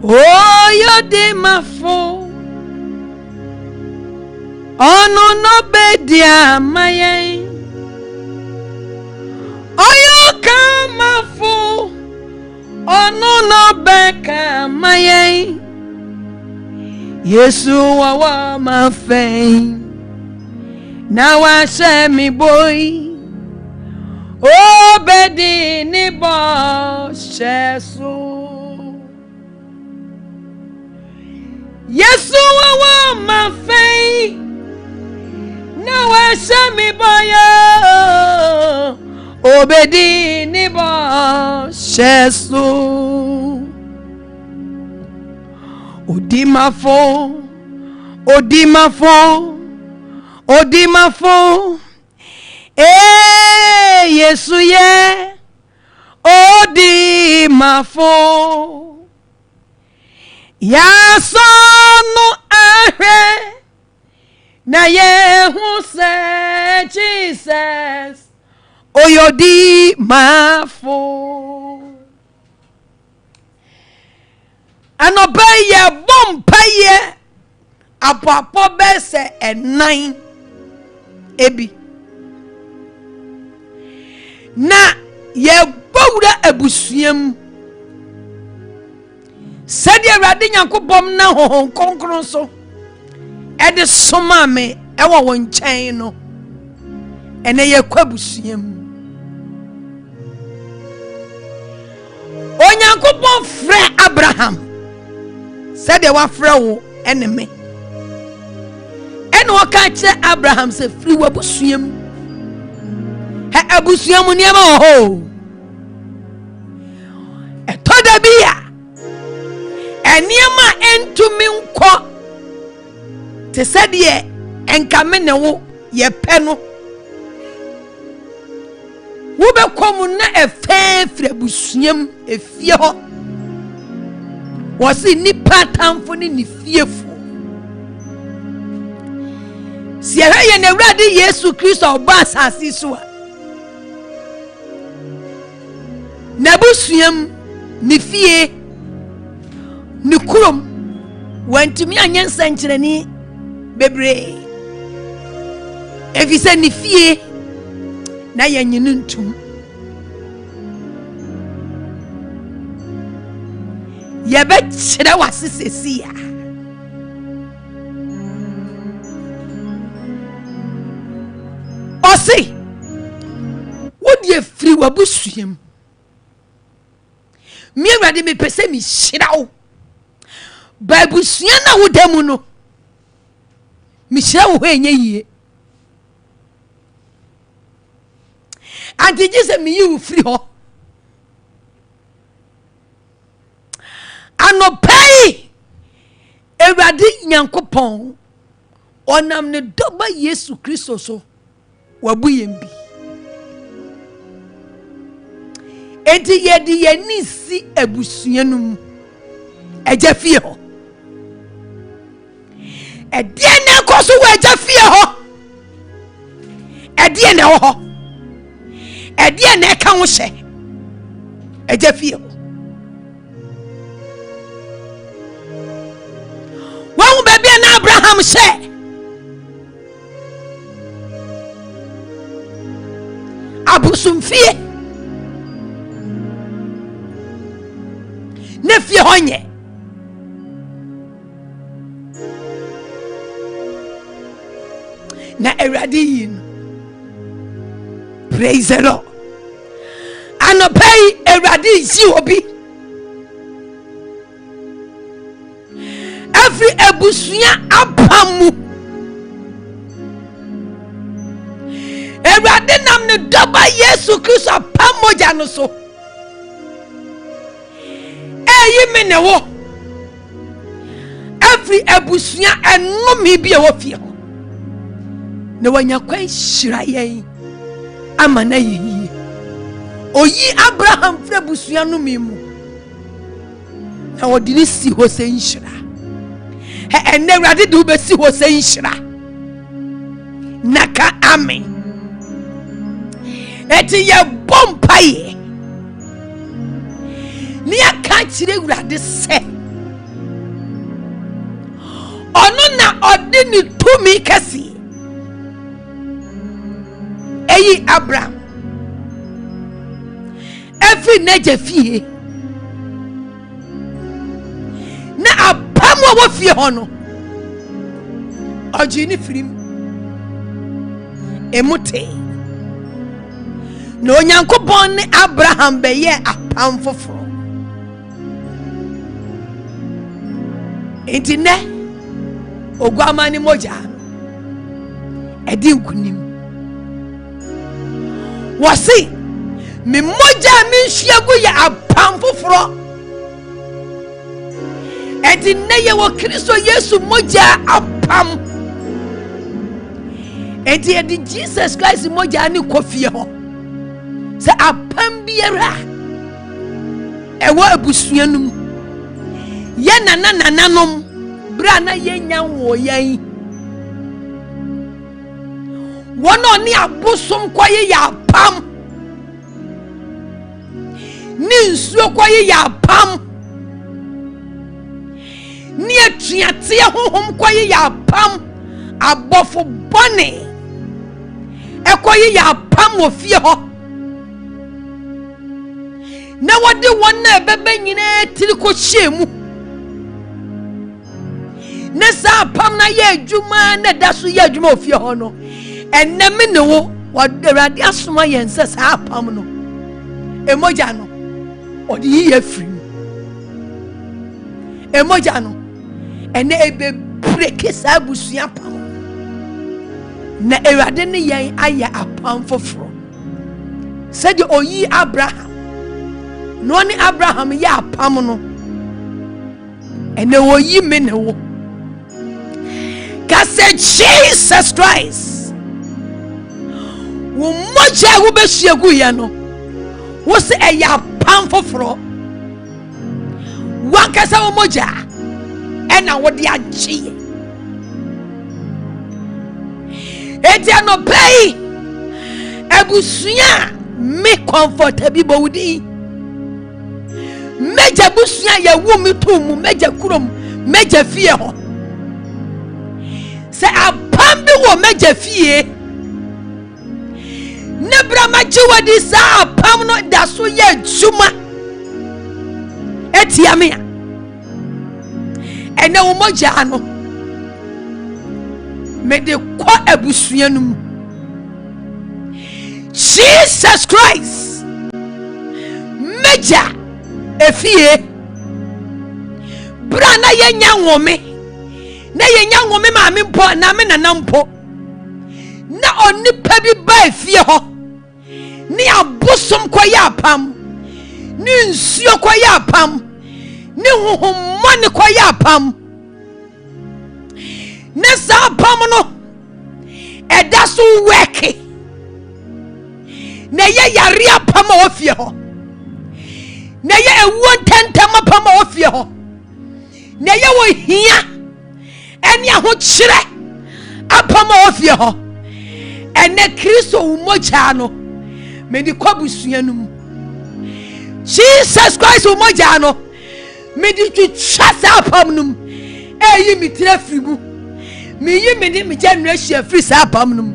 oyode mafo ono no bedia mayen oyo kamafo ono no beka mayen Yesu wa mafein na wa she mi boy obedi ni bo shesu Yesu wa mafein na wa she mi boy obedi ni bo shesu Odimafo Yesu ye Odimafo ya sonu ahwe na yehu se Jesus oyodimafo anobaye bompaye apoapo bese enan ebi na ye bowura abusuam sede Awurade Nyankopɔn na hohon konkron so ede soma me ewo won nkyɛn no ene ye kwabusuam Onyankopɔn frɛ Abraham sede wa frɛ wo ene me ene wo ka kyerɛ Abraham se firi wabusuam ha abusuam niema ho etoda bia eniema entumi nkɔ te sede enka me ne wo ye pɛ no wo be komu na efefre abusuam efie ho wasi nipa tamfo ni nifiefo si ye na Awurade Yesu Kristo oba asase so a na busuam nifie ni kurom wantumi anyensa nkyerani bebre efise nifie na yanyinu ntum yebe kyerɛ wasesesi ya osi wodi afiri wabusuam mi Awurade me pese mi hyira wo babusua na wodamu no mi hyira wo enye yie anti Jesus mi yi free ho anopai Awurade Nyankopɔn onam ne doba Yesu Kristo so wabu yembi enti yedi yani si abusua no mu eja fie ho edie na koso wa eja fie ho edie na ho edie na ka ho hye eja fie ho wan baby na Abraham hye abusum fie ne fie ho nye na Awurade yi no Praise the Lord. Anopei Ewurade si obi. Every ebusuya apamu. Ewurade nam ne doba Yesu Kristo apamoja no so. Eyi me ne wo. Every ebusuya enomi bi e wo fie ho. Ne wanya kwan shira yen amana yi. Oyi Abraham fra busuya no mimu. Na odini si ho se nshira. Ene Ewurade de be si ho se nshira. Naka amen. Eti ye bompaye. Ni aka kire Ewurade se. Ono na odini tumi kesi. Eyi Abraham. Every neje fie. Na apamo wo fie hono. Ojini firim. Emute. No Onyankopon ne Abraham beye apam foforo. Enti ne oguama ni moja. Edi nkunim. Wasi me moja mi hyiagu ya apam foforo. Edi ne ye wo Kristo Yesu moja apam. Edi edi Jesus Christ moja ni kofie ho. Se apam biara ewo abusuanum. Ye nananom bra na ye nyanwo yan. Wono ni abosom kwaye ya apam. Ni nsuo kwaye ya apam. Ni atuate honhom kwaye ya apam. Abofo bone ekwaye ya apam wo fie ho. Na wode wona bebe nyina tiri ko hyemu. Na sa apam na ye adwuma na daso ye adwuma ofie ho no. Eneme ne wo Ewurade asoma yense sa apam no. Emoja no odi ye free. Emoja no ene ebe break sa busua pam. Na Ewurade ne yen aya apam foforo. Said oyi Abraham. No ni Abraham ya apam no. Ene oyi me ne wo. Kase Jesus Christ. Wo moja wo be hyiagu ye no. Wo se eya apam foforo. Wakasa wo moja ena wo de agye. Eti ano pay ebusuya me comfort bi bowudi. Meja busuya ya wu mi tumu meja kurom meja fie ho. Se apam bi wo meja fie. Nebra majiwa di sa apam no da so ye juma. Eti amia. Ene wo moja no. Me de kwa ebusuanum. Jesus Christ. Meja efie. Bra na ye nyanwome. Na ye nyanwome ma me mpo na me nanampo. Na onipa bi ba efie ho. Ni abosom kwa ya apam. Ni nsuo kwa ya apam. Ni huhumone kwa ya apam. Nesa apam no eda so weke. Na ye yare apam a ofie ho. Na ye ewu tentem apam a ofie ho. Na ye wo hia ene ahokyere apam a ofie ho. Ene Kristo wo moja no me di kwabusuanum. Jesus Christ wo moja no me di twitwa sa apam num. Eyi mi tira frigu. Me yi me ni me generation free sa apam num.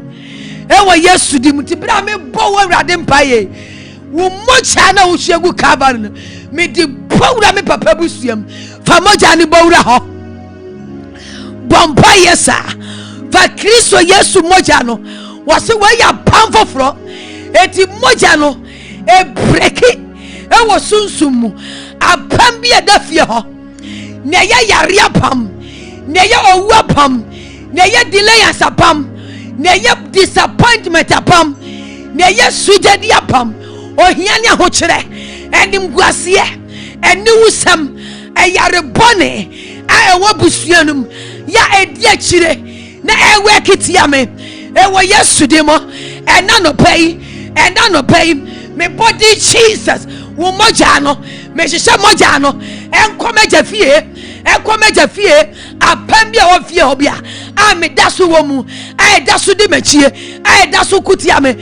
Ewo Yesu di muti bra me bo wo Ewurade mpaye. Wo moja na wo hyiagu Calvary no. Me di bowra me papa busuam. Fa moja ni bowra ho. Bompa yesa. Fa Kristo Yesu moja no. Wase we ya pam foforo. eti moja no e breki e wo sunsumu apam bi eda fie ho na ye yare apam na ye owu apam na ye delay asapam na ye disappointment apam na ye sujadi apam ohia ne ahokyere enim guase eni wusam eyare bone a ewo busuanum ya edi akire na ewe kitia me ewo Yesu demo ena no pay me body Jesus wo moja no me hihye moja no enkomeja fie apam bia wo fie obia a me daso wo mu a daso de machie a daso kutia me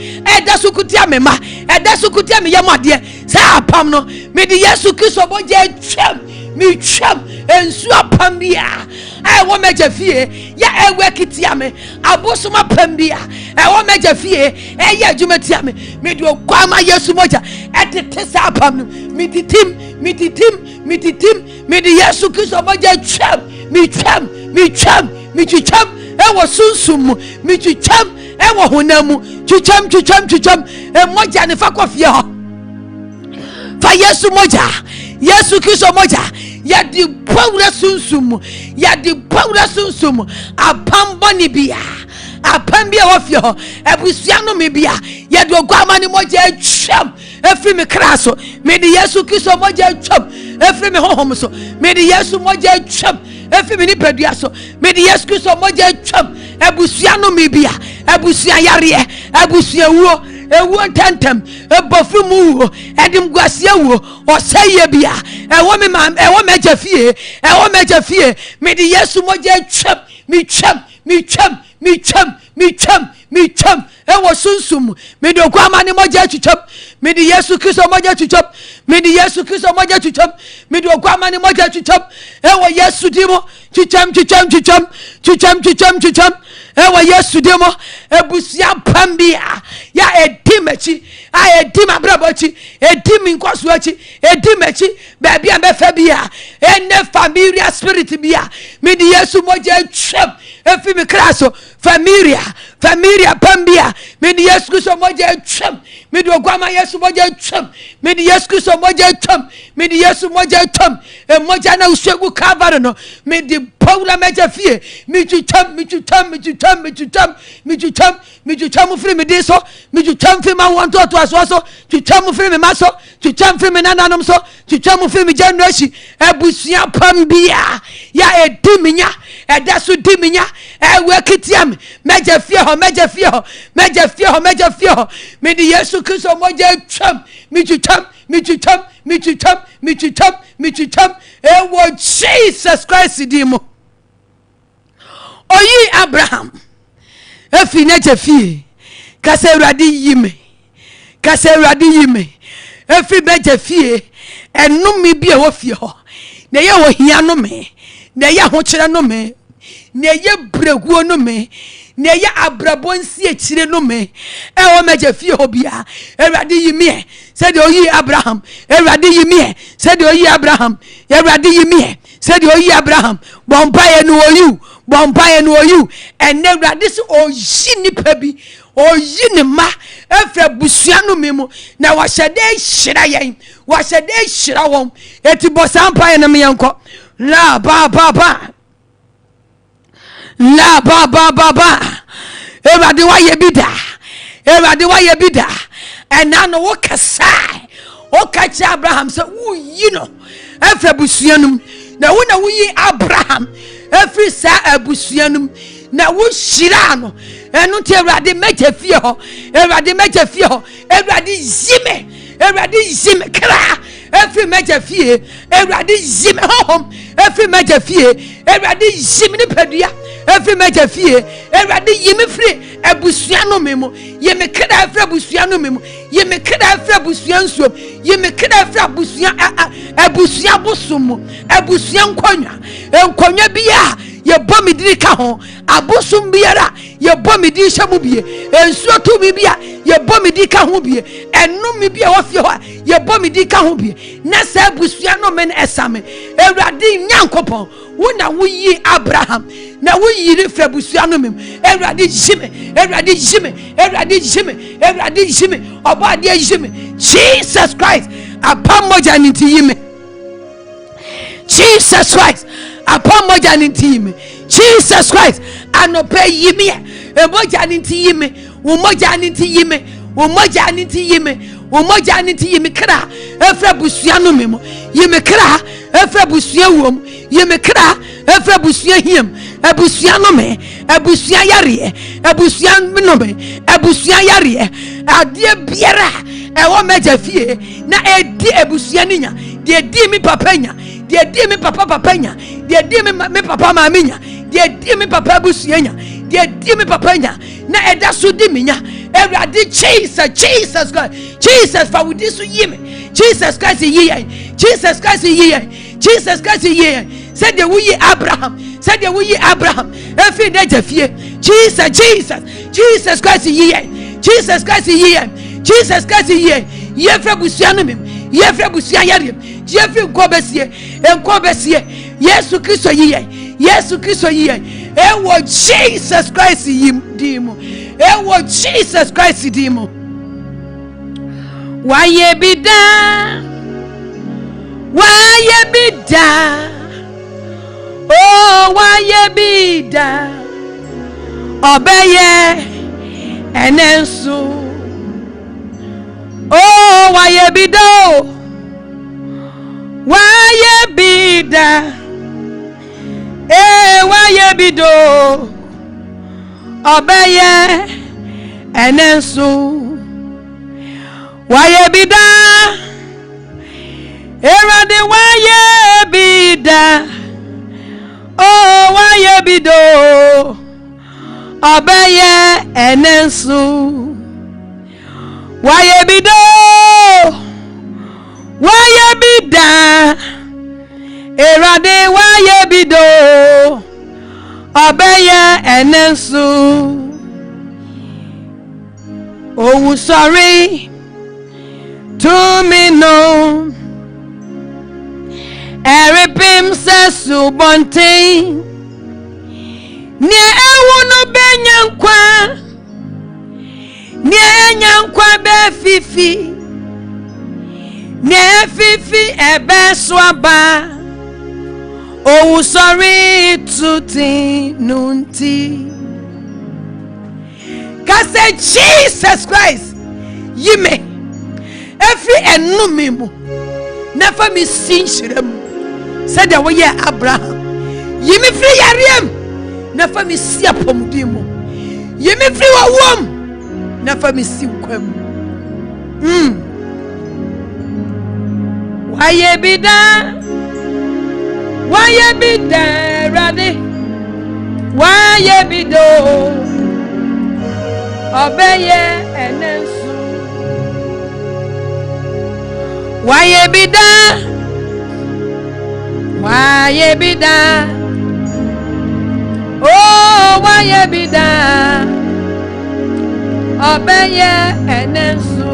ma e daso kutia me yamade sa apam no me de Yesu Kristo boja twam me twam ensu apam bia a wo meja fie ya ewe kitia me abosom apam bia e wo meja fie e ya adwuma tia me de kwama Yesu moja etete sa apam no me titim me de Yesu Kristo moja twam me twam e wo sunsum me twam e wo honamu twam e moja ne fa kofie ho fa Yesu moja Yesu Kristo moja ya di pawra sunsum apambo ni bia apambia wo fie ho ebusua no me bia ya di ogwama ni moja twam efri me kraso me di Yesu Kristo moja twam efri me honhom so me di Yesu moja twam efri me ni padua so me di Yesu Kristo moja twam ebusua no me bia ebusua yare ebusua wuo ewu tantem ebofu mu edim guasia wo osaye bia ewo me ma ewo meja fie me di Yesu moja twam me twam ewo sunsum me do kwama ne moja twam me di Yesu Kristo moja twam me di Yesu Kristo moja twam me do kwama ne moja twam ewo Yesu dimo twam ewo Yesu demo ebusia pambia ya edimachi a edim abrabochi edim nkoso achi edimachi baby ambefa bia ene familia spirit bia me di Yesu moja twam efi me kraso familia pambia me di Yesu Kristo moja twam me di ogwama Yesu moja twam me di Yesu Kristo moja twam me di Yesu moja twam e moja na usegu Calvary no me di Paula meja fie me twam free me de so me twam free ma want to aso twam free me maso twam free me nananom so twam free me generation ebusia pambia ya ediminya edaso diminya ewe kitiam meja fie ho me di Yesu Kristo moja twam me twam ewo Jesus Christ dimo oyi Abraham efi neje fie kase urade yime efi meje fie enumi bi e wo fie ho na ye wo hia no me na ye ho kire no me na ye breguo no me na ye abrabonsi ekire no me e wo meje fie ho bia urade yime said oyi Abraham urade yime said oyi Abraham urade yime said oyi Abraham bompaye no oyu ene urade se oyi nipa bi oyi ne ma efra busua no memo na wahede hira yen wahede hira won eti bosampa ene me yenko la ba Everybody wa ye bida ena no wo kasa o kachi Abraham se wo yi no efra busuanum na wo yi Abraham efri sa abusuanum na wo hira no enu te Ewrade meje fie ho Ewrade zime kra efri meje fie Ewrade zime hom efri meje fie Ewrade zime ni padua efri meje fie Ewrade yime fri abusuano memo yeme kra efri abusuano memo yeme kra efri abusuanso yeme kra efri abusuan bosom abusuan nkonwa bia ye bomidiri ka ho abosum biara ye bomi di hye mu bie ensuo to bibia ye bomi di ka ho bie enu mi bia wo fie ho ye bomi di ka ho bie na sa busua no men esame ewrade nyankopon wo na wo yi Abraham na wo yi re fra busua no mem ewrade jime oba de jime Jesus Christ upon moja nti yime Jesus Christ upon moja nti yime Jesus Christ anope yime emoja nti yime wo moja nti yime wo moja nti yime wo moja nti yime kra efra busua no mem yime kra efra busua wom yime kra efra busua hiem abusua no me abusua yare abusua no me abusua yare ade biara ewo meja fie na edi abusua ninya de di mi papa nya de di mi papa nya de di mi papa maame nya de di mi papa abusua nya de di mi papa nya na eda so di mi nya ewrade Jesus God Jesus fa wudi so yime Jesus Christ yiye Jesus Christ yiye Jesus Christ yiye said the we Abraham said the we Abraham every day jafie Jesus Christ yiye Jesus Christ yiye Jesus Christ yiye ye fra busua no mem ye fra busua yare ye fra enkobesie Yesu Kristo yiye ewo Jesus Christ yimdimo ewo Jesus Christ dimo waye bida oh waye bida obeye enensu oh waye bida waye bido obeye enensu waye bida erade waye bida oh waye bido obeye enensu waye bida erade waye bido obeye enensu oh sorry to me no eripim sesu bontin ni ewu no benyankwa ni enyankwa be fifi ni fifi ebe swaba oh sorry to tinunti kase Jesus Christ yime every enumemu never me sinshirem said the way Abraham yime free yariem never me see apomudimo yime free wawom never me see kwam waye bida rade waye bido obeye enensu waye bida oh waye bida obeye enensu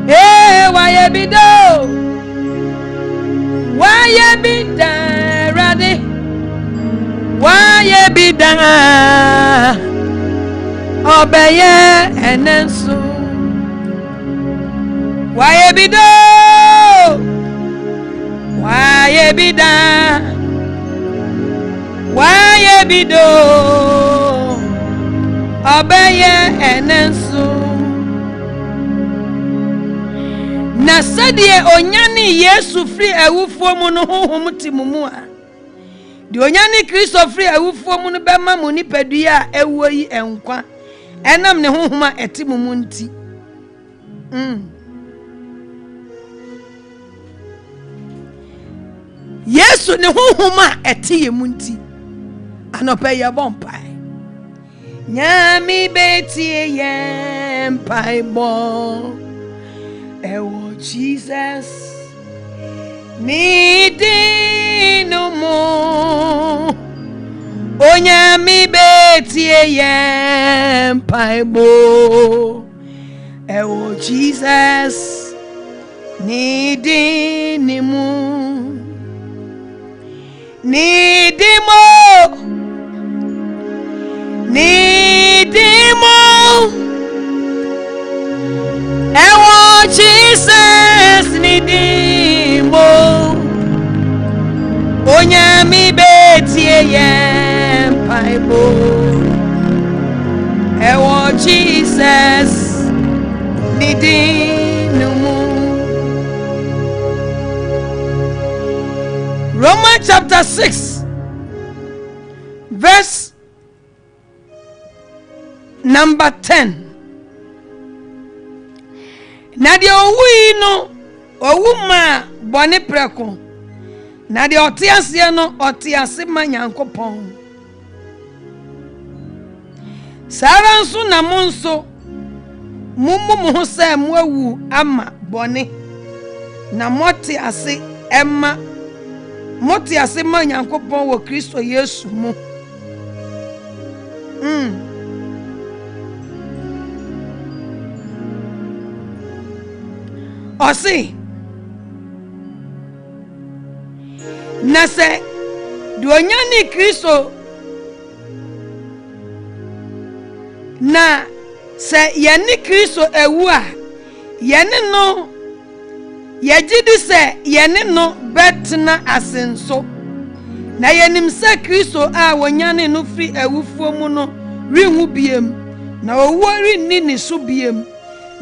waye bido rade waye bida obeye enensu waye bido obeye enensu na sadie onyani Yesu free awufuo mu no honhom timumu a de onyani Kristo free awufuo mu no bema mu nipadua a ewo yi enkwa enam ne honhom a etimumu nti Yesu ne honhom a etiye mu nti anopa ye bompai nyami betie ye mpai bo ewo Jesus need no more onyami betie yem paibo ewo Jesus nidinimu ewo Jesus nidimo onyami betie yem paibo ewo Jesus nidinimu. Romans chapter 6 verse number 10. Na de owu no owu ma bone preko na de otiase no otiase ma Nyankopon sara nso na monso mummu ho se mo awu ama bone na motiase emma motiase ma Nyankopon wo Kristo Yesu mu Osi na se duonyani Kristo na se yeni Kristo ewu a yeni no yegidi se yeni no betna asenso na yenim se Kristo a wonyane no fri ewufuo mu no rihu biem na owu ri ni so biem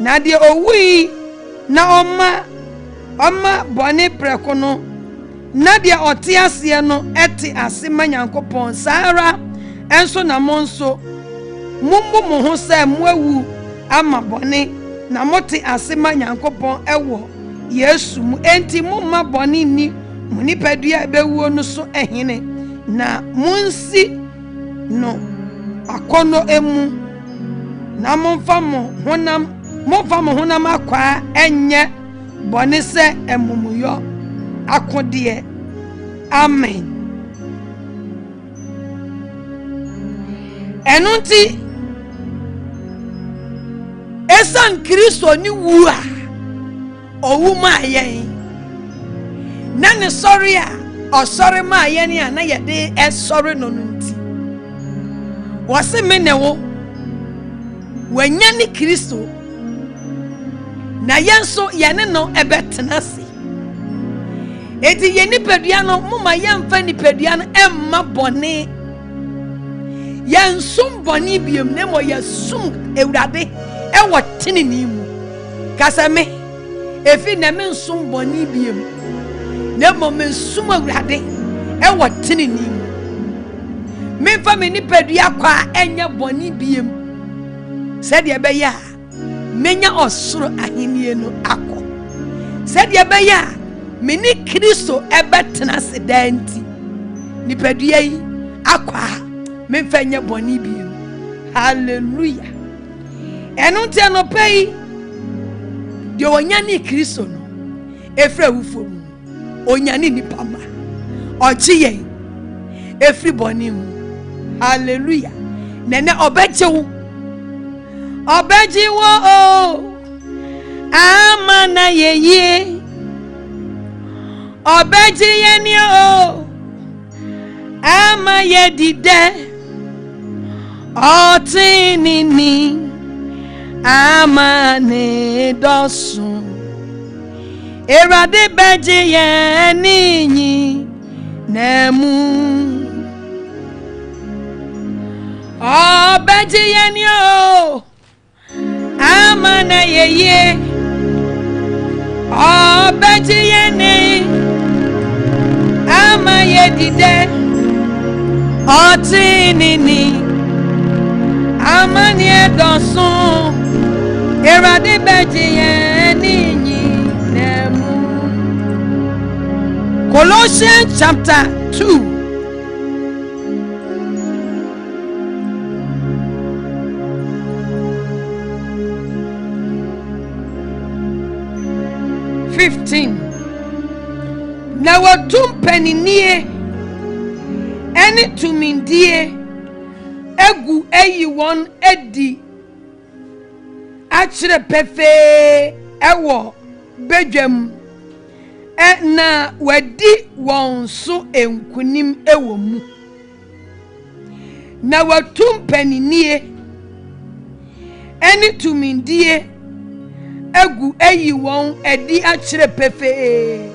na de owui na oma bone preko no na de otiase no eti ase ma Nyankopon sara enso na monso mummu mo ho se mo awu ama bone na moti ase ma Nyankopon ewo Yesu mu enti mumma bone ni muni padua bewuo no so ehene na munsi no akono emu na momfa mo honam akwa enye bone se emumuyo akode. Amen. Enunti esan Kristo ni wu a owu ma yen na ne sorry a o sorry ma yen a na yede e sorry no nunti wose me ne wo wanya ni Kristo na yenso yene no ebetenase eti yeni pedua no muma yemfa ni pedua no emma bone yensum bone biem ne mo yesum ewurade ewo tinini mu kasame efi na me nsum bone biem ne mo me sum ewurade ewo tinini mu me fa me ni pedua kwa enya bone biem se de be ya menya osoro ahenie no akọ se de be ya meni Kristo ebetena se danti ni pedua yi akwa me fa nya bone biem. Hallelujah. Enunte no pei de onyane Kristo no efra wufo mu onyane ni pama ochiye efri bone mu. Hallelujah. Nene obejewu obejiwo o amana yeye obejiye ni o ama yedide otinini amane dosun erade bejiye ninyi nemu obejiye ni o amana yeye obejiye ni ama yedide otinini amani dosun erade bejiye ninyi nemu. Colossians chapter 2 15 na watum paninie Any tumindie egu eyi won edi achire pefe ewo bedwam na wadi won so enkunim ewo mu na watum paninie any tumindie egu eyi won edi achire pefe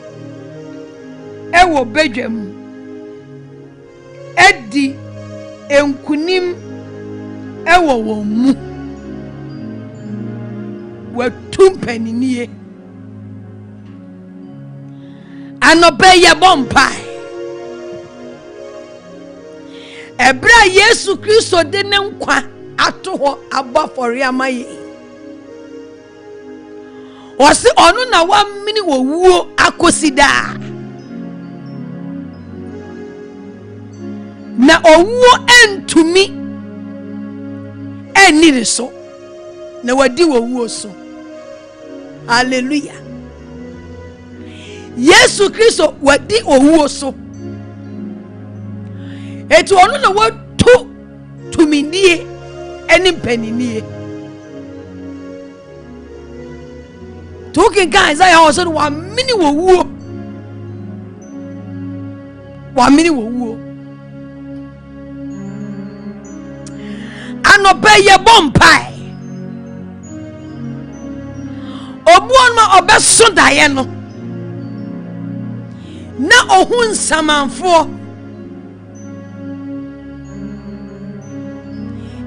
ewo bedwam edi enkunim ewo won mu watum paninie anobeye bompai ebra Yesu Kristo de ne nkwa atoho abafori amaye osi onu na wa mini wo wuo akosida na owuo entumi enire so na wadi wo wuo so. Hallelujah. Yesu Kristo wadi owuo so etu onu na watu tumindie eni peninie talking guys I also wa mini wo wuo anobeye bompai obuon ma obeso daye no na ohun samanfo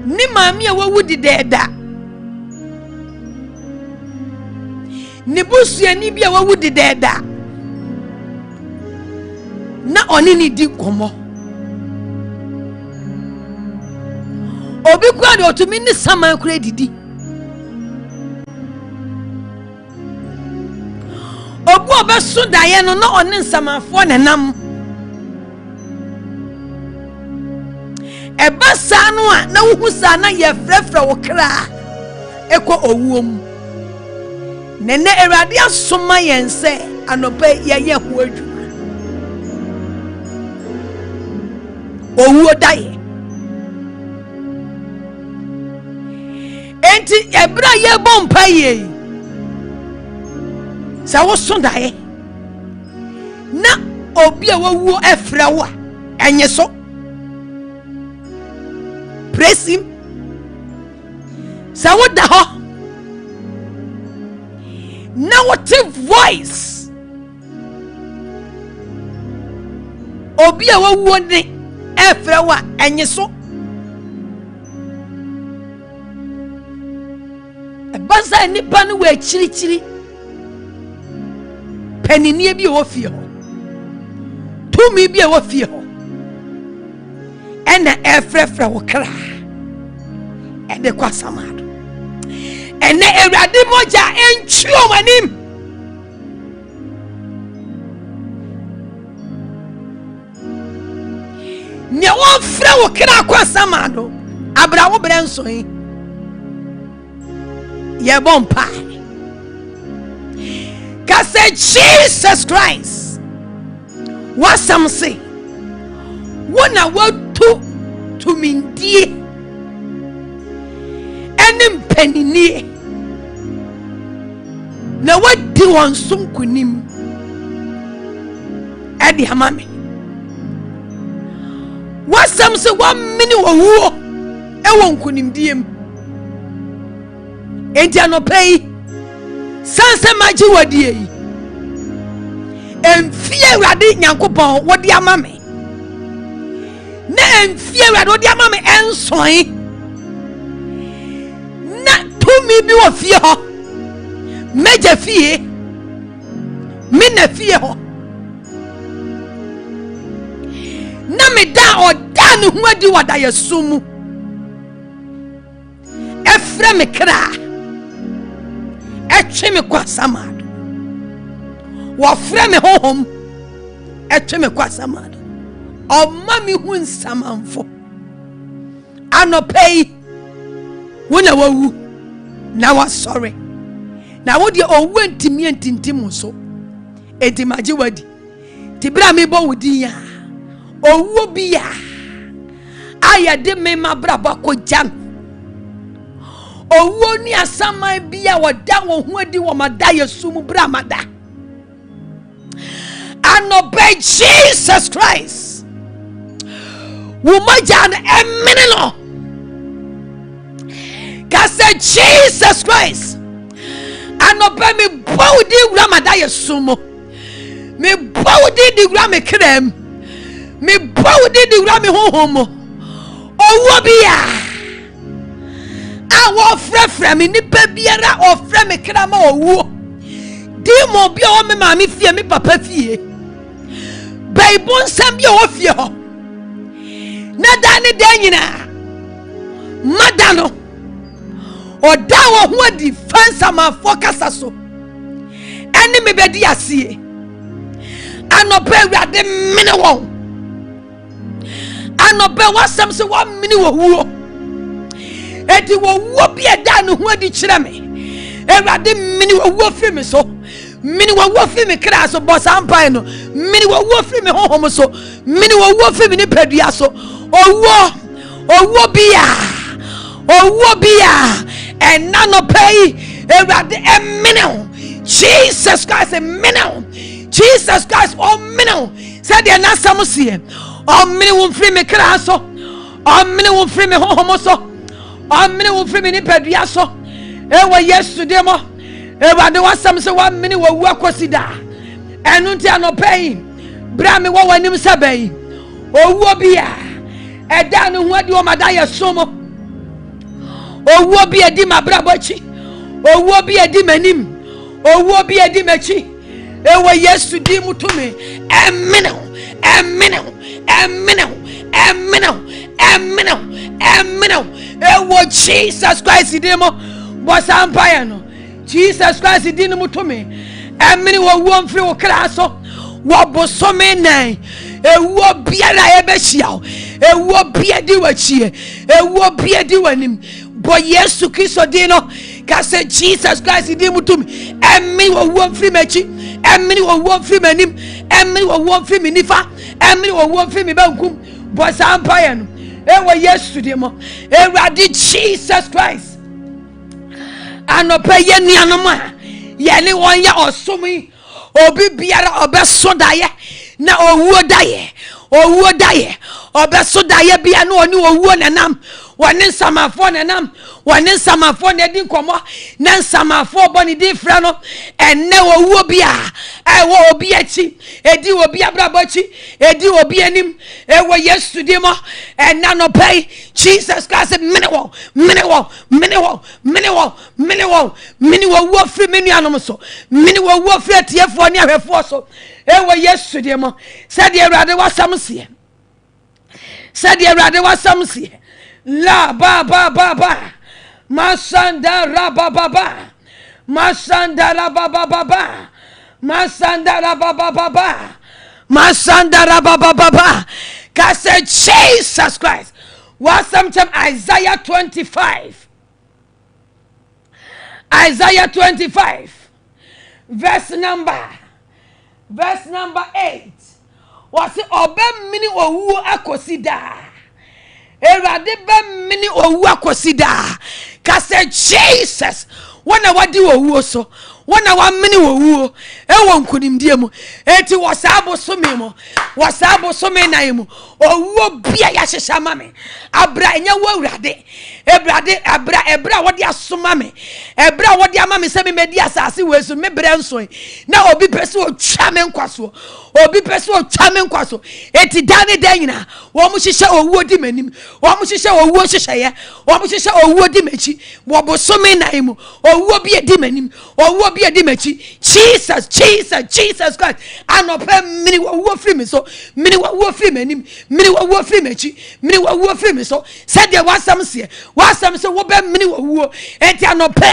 ni maami a wawudi deda ni busuani bi a wawudi deda na oni ni di komo obi kwa de otumi ni saman kura didi obu obeso daye no na oni samanfo nenam ebasa no a na wuhusa na ye frefra wo kra ekọ owuom nene erade asoma yense anope ye ho adwuma owuo daye enti ebra ye bompa ye sa wo so daye na obi a wawuo efra wo enye so praise him. So what the ho? Now what voice? Obi a wawuo efra wa enye so. Ebanza nipa no we chiri penini bi wo fie ho. Tumi bi wo fie ho. Ena efrefra wo kra ede kwa samado ene ewrade moja enchuo manim ne wo fra wo kra kwa samado abra wo brenso yi ye bompa ka say Jesus Christ what some say wona watu tumindie enim peninie na wadi won sunkunim edi hamame wasam se wa mini wowuo ewon kunimdiem enti anopei sanse maji wadie yi emfie wade nyankopon wodi amame na emfie wade wodi amame ensoe na tumi bi wo fie ho meje fie mina fie ho na me da oda ne ho adi wada yesumu efre me kra etwe me kwa samado wo fre me hohom etwe me kwa samado o mami hu nsamanfo anopei wona wawu na wa sorry na wo de owu ntimi antintim so edi maje wadi tibra me bo wudi ya owuo bia ayade me mabraba ko jan owuo ni asaman bia woda wo hu adi wo mada Yesu mu bra mada and obey Jesus Christ womajan emineno kase Jesus Christ and obey me body ramada Yesu mu me body di gra me krem me body di gra me honhom owuo bia awo frefre me nipa biara ofre me krama owuo dimo bia o me maami fie me papa fie baibon sam bia o fie ho na dane dan nyina madano oda wo ho adi fansa ma fokasa so ene me bedi asie anope awurade mene won anope wasam se wa mene wo huo edi wo wo bia da no ho adi kire me awurade mene wo wo fi me so mene wo wo fi me kra so bosa ampan no mene wo wo fi me honhom so mene wo wo fi me ni padua so owo bia and none of pay awurade emene Jesus Christ emene Jesus Christ oh mino said the na samusie oh mini won free me kra so oh mini won free me honhom so oh mini won free me ni padua so e wa yesu de mo e wa de wasam se wa mini wa wu akosida enu nti anopai bra me wo wanim sabai owuo bia e da no hu adi o mada yesu mo owuo bia di mabra bochi owuo bia di manim owuo bia di machi ewa yesu di mutumi emene ewa Jesus Christ di mo bosa empire no Jesus Christ di no mutumi emene wo wo mfiri wo kraso wo bosome nan ewo biara ebehia ewo bia di wachie ewo bia di wanim bo yesu Kristo di no ka se Jesus Christ di mutumi emene wo wo mfiri machi emini wo wo firi manim emini wo wo firi minifa emini wo wo firi me bankum bosa empire no ewa yesu de mo ewurade Jesus Christ anopa ye nuanom a ye ne won ya osomi obi biara obeso daye na owuo daye obeso daye bia na oni owuo nanam wone samafo nanam wone samafo na di nkomo na samafo boni di fra no enne owuo bia ewo obi achi edi obi abrabachi edi obi anim ewo yesu di mo enna no pay Jesus Christ mene wo wo fri menu anom so mene wo wo fri atiefo ne ahwefo so ewo yesu di mo said the Awurade wasam sie la ba masanda rababa cause Jesus Christ was sometime Isaiah 25 verse number 8 was obe mini owu akosida Erade be mini owu akosida cause Jesus wana wadi owu so wana wa mini owu ewo nkunimdie mu eti wasabo so me na mu owu bia ya hyehya mame abra enya wo awurade ebra wodi asoma me ebra wodi amame se me medi asase wesu me bre nso na obi pese otwa me nkwaso eti dane danyina wo mu hyehya owu di manim wo mu hyehya owu hyehye wo mu hyehya owu di machi wo bo so me na mu owu bia di manim owu bia di machi Jesus Christ anopa mini wo firi me so mini wo firi manim mini wo firi machi mini wo firi me so said there was some say wo be mini wo enti anopa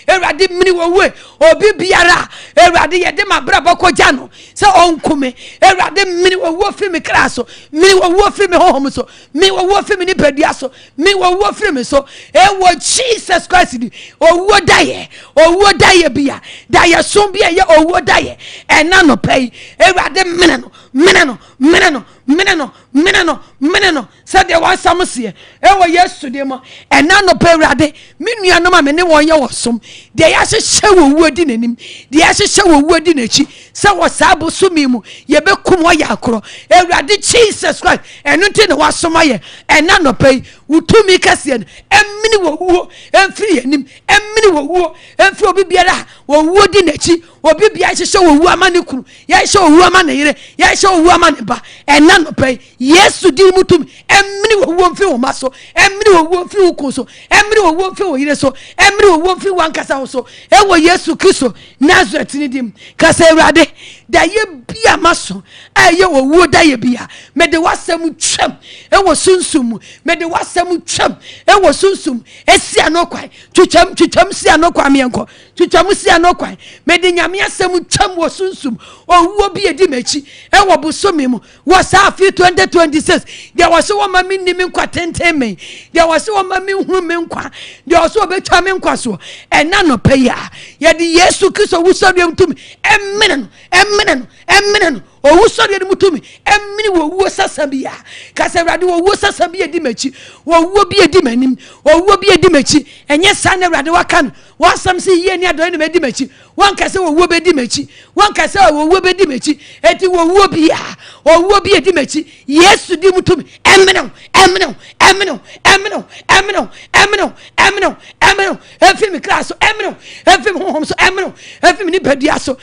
Ewurade mini wo obi biara Ewurade ye de mabraba ko gya no se onkume Ewurade mini wo firi me kra so mini wo firi me honhom so mini wo firi me ni padua so mini wo firi me so ewo Jesus Christ di owo daye bia daye so bia ye owo daye ena no pay Ewurade mene no meneno said there was some see yesterday mo and none of perade minu no ma me ne won ye wosom de ya hye wo wodi nanim de ya hye wo wodi nachi se wo sabo sumi mu ye bekum wo ya akro ewrade Jesus Christ eno nti ne wasom aye and none of pay utumi kase emini wo wo emfiri anim emini wo wo emfiri obi biara wo wodi nachi obi bia hye wo wu amane kuru ya hye wo wu amane yire ya hye wo wu amane ba and none of pay yesu di mutum emini wo wo mfi wo maso emini wo wo mfi wo koso emini wo wo mfi wo yire so emini wo wo mfi wankasa so ewo yesu Kristo Nazareth ni dim kasa ewrade da ye bia maso aye wo wo da ye bia me de wasam twam ewo sunsum me de wasam twam ewo sunsum esi anokwai twam si anokwa mienko twam si anokwai me de nyame asam twam wo sunsum owo bi edi mechi ewo busomi mu wo safi 2026 there was one mami ni menkwa tenteme there was one mami hu menkwa there was obetwa menkwa so ena no peya ye de Yesu Kristo wusodem tumi emene o wusodem mutumi emini wo wo sasabia kase Awurade wo wo sasabia di mechi wo wo bi edi manim wo wo bi edi mechi enye sa na Awurade wakan wasam se ye ni adon ni medi mechi wan kase wo wo be di mechi wan kase wo wo be di mechi eti wo wo bi edi mechi Yesu di mutumi emene efim class efim hom so efim ni badia so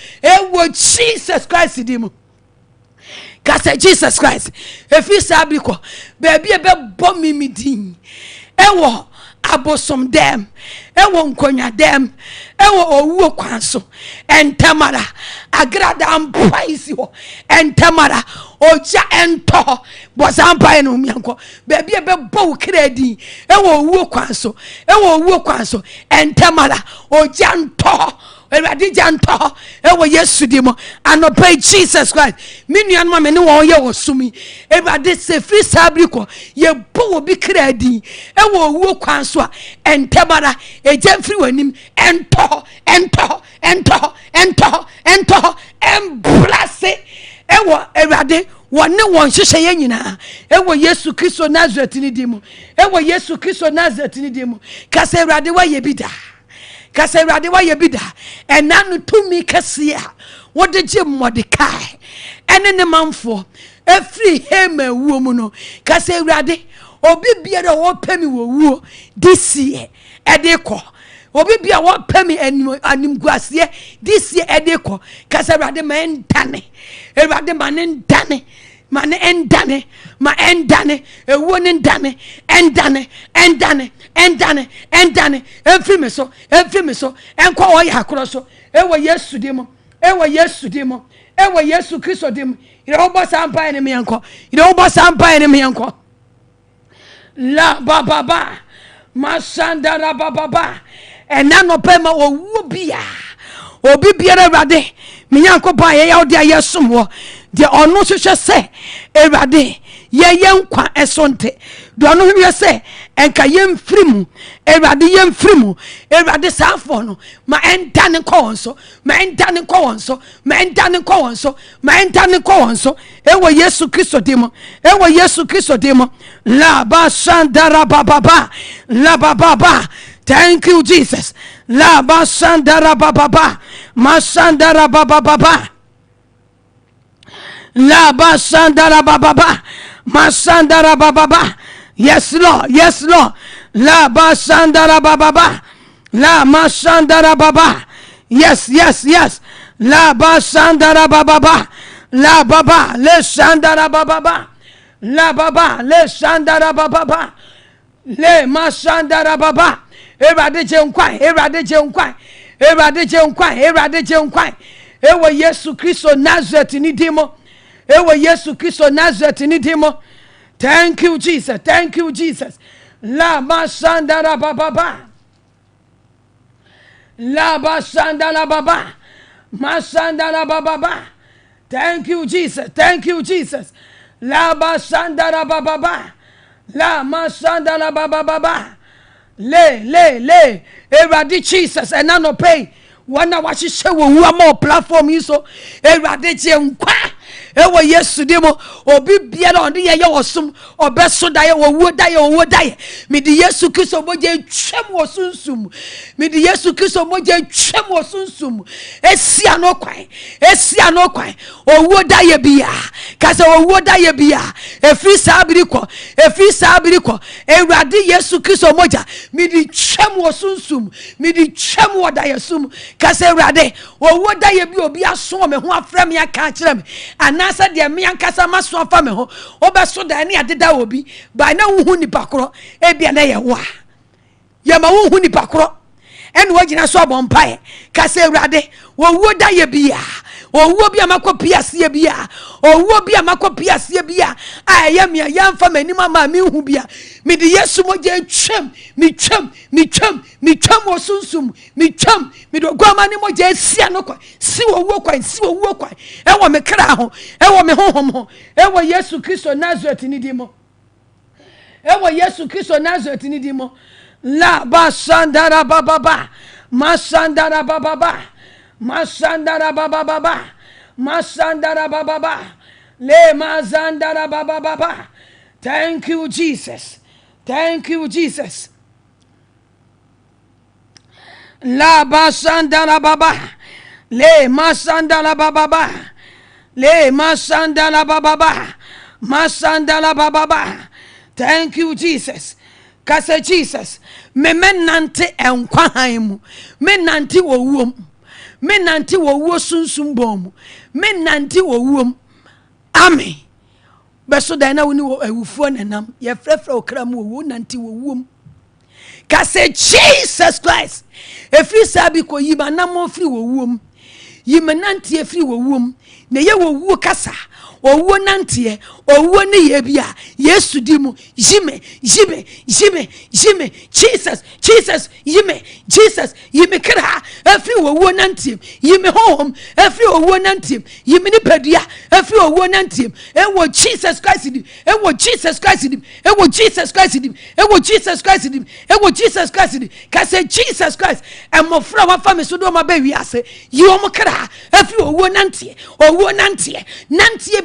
wo Jesus Christ di mu kase Jesus Christ efi sabiko baby ebe bom mi din ewo abosom dem ewo nkonya dem ewo owuo kwanso entamara agrada mpraisi ho entamara oja ento bozampa eno mianko baby ebe bo kredi ewo owuo kwanso entamara oja ento Ewurade janto ewo Yesu di mo anope Jesus Christ minu ma me ne won ye wosumi Ewurade se free sabriko ye bo obi kradi ewo owuo kwanso a entemara ejam free wanim ento emblase ewo Ewurade wone won hyehyɛ ye nyina ewo Yesu Kristo Nazareth ni di mo ewo Yesu Kristo Nazareth ni di mo kase Ewurade wa ye bida kase Awurade wa ye bida enanu tumi kase a wode je Mordekai ene ne manfo efri hema wuo mu no kase Awurade obi biara wo pemi wo wuo this year edeko obi bia wo pemi animguasie this year edeko kase Awurade ma endane Awurade ma endane mane endane ma endane ewo ne endane enfri me so enko wo ya akro so ewo Yesu dimo ewo Yesu Kristo dimo ire obo sampa ene me yanko la baba masanda ra baba enano pema owu bia obi biara Awurade me yanko ba ye ya odi ayesom wo de ono hwehwe se Awurade ye nkwa esonte de ono hwehwe se enka yemfrimu Awurade yemfrimu Awurade safo no ma endane kɔnso ewo Yesu Kristo dimo la ba shandara baba la baba thank you Jesus la ba shandara baba mashandara baba la ba shandara baba mashandara baba yes Lord la ba shandara baba la mashandara baba yes la ba shandara baba la baba le shandara baba la baba le shandara baba le mashandara baba Ewurade je nkwan ewo Yesu Kristo Nazareth ni dimo thank you Jesus la mashandara baba la bashandara baba mashandara baba thank you Jesus la bashandara baba la mashandara baba le Ewurade Jesus enano pay wana wahyehyɛ wo wu ama platform yi so Ewurade je nkwa ewo Yesu dimo obi biara onde ye wosum obeso daye wo daye me di Yesu Kristo moje twem wo sunsum me di Yesu Kristo moje twem wo sunsum esia no kwan owo daye bia kase owo daye bia efri sabiri ko ewrade Yesu Kristo moja me di twem wo sunsum me di twem wo daye sum kase ewrade owo daye bi obi aso me ho afrem ya ka kire me anasa de me ankasa maso afa me ho obeso da ne adeda obi ba na hu nipa koro e bia na ye wa ye ma hu nipa koro ene wagina so abompae kase ewrade wo daye bia owo bia makopia sie bia owo bia makopia sie bia aye me yamfa manim ama me hu bia me de Yesu moje twem me twem osunsum me twem me do gwama ne moje sia no kwa si owo kwa ewo me kra ho ewo me honhom ho ewo Yesu Kristo Nazareth ni dimo ewo Yesu Kristo Nazareth ni dimo la basandara baba masandara baba Masandara baba le mazandara baba. Thank you Jesus la basandara baba le masandara baba. Thank you Jesus kase Jesus me menante enkwa hanmu menante wowom me nanti wo wo sunsum bom me nanti wo wom amen beso da na woni wo awufuo nanam ye frefre okra mu wo nanti wo wom ka say Jesus Christ efri sabi ko yiba na mo fri wo wom yima nanti efri wo wom na ye wo wu kasa owo nantie owo ne ye bia Yesu dimu jime Jesus yime kra afri owo nantie yime hom afri owo nantie yime ni padua afri owo nantie ewo Jesus Christ dim ewo Jesus Christ dim ka say Jesus Christ emofra wa fa me so do ma ba wi ase yi o mo kra afri owo nantie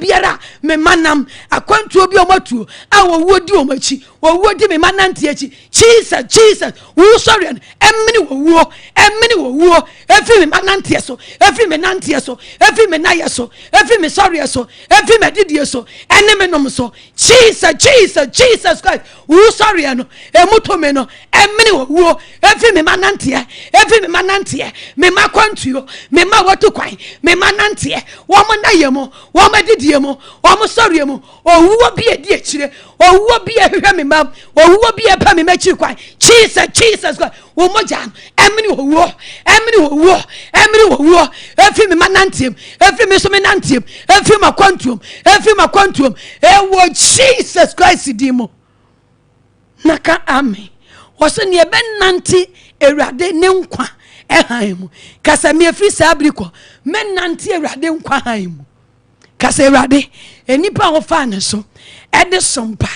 biara me manam akwantuo bi omatuo awo wodi omachi wo wodi me manante achi Jesus wo sorry emini wo wo efi me manante so efi me nante so efi me naye so efi me sorry so efi me didie so ene me nom so Jesus Christ wo sorry no emuto me no emini wo efi me manante me makwantuo me ma wotu kwan me manante wo mo naye mo wo ma didie mo wo mo sorry mo owuo bi edi akire owuo bi ehwe me mam owuo bi epa me machi kwan Jesus Christ wo mo jam emini wo efi me manantiem efi me so me nantiem efi makwantuom ewo Jesus Christ dimo naka amen wose ne be nanti ewrade ne nkwa ehan mu kasa me efri sabriko me nanti ewrade nkwa han mu kasa ewrade enipa ho fa ne so ede sompa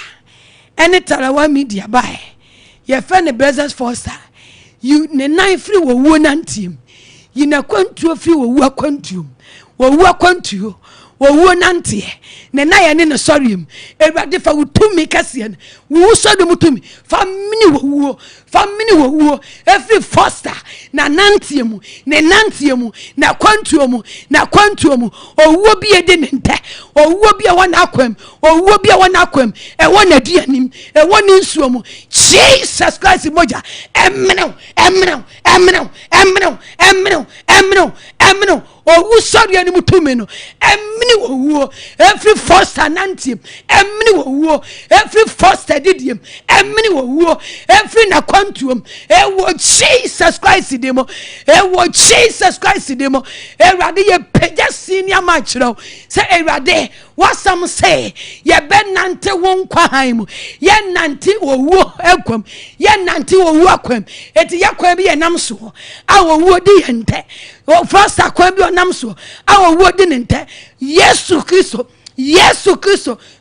ene tarawa media bae ye fe ne brothers foster you ne nine free wo wo nantim yi na kwantuo free wo wo akwantuo wo nantie ne na ye ne sorry ewrade fa wutumi kase ne wo so de mutumi famini wo every foster na nantiemu na kwantuo mu owo bi ede ne nte owo bi a wana akwam e wona duanim e wona nsuo mu Jesus Christ moja emno owu sorry ani mutumi no emni wo every foster nantim emni wo every foster didiem emni wo every na kwantuom ewo Jesus Christ demo ewrade ye peja senior machro say ewrade wasam say ye benante won kwahan mu ye nante owu akwam ye nante owu akwam eti yakwa bi ye nam so awowu di yente o first akwam bi onam so awowu di nente Yesu Kristo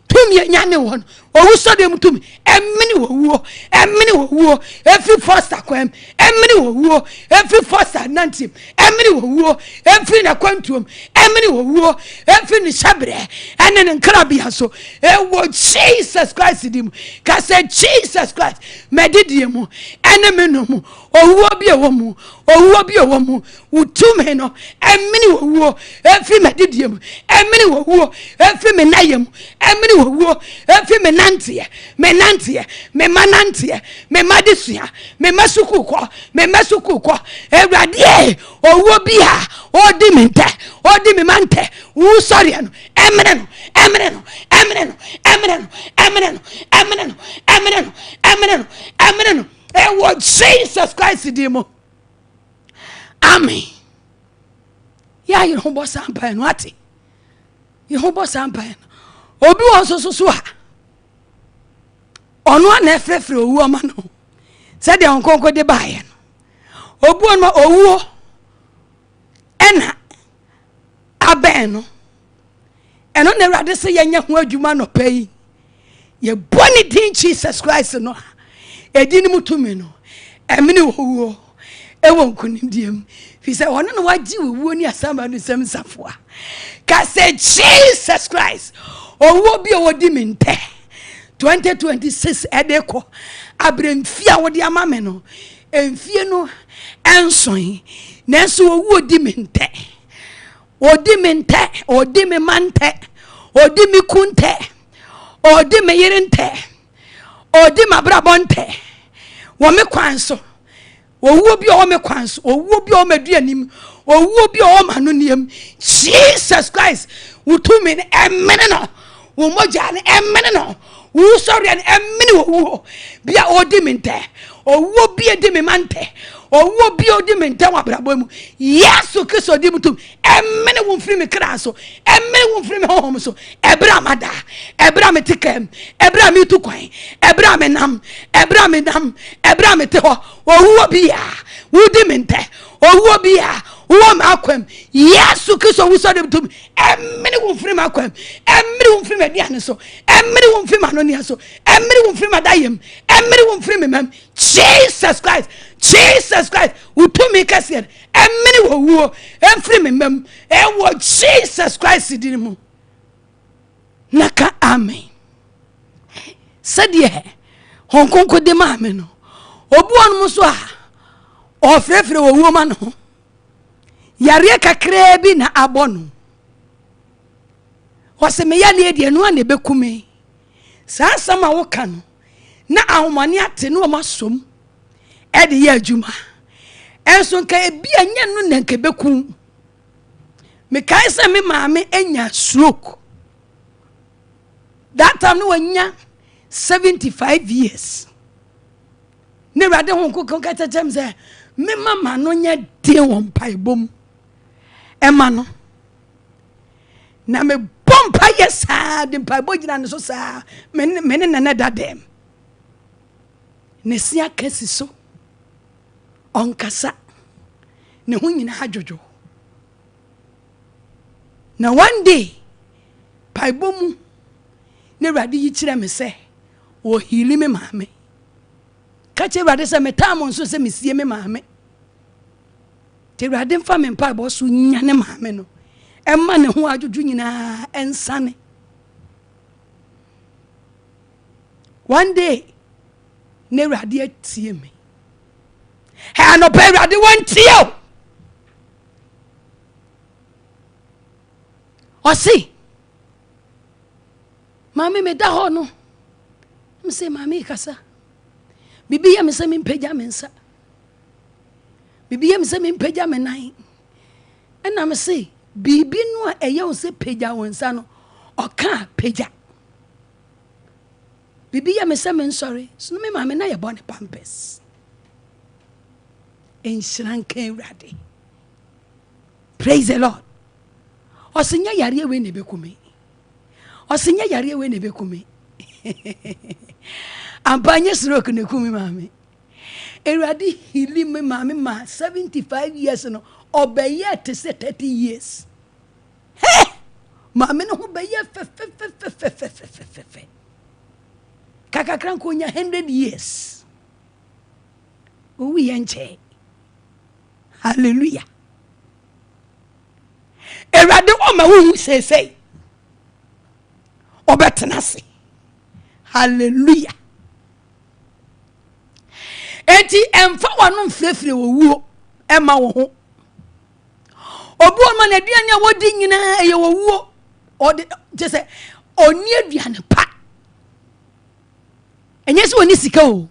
tumi nyane won owu so dem tumi emini wowo emini wowo every foster kwam emini wowo every foster nantim emini wowo every na kwantuom emini wowo every ni shabre ene ne nkrabia so ewo Jesus Christ dim ka say Jesus Christ medidie mu ene menomu owu bi ewo mu owu bi ewo mu utume no emini wowo every medidie mu emini wowo every menayem emini wowo every menantie me manantie me madisua me masukuko ewrade owo bia odi me mante wo sorry no emene no ewo Jesus Christ dimo amen ya you ho boss ampa no ati you ho boss ampa no obi won so ha ono na efrefre owu oma no se de onkonko de baaye no obu on ma owu ena aben no eno na rade se yenya ho adwuma no pay ye boni din Jesus Christ no edini mutumi no emini owu ewo nkunimdiem fi se ono no wagi owu ni asamba no sem safoa ka se Jesus Christ owu bi owodi mente 2026 edeko abremfia wodi amame no emfie no enson nenso owu odi mente odi me mante odi mi kunte odi me yirente odi mabrabonte wo me kwanso owu bi o me kwanso owu bi o meduanim owu bi o manoniem Jesus Christ utumi emene no wo moja ne emene no wo sorry an emene wo bia odi mente owu bi edi me mante owu bi odi mente wa brabo mu Yesu Kristo di mutum emene wo mfiri me kra so emene wo mfiri me honhom so ebra mada ebra me tikem ebra me tukwan ebra me nam ebra me te ho owu bia wo di mente owu bia wo ma akwam Yesu Kristo wo so di mutum emene wo mfiri me akwam emene wo mfiri me diane so emene wo mfiri manoni so emene wo mfiri madayem emene wo mfiri me mam Jesus Christ utumi kasier emene wo emfiri me mam ewo Jesus Christ di mu naka amen sadie honkonko de maame no obu onum so a ofrefre wo ma no yare kakra bi na abono wose me yale de no ane bekume sa sama wo ka no na ahomane ate no masom e de ya adwuma enso nka ebi anya no na nka beku me kai se me maame enya stroke that time no anya 75 years ne rade honko kan tatem se me mama no nya de won paibom ema no na me bompa yesa de paibo gina no so sa me na dadem ne sia kesi so onkasa ne ho nyina hajojo na one day paibo mu ne rade yi kire me se o hili me maame ka che rade se me tamon so se me sie me maame te rade mfa me paibo so nya ne maame no emma ne ho ajojo nyina ensane one day ne rade atie me ha no pe rade won tie o si mami me da ho no mse mami kasa bibi ya me se me mpagya me nsa bibi ya me se me mpagya me nan ena me se bibi no a eye o se pagya won nsa no o ka pagya bibi ya me se me sorry so me mami na ye born pampers enshranken rade praise the Lord osinya yare we ne bekume osinya yare we ne bekume ampanye stroke ne kumi mami eradi hili me mami ma 75 years no obeye te say 30 years mami no obeye fe kakakra nko nya 100 years owi yenche hallelujah erade o ma wu sesei obetenase hallelujah enti emfa wanu mfrefre wowuo ema wo ho obi o ma na aduane a wodi nyina eye wowuo odi je se oni aduane pa enye se oni sika o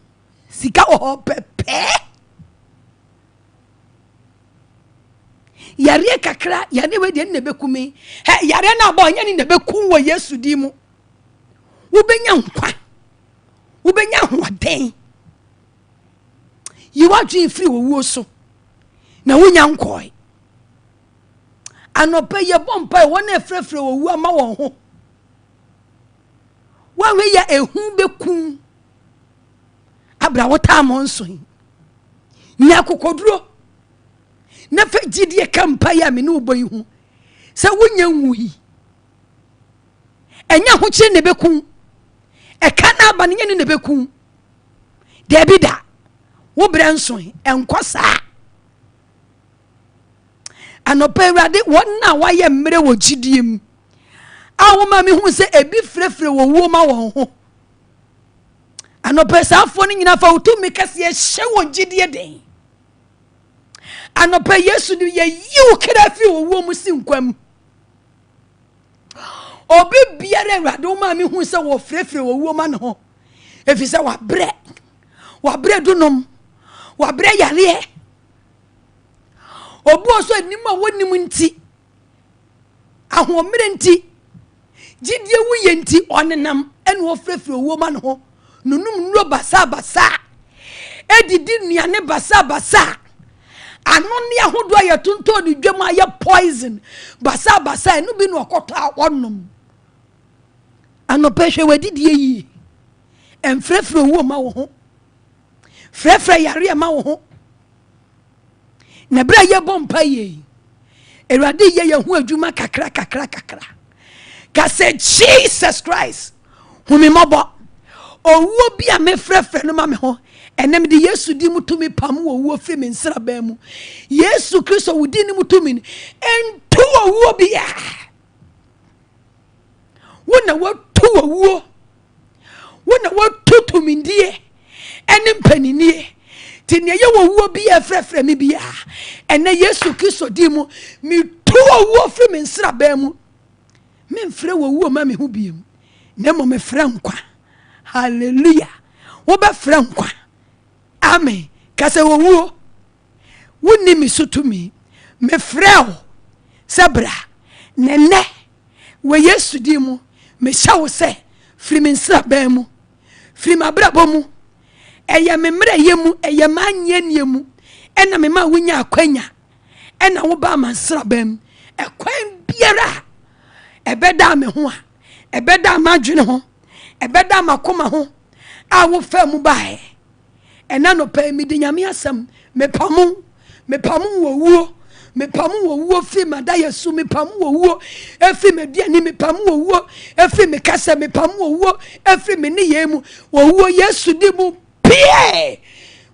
sika o pepe yare kakra yare we de ne bekumi he yare na ba onye ni ne bekum wo Yesu di mu wo benya nkwa wo benya hoden yi wa dwen free wo wuo so na wonya nkoi anope ye bompa wo na frefre wo wu ama won ho wa we ya ehu bekum abra wota mo nso nya kokoduro na fa gidie kampa ya me ne oboyi hu se wonya nwuhi enya ho kire ne bekum e kana aba ne ne bekum David wo bra nso enkosa anope Awurade wonna waye mmere wo gidiem awoma me hu se ebi frefre wo wuo ma won ho anope safo ni nyina fa utumi kase hye wo gidie den anope Yesu ni ye yiw kira fi wo wuo mu sinkwam obi biare Awurade wo ma me hu se wo frefre wo wuo ma ne ho efi se wa bre dunom wa bre yare obu oso enim a wonim nti ahomre nti gidie wuye nti onenam ene wo frefre wo ma ne ho nunum nro basa edidi nuane basa ano ne ahodo aye tonto ni dwam aye poison basa enu bi no okota onom ano pehwe wadidie yi emfrefre wo ma wo ho frefre yare ma wo ho na bra ye bompa ye Awurade ye hu adwuma kakra ka say Jesus Christ humi mobo owuo bi a me frefre no ma me ho enem de Yesu di mutumi pam owuo firi me nsra ba mu Yesu Kristo wudi ni mutumi entu owuo bi a wona watu owuo wona watu tumindie enim paninie tinie ye owuo bi a frefre mi bi a ene Yesu Kristo di mu mi tu owuo firi me nsra ba mu me mfre owuo ma me hu biem na mo me fra nkwa hallelujah wo be fra nkwa amen kase owuo woni mi sutumi me fra o sabra nene we Yesu di mu me shawo se firi me nsra ba mu firi mabrabo mu eye me mre yemu eye manye niemu ena me ma wonya akwanya ena wo ba mansra ba mu ekwan biara ebeda me ho a ebeda madwene ho ebeda makoma ho a wo fa mu bae ena no pa mi de nyame asem me pamu wo wuo fi mada Yesu me pamu wo wuo efi me duani me pamu wo wuo efi me kasa me pamu wo wuo efi me ne yemu wo wuo Yesu di mu pie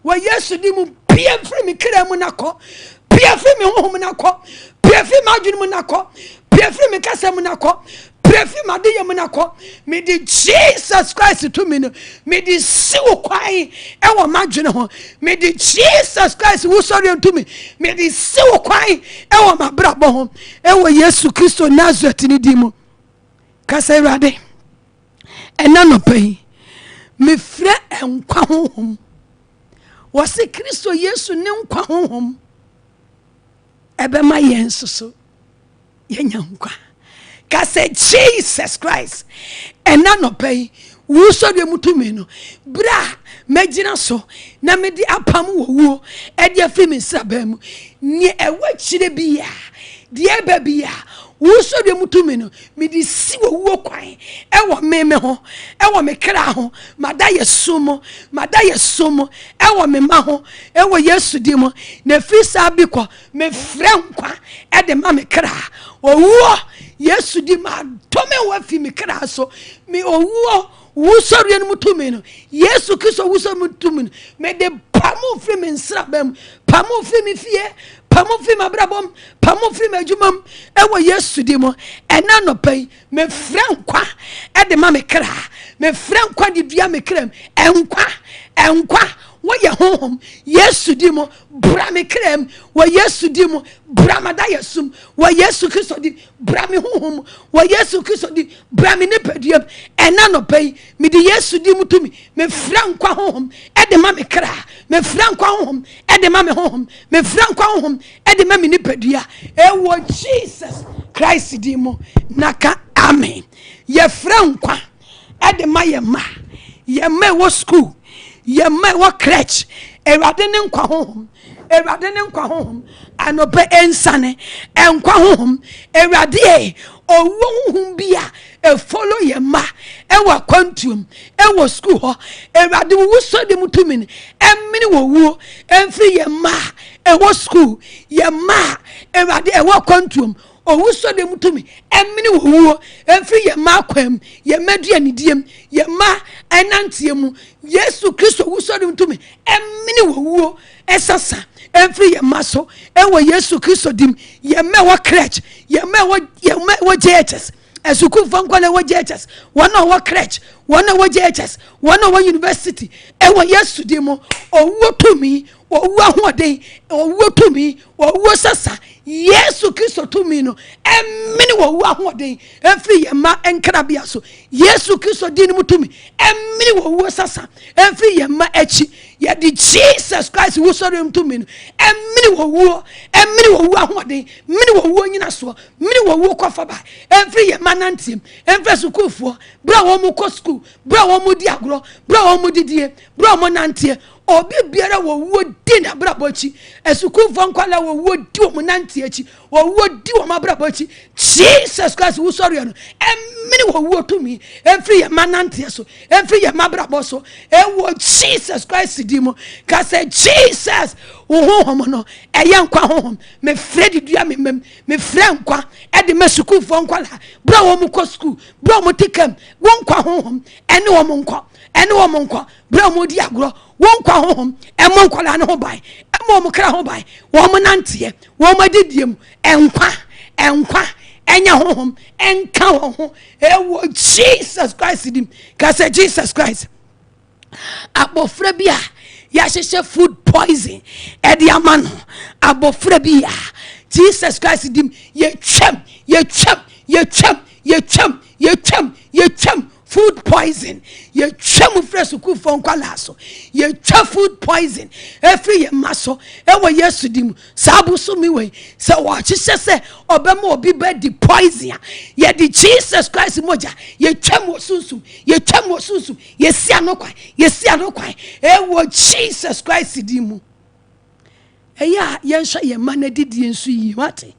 wo Yesu di mu pie fri me kra mu nakọ pie fri me ho mu nakọ pie fri madwene mu nakọ pie fri me kasa mu nakọ prefi made yem nakọ me di Jesus Christ to me no me di siwo kwan e wo madwene ho me di Jesus Christ wo sorry to me di siwo kwan e wo mabrabo ho e wo Yesu Kristo Nazareth ni di mu kasa Awurade ena no pai me frɛ enkwa honhom wo se Kristo Yesu ne nkwa honhom ebe ma yensoso yenya nkwa kase Jesus Christ ena no pay wo so de mutumi no bra magina so na me di apam wo wo e de afi me sabam ni ewa kire bia de eba bia wo so de mutumi no me di si wo wo kwan e wo me ho e wo me kra ho mada yesumo e wo me ma ho e wo Yesu di mo na fi sa bi ko me frɛ nkwa e de ma me kra wo wo Yesu di ma to me wa fi me kra so me owuo wusori no mutumi no Yesu Kristo wusori mutumi no me de pamu firi me nsrabam pamu firi me fie pamu firi mabrabom pamu firi majumam ewo Yesu di mo ena no pai me frankwa e de ma me kra me frankwa di dua me kram enkwa wo ye honhom Yesu di mo bra me kram wo Yesu di mo bra mada yesum wo Yesu Kristo di bra me honhom wo Yesu Kristo di bra me nipaduam ena no pai me di Yesu di mutumi me frankwa honhom e de ma me kra me frankwa honhom e de ma me honhom me frankwa honhom e de ma me nipadua e wo Jesus Christ di mo naka amen ye frankwa e de ma ye ma wo school ye ma wo crèche Ewurade ne nkwa honhom Ewurade ne nkwa honhom anope ensane enkwa honhom Ewurade owo honhom bia e follow ye ma e wa Akwantuo e wo school ho Ewurade wo so de mutumi ne emini wo wuo emfiri ye ma e wo school ye ma Ewurade e wo Akwantuo owu so de mutumi emini wo wuo emfiri ye ma kwam ye madua ne diem ye ma enantiemu Yesu Kristo wu so de mutumi emini wo wuo esasa emfiri ye ma so ewo Yesu Kristo dim ye ma wo crèche ye ma wo JHS esuku fankwale wo JHS wana wo crèche wana wo JHS wana wo university ewo Yesu dim owu tumi owu ahoden owu tumi owu sasa Yesu Kristo tumi no emini wo ahoden emfiri ye ma enkrabia so Yesu Kristo di ni mutumi emini wo sasa emfiri ye ma echi ye di Jesus Christ wo so dem tumi no emini wo ahoden emini wo nyina so emini wo kofa ba emfiri ye ma nantem emfiri sukufo bra wo mu ko school bra wo mu di agro bra wo mu didie bra wo nantie obi biara wo di na brabochi esukufo nkwala wo di wo nantie echi wo di wo mabrabochi Jesus Christ wo sorry no emini wo tumi emfiri ye manantie so emfiri ye mabraboso wo Jesus Christ di mo ka say Jesus wo honhom no eye nkwa honhom me fredi dua me fra nkwa e de mesukufo nkwala bra wo mu ko school bra wo tikam wo nkwa honhom ene wo mu nkwa bra wo di agro won kwa honhom emo nkola ne ho bai emo mo kra ho bai wo mo nantie wo mo didiem enkwa enya honhom enka ho ewo Jesus Christ dim ka say Jesus Christ abofra bia ya hyehyɛ food poison e de amano abofra bia Jesus Christ dim ye twam food poison ye twam fresh kufo nkwala so ye twa food poison every ye maso e wo Yesu dim sabu so mi we se wo hyehyɛ se obema obi be di poison ye di Jesus Christ moja ye twam wo sunsu ye si anokwan e wo Jesus Christ dim eya ye nhwa ye mana didi ensu yi wate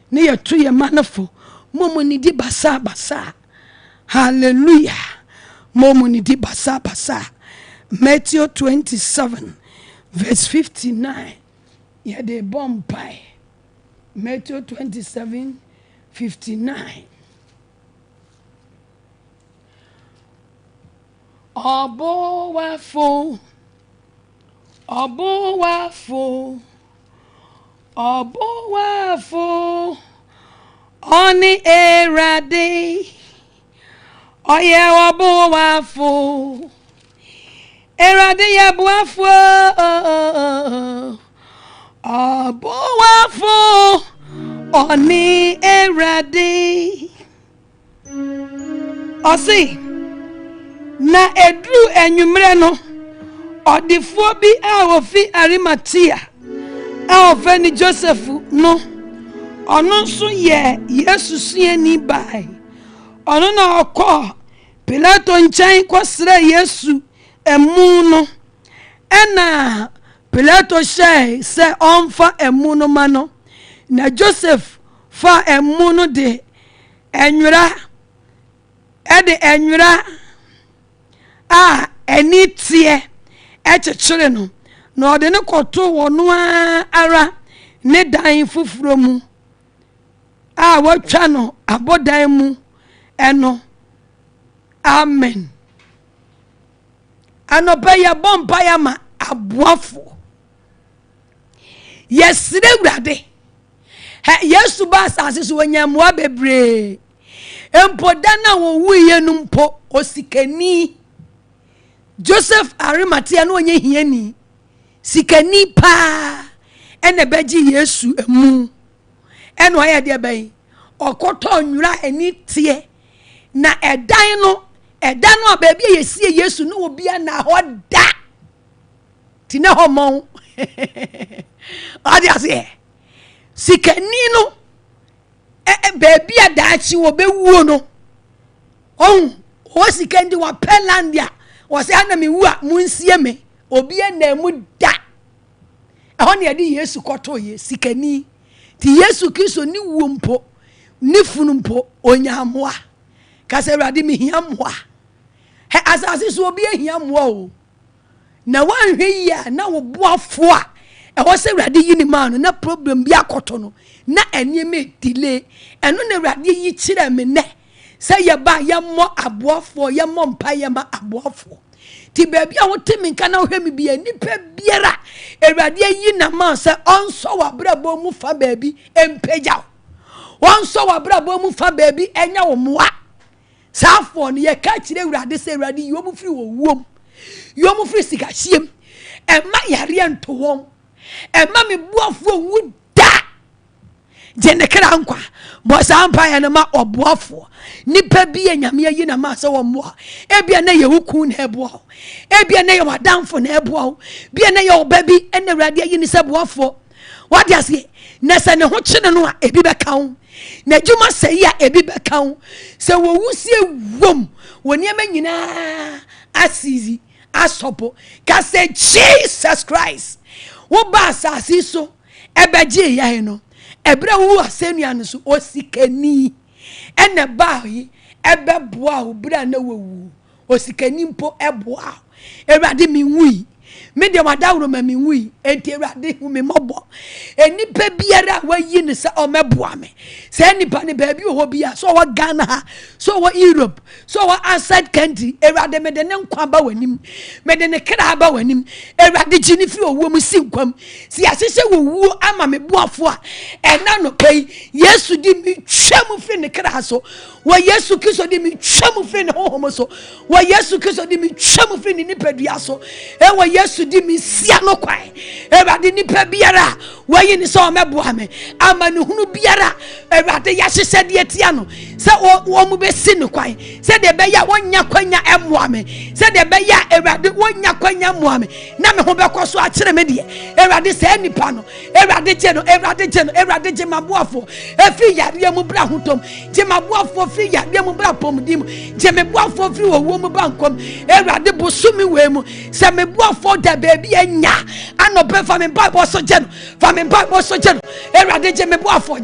ne ye to ye manafo momo ni di basa hallelujah momo ni di basa Matthew 27 verse 59 ye de bompai Matthew 27:59 Obo wafo oni erade oye obo wafo erade ye buafo obo wafo oni erade osi na edru enwumre no odifo bi a ofi Arimatia a ofeni Joseph no ono nso ye Yesu suani bai ono na okọ Pilato nchen kwasra Yesu emu no ena Pilato shey se onfa emu no mano na Joseph fa emu no de enwura a eni tie echechere no na ode ne koto wono ara ne dan fufuro mu a watwa no abodan mu eno amen anopa ya bompa ya ma aboafo yesire wurade yesu ba asase so wanyamwa bebre empo dana wo wuye numpo osikani Joseph Arimathea no onye hiani sikani pa ene beji Yesu emu eno aye de ban okoto nwura ani tie na edan no baabi yesie Yesu no obi na hoda tina homon adi ase sikani no baabi adaachi wo bewuo no o sikandi wa pelandia wo se ana me wu a munsie me obi na mu da ehon ne de Yesu koto ye sikani ti Yesu Kristo ni wuompo ni funumpo onyamoa kase Awurade me hiamoa he asase so obi hiamoa o na wanhwe ya na wo boafo a eho se Awurade yi ni ma no na problem bi akoto no na enieme delay eno na Awurade yi kire me ne se ye ba ye mo aboafo ye mo mpa ye ma aboafo ti baabi a wote me nka na hwe me bia nipa biara Awurade yi na ma se onso wabrabo mu fa baabi empeja onso wabrabo mu fa baabi enya wo moa safo ne ye ka kire Awurade se Awurade yi omu firi wo wuom yi omu firi sika hiem ema yare ento won ema me boafo wu da jenekra nkwa bo sampa ya na ma oboafo nipa bi enyame yi na ma se wo moa ebia na ye wuku na eboa ebia na ye wadamfo na eboa bia na ye obabi ena Awurade yi ni se boafo wadi ase na se ne ho kyene no a ebi beka wo na djuma se ya ebi beka wo se wo wusie wom woni ema nyina asizi asopo ka se Jesus Christ wo ba asasi so ebeje ya no ebra wu asenu anu so osikani ene ba yi ebeboa obra na wewu osikani mpo eboa Awurade mi nwui me de madawro ma mi nwui enti Awurade hu me mobo enipa biara wayi ne se o meboa me se nipa ne ba bi ho bia so wa Ghana ha so wa Europe so wa outside country Awurade me de ne nkwa ba wanim me de ne kra ba wanim Awurade gini fi owo mu sinkwam si asese wowu ama me boafo a ena no pei Yesu di mi twam fi ne kra so wa Yesu Kristo di mi twam fi ne hohom so wa Yesu Kristo di mi twam fi ne nipadua so wa Yesu di mi sia no kwai Awurade nipa biara wayi ni so meboa me ama ne hunu biara Awurade ya hyehyɛ de atia no se wo mu be si ne kwai se de be ya wonya kwanya emoa me se de be ya Awurade wonya kwanya emoa me na me ho be kɔ so a kyere me de Awurade se nipa no Awurade gye no Awurade gye maboafo efi yare mu bra hotom gye maboafo fi yare mu bra pomdim gye me boafo fi wo mu bankom Awurade bosumi we mu se me boafo da baby enya anope fa me Bible so gye no fa me Bible so gye no Awurade gye me boafo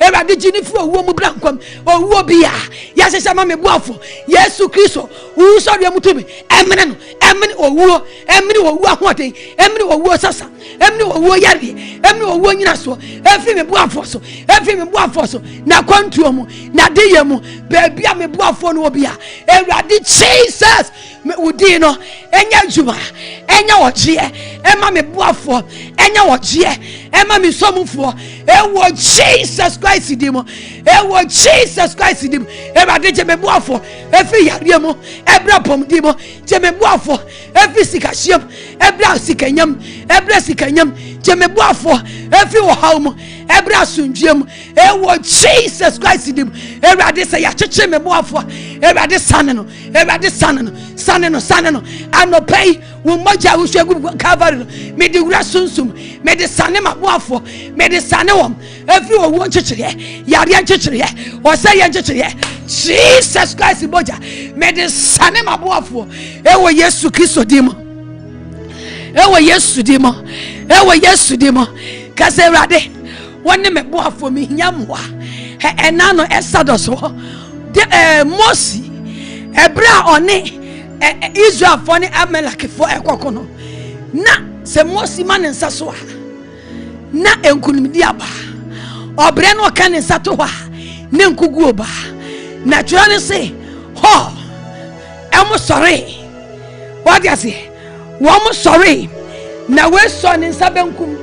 Awurade gye ni fi wo mu bra nkom owo bia ya hyehyɛ ma me boafo Yesu Kristo wu so de mutumi emene owo ahoden emene owo sasa emene owo yare emene owo nyina so efi me boafo so na Akwantuo mu na deyɛ mu baby a me boafo no obia Awurade Jesus me udi no enya juma enya wogie ema me boafo enya wogie ema me somufo ewo Jesus Christ dimo Awurade gye me boafo efi yare mu ebra pom dimo gye me boafo efi sikahiem ebra sikanyam gye me boafo efi wo hawmu ebra sundwem ewo Jesus Christ dimo Awurade say ya kyekye me boafo Awurade sane no anopei wo moja wo hwegu Calvary no me de wura sunsum me de sane maboafo me de sane wom efi wo wo kyekye yare kyekye o say ya kyekye Jesus Christ boja me de sane maboafo ewo Yesu Kristo dimo kase Awurade wonne me boafo me hiamoa ena no esado so de Mosi ebra one Israel for ne Amalek for ekoko no na se Mosi man nsa so na enkunimdi aba obre no ka nsa to ha ne nkugu oba na twere ne se ho emo sore What you say? One sorry. Now we're son in Sabenkum.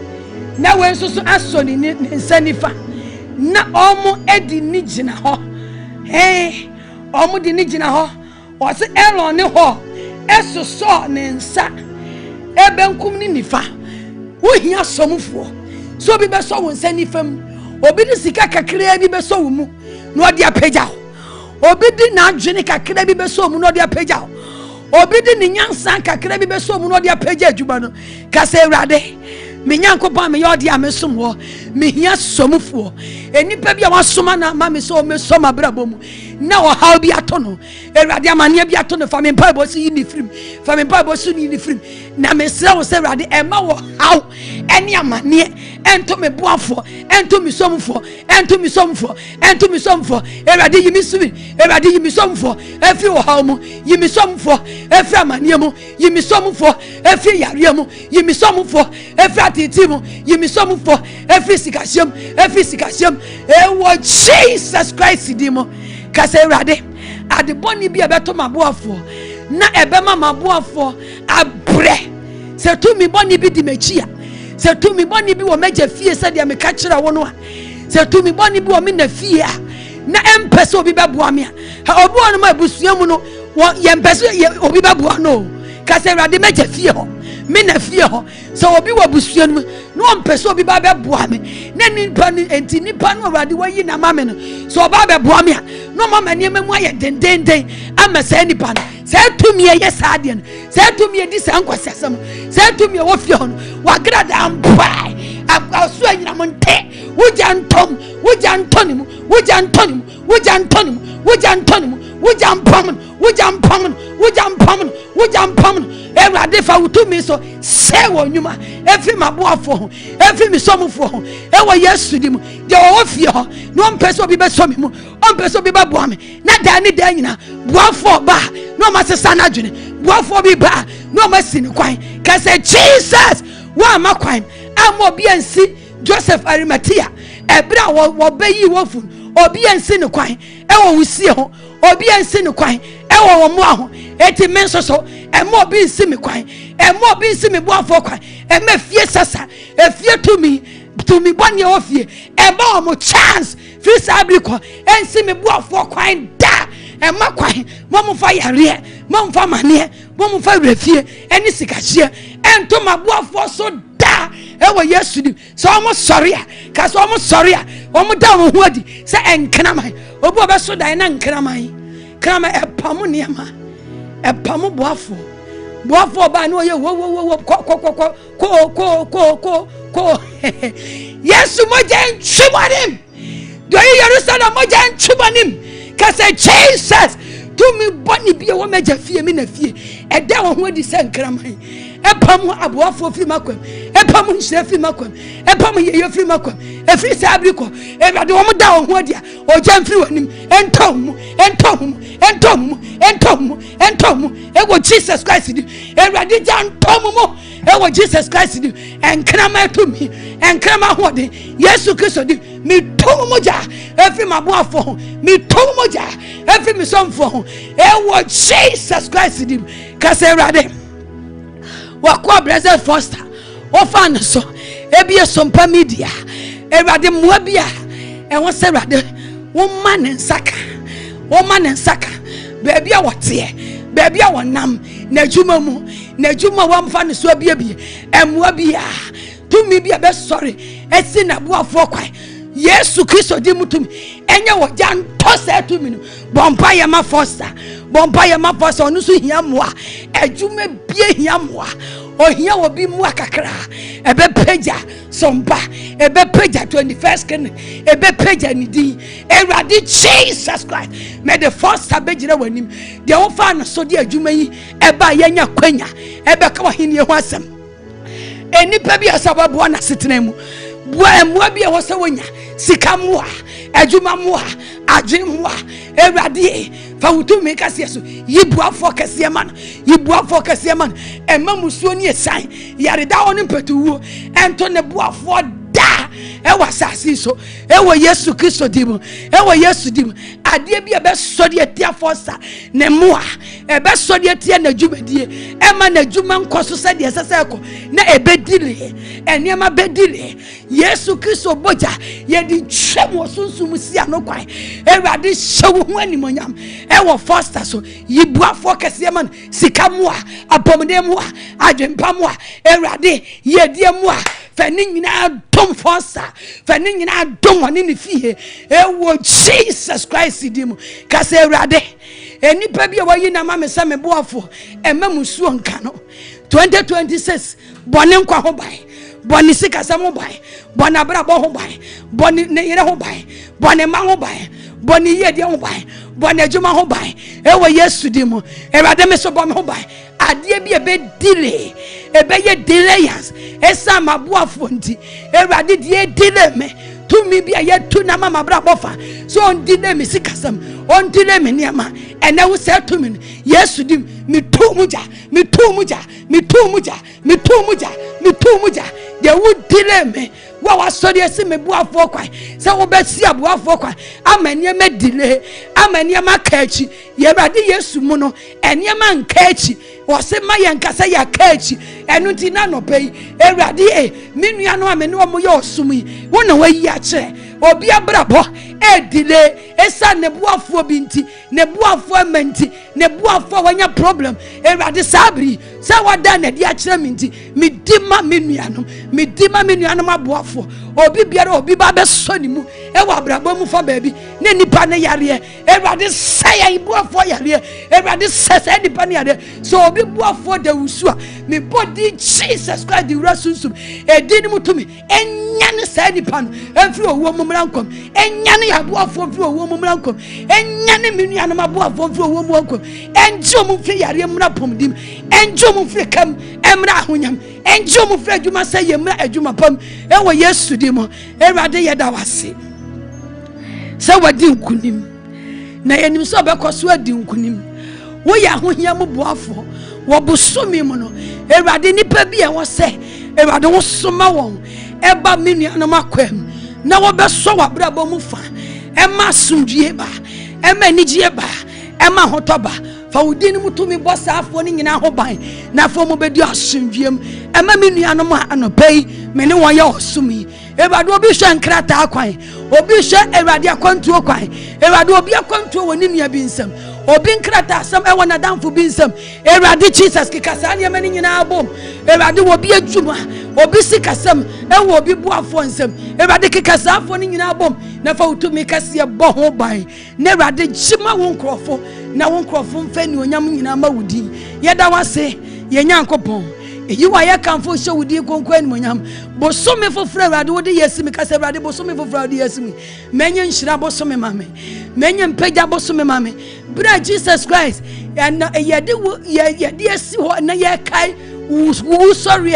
Now we're so asson in Sanifa. Na omo edi nijina ho. Hey, omo di nijina ho. Was Elon ne ho. Eso so ne nsa. Ebenkum ni nifa. Wo hia somfo. So bi be so won sanifam. Obi di sika kakra bi be so wo mu. No de apagya. Obi di na adwene kakra bi be so mu no de apagya. Obi di ni nyansa kakra bi be so mu no de apagya adwuma no. Ka se Awurade me nyankopon me yodi amesom ho me hia somfo enipa bia wasoma na ma me so me soma brabom na o how bi atono Awurade amane bi atono fa me pa bo si ni frim fa me pa bo si ni frim na me sra wo se Awurade e ma wo how eni amane ento me boafo ento me somfo ento me somfo ento me somfo Awurade yimi sumi Awurade yimi somfo efi wo how mu yimi somfo efi amane mu yimi somfo efi yare mu yimi somfo efi atitimu yimi somfo efi sikasiam ewo Jesus Christ dimo kase Awurade ade boni bi ebeto maboafo na ebema maboafo abre se tu mi boni bi di mechia se tu mi boni bi wo meje fie se de me ka kira wo no a se tu mi boni bi wo me na fie a na empese obi beboa me a obi wonu ma busuamu no wo ye empese obi beboa no kase Awurade meje fie ho me na fie ho so obi wa busuamu no empese obi ba beboa me na nipa ni enti nipa no Awurade wayi na ma me no so oba beboa me a no mama ni emamu aye dendenden ama sa nipa no se tumi ye saade no se tumi di sa nkwasasam se tumi wo fie ho no wa grada ampai aso anyina monte wuja ntom wuja ntonimu wuja ntonimu wuja ntonimu wuja ntonimu wuja mpam wuja mpam Awurade fa wutumi so se wo nyuma efi maboafo ho efi mi somfo ho e wo Yesu di mu de wo fie ho no mpese obi be so mi mu o mpese obi ba boa me na da ni da nyina boafo ba no ma sesa na dwene boafo bi ba no ma si ni kwan ka se Jesus wa ma kwan amo bi ansi Joseph Arimathea ebra wo bayi wo fun obi ansi ni kwan e wo wusie ho obi ansi ni kwan e wo mo aho eti menso so e mo obi nsi mi kwan e mo obi nsi mi boafo kwan e ma fie sasa e fie tumi boni o fie e ba mo chance fi sabriko ensi mi boafo kwan da e ma kwan mo fa yare mo fa mane mo fa refie eni sikahie ento ma boafo so da ewo Yesu di so omo sori a ka so omo sori a omo da wo ho adi se enkena man obi obeso dan na nkena man krama epamu niema epamu boafo ba no ye wo ko Yesu moja nchumanim do ye Jerusalem moja nchumanim ka se Jesus to me boni bi wo meja fie mi na fie eda wo ho adi se nkena man epamu aboafo fi makwam epamu nhire fi makwam epamu ye fi makwam efri sabriko Awurade wo da wo ho dia oja mfiri wanim entom ewo Jesus Christ di Awurade ja ntom mo ewo Jesus Christ di enkrama to mi enkrama ho de Yesu Kristo di mi tom mo ja efri maboafo ho mi tom mo ja efri mi somfo ho ewo Jesus Christ di ka se Awurade wakwa brother Foster ofan so ebie Sompa media Awurade moa bia e won se Awurade wo ma ne nsaka baby a wote baby a wonam na djuma mu na djuma wa mfa ne so bia emoa bia tumi bia be sorry esi na boafo kwai Yesu Kristo di mutum enye wo jan to se tumi no bompa ye ma Foster onu so hia moa adwuma bia hia moa ohia wo bi mu akakra ebe peja Sompa ebe peja 21st ken ebe peja ni din Awurade Jesus Christ may the Foster bejira wanim de wo fa no so de adwuma yi eba yenya kwanya ebe ka wahini ho asem enipa bi asababo na setena mu bua emua bi e wo se wonya sika moa adwuma moa adwen moa Awurade fa wutumi kase yesu yibuafo kase man ema musuo ni esan yareda oni petuwo ento ne buafo da ewa sasi so ewa Yesu Kristo dimu ewa Yesu dimu adie bi ebe so de atia forsa ne moa ebe so de atia na dwumadie ema na dwuma nkoso se de sese ko na ebe dile eniema be dile Yesu Kristo boja ye di twem sunsun si anokwan ewade hyewu ho animonyam ewa forsa so yibuafo kese man sika moa apomde moa adwempa moa ewade ye die moa fani nyina dom forsa fani nyina dom woni ne fie ewo Jesus Christ dimu kase ewade enipa bia wayi na ma me se me boafo ema musuo nka no 2026 bone nkwa ho bai bone sika sam bai bone abrabo ho bai bone ne yere ho bai bone ma ho bai bone yede ho bai bone adwuma ho bai ewo Yesu dimu ewade me so bone ho bai adie bi ebe delay ebe ye delayers esa mabuafo nti ewade die delay me to me be a tu na mama bra bofa so on delay me sikasam on delay me niama ene wo say to me Yesu dim me tu muja me tu muja me tu muja me tu muja me tu muja they would delay me wa sorry ese me buafo kwan se wo be si abuafo kwan amanie me delay amanie ma kachi ye rade Yesu mu no enie ma nkachi wo se ma ye nkasa ya kachi enu ti na no pei erade me nua no amene wo mo ye osumi wo na wa yi a kire obi abrabo delay esa ne buafo binti ne buafo amanti ne buafo wanya problem erade sabri sa wada na di a kire minti me dima me nuanom me dima me nuanom abuafo obi biara obi ba be so ni mu e wa brabo mu fa baabi ne nipa ne yare erade say buafo yare erade say nipa ne yare so obi buafo da wusu a me body Jesus Christ the rasusum e dini mutumi enya ne say nipa no enfiri owo mu mrankom enya ne abuafo enfiri owo mu mrankom enya ne me nuanom abuafo enfiri owo mu mrankom enjo mu fi yare mra pomdim enjo mu fi kam emra ahonyam enjo mu fi adwuma say yemra adwuma pam ewo Yesu dimo erade yeda wase se wadi nkunim na yenim so bekoso adi nkunim wo ya ahohia mu boafo wo bosumi mu no erade nipa bi e wo se erade wo soma won eba menuanom akwam na wo beso wabrabo mu fa ema sumdue ba ema nigye ba ema hotoba fa udini mutumi bosa afo ni nyina ho ban na fo mo bedi asumdwem ema menuanom anopai me ne wo ya osumi erade obi hwe nkrata akwan obi hwe erade akwantuo kwan erade obi akwantuo woni nua bi nsam obi nkrata asam e wona danfo bi nsam erade Jesus kikasa ne mani nyina abom erade obi adwuma obi sikasam e wo obi buafo nsam erade kikasa afo ni nyina abom na fa utumi kase bo ho ban na erade jima wo nkrofo na wo nkrofo mfa ni onyam nyina ma wudi yeda wase yenyankopon eyi wa ya kanfo hye wudi konkwan monyam bosome foforo erade wodi yesimi kase erade bosome foforo wodi yesimi menye nhyira bosome mame menye mpagya bosome mame bra Jesus Christ and yede esi ho na ye kai wo sorry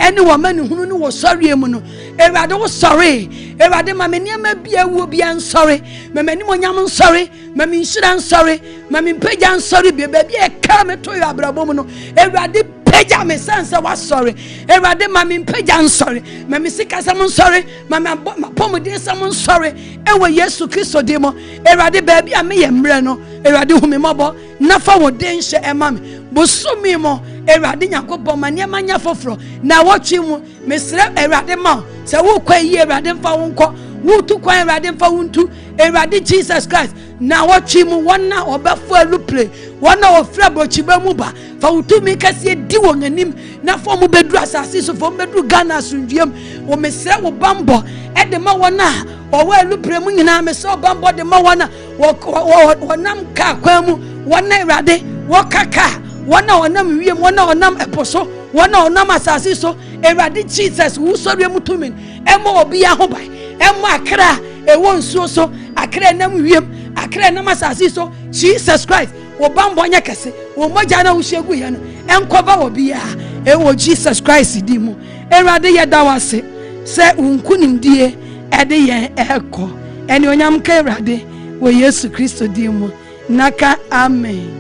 ene wo mani hunu no wo sorry mu no erade wo sorry erade mame niam bia wo bia nsorry mame ni monyam nsorry mame nhyira nsorry mame mpagya nsorry bia bia ka me to yo abrabo mu no erade peja me sense was sorry erade mami peja sorry mami sika sam sorry mami pomode sam sorry ewe Yesu Kristo demo erade baabi a me yemre no erade humi mobo na fa wo den hye emame bosumi mo erade nyankopon mane manya foforo na wotwe mu mesre erade ma se wo kwa yi erade mfa wo nko wo tu kwa erade mfa wo ntu erade Jesus Christ na wotwe mu wona obafo aluple wona ofra bochiba mu ba fa utumi kase di won anim na fo mu bedru asase so fo bedru Ghana sunduam wo mesre wo bambo e de ma wona owo aluple mu nyina mesre bambo de ma wona wonam ka kwa mu wona erade wo kaka wona wiem wona onam eposo wona onam asase so erade Jesus wo sori mutumi emo obi ya ho bai emo akra e won suo so akra nam wiem akra nam asase so Jesus Christ wo bambo nya kese wo moja na wo hyegu ye no enkoba wo bia e wo Jesus Christ di mu erade ye da wase se unkunimdie ede ye eko ene onyam ka erade wo Yesu Kristo di mu naka amen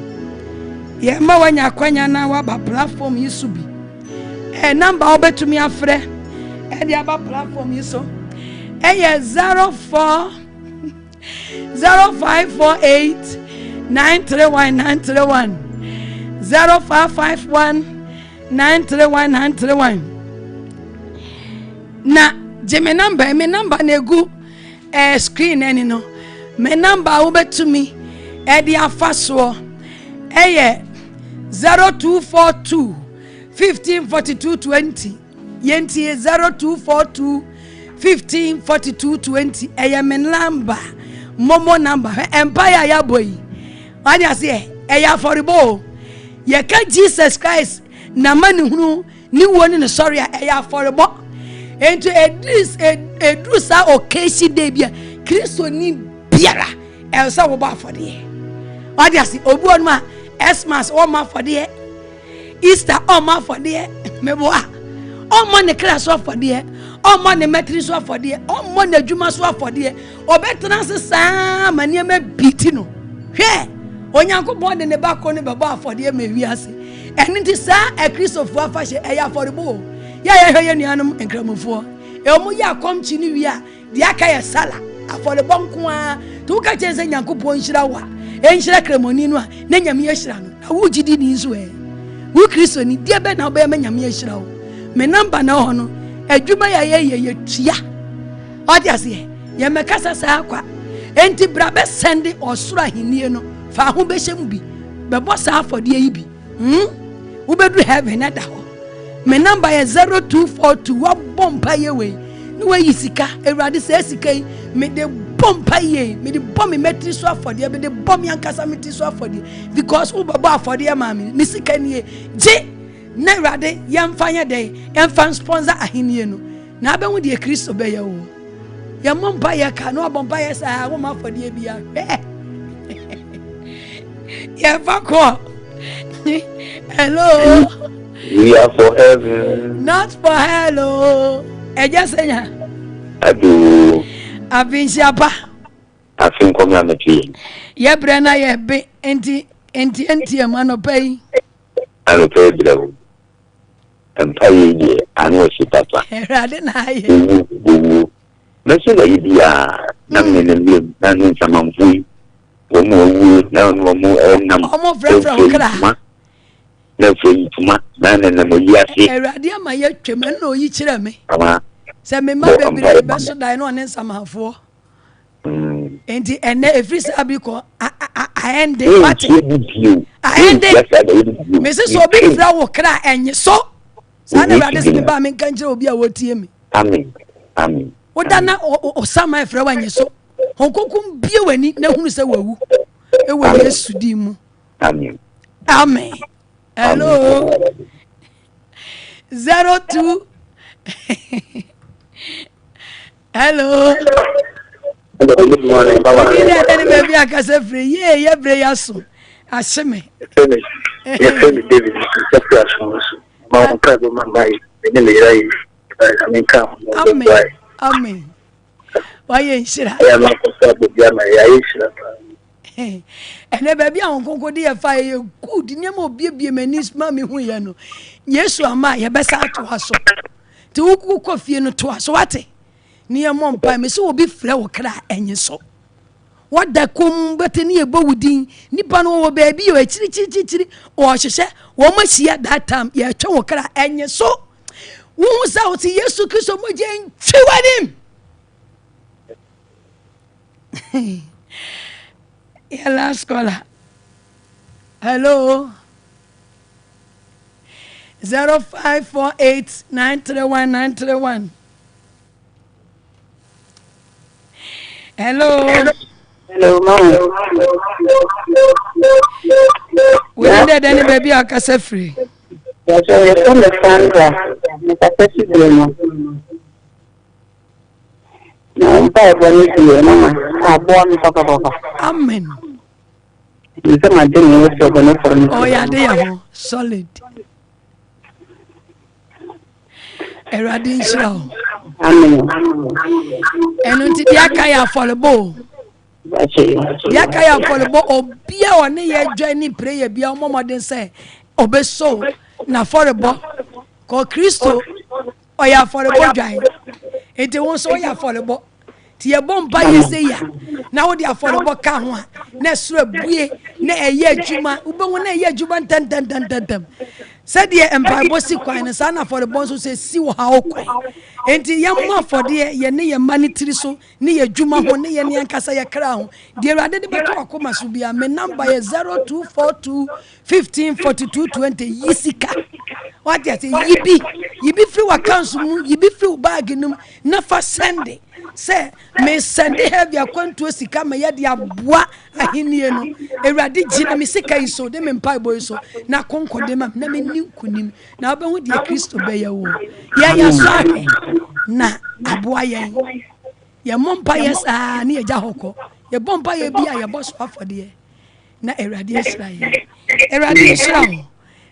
ye ma wanya kwanya na wa ba platform yisubi number obetumi afre e dia ba platform yiso ɛyɛ 04 0548 931 0551 931 na me number na egu screen any no me number wo betumi e di afa so eye 0242 1542 20 yenti 0242 1542 20 eye me number momo number empire ya boy wani ase ya affordable ye ka Jesus Christ na mani hunu ni woni ne sorry ya affordable ento edru sa occasion day bia Kristo ni biara elsa wo ba afode wani ase obu onu ma Xmas o ma afode Easter o ma afode mebo a o mo ne kra so afode o mo ne metri so afode o mo ne adwuma so afode obetena se saa mane ma biti no hwe onyankopon de ne ba ko ne bebo afode ma wi ase eni ti saa Kristofo afahye eya affordable ya hwe nuanom nkramofo e mo ya komchi ni wi a de aka ya sala affordable nko a to ka chense nyankopon hira wa enhira kremoni no a na nyame hira no na wo gidi ni nso wo Kristo ni de be na oba ma nyame hira wo me number na ho no adwuma ya ye tua odi ase ye mekasa saa kwa enti bra be sende osoro ahenie no fa ho be hyem bi be bo saa afode yi bi wo bedu heaven na da ho me number ye 0242 wa bompa ye we ni we yisika ewrade se sika yi me de bompa ye me de bom me metri so afode me de bom yankasa metri so afode because wo baba afode ma me sika ni je na ewrade yamfanya dey yamfan sponsor ahenie no na abehu de Kristo be ye wo ya mompa ye ka no bompa ye sa wo ma afode bia ya vako hello we are for heaven not for hello ejesenya adu avinsiapa afin komi ameti ye brena ye be enti amanopai anu pe bilawo empaye die anu si papa erade na ye meso la yidia na menene na nsamamfui wo mo wu na wo mo nam omo frefra okra na fei tuma na na mo yiase erade ama ye twem na oyi kire me ama se me ma bebire be so dai no ne nsamafo enti ene efri sabi ko aende pati aende me se so bi fra wo kra enye so sa na erade se me ba me kan kire obi a wotie me amen amen odana osama efra wa enye so honkokum bie wani na hunu se wawu e wa Yesu di mu amen amen hello 02 hello good morning baba ile tani baby akase free ye bre yaso aseme David ma on ka man bai ni le rai amen ka amen waye nshira ya ma ko sa bu ya ma ya nshira ene baby an konko de fa ye good ni ma obiebie manis ma me hu ye no Yesu ama ye besa to aso ti wuku kofie no to aso wate ni ye mo mpa me se obi frɛ wo kra enye so wada kom bete ni ebo wudin nipa no wo baby yo chiri o hwehwe wo mahia that time ye twa wo kra enye so wo sa wo ti Yesu Kristo mo je ntwiwanim yeah, last caller. Hello. 0548 931 931. Hello. Hello, mom. We need any baby a cassette free. Yes, you're from the Sandra. No, Amen. Oh, yeah, they are solid. Eradin show. Amen. And until the Akaya for the bow. The Akaya for the bow, or be our near journey prayer, be our mama then say, Obey so, now for the bow. Call Christo, or ya for the bow drive. It won't so ya for the bow. ti ye bomba ye se ya na wo de affordable ka ho a na sura bue na eye adwuma ube wo na eye adwuma tantantantantam said ye empire bossy kwan sa na affordable so say si wo ha okwan enti ye mo afford ye ne ye manitiri so ne ye adwuma ho ne ye ne ankasa ye kra ho de awade de beto akoma so bia me number ye 0242 154220 yisika what you say yibi free wa council mu yibi free bag num na fa send say me send have ya Akwantuo sika me ye de aboa ahenie no ewrade gina me sika iso de me mpai boy so na konkode ma na me ni kunim na obehu de Kristo be ye wo ya so ahwe na aboa yen ye mompa yes na ye ja hoko ye bompa ye bia ye boss afode na ewrade esra ye ewrade esra ho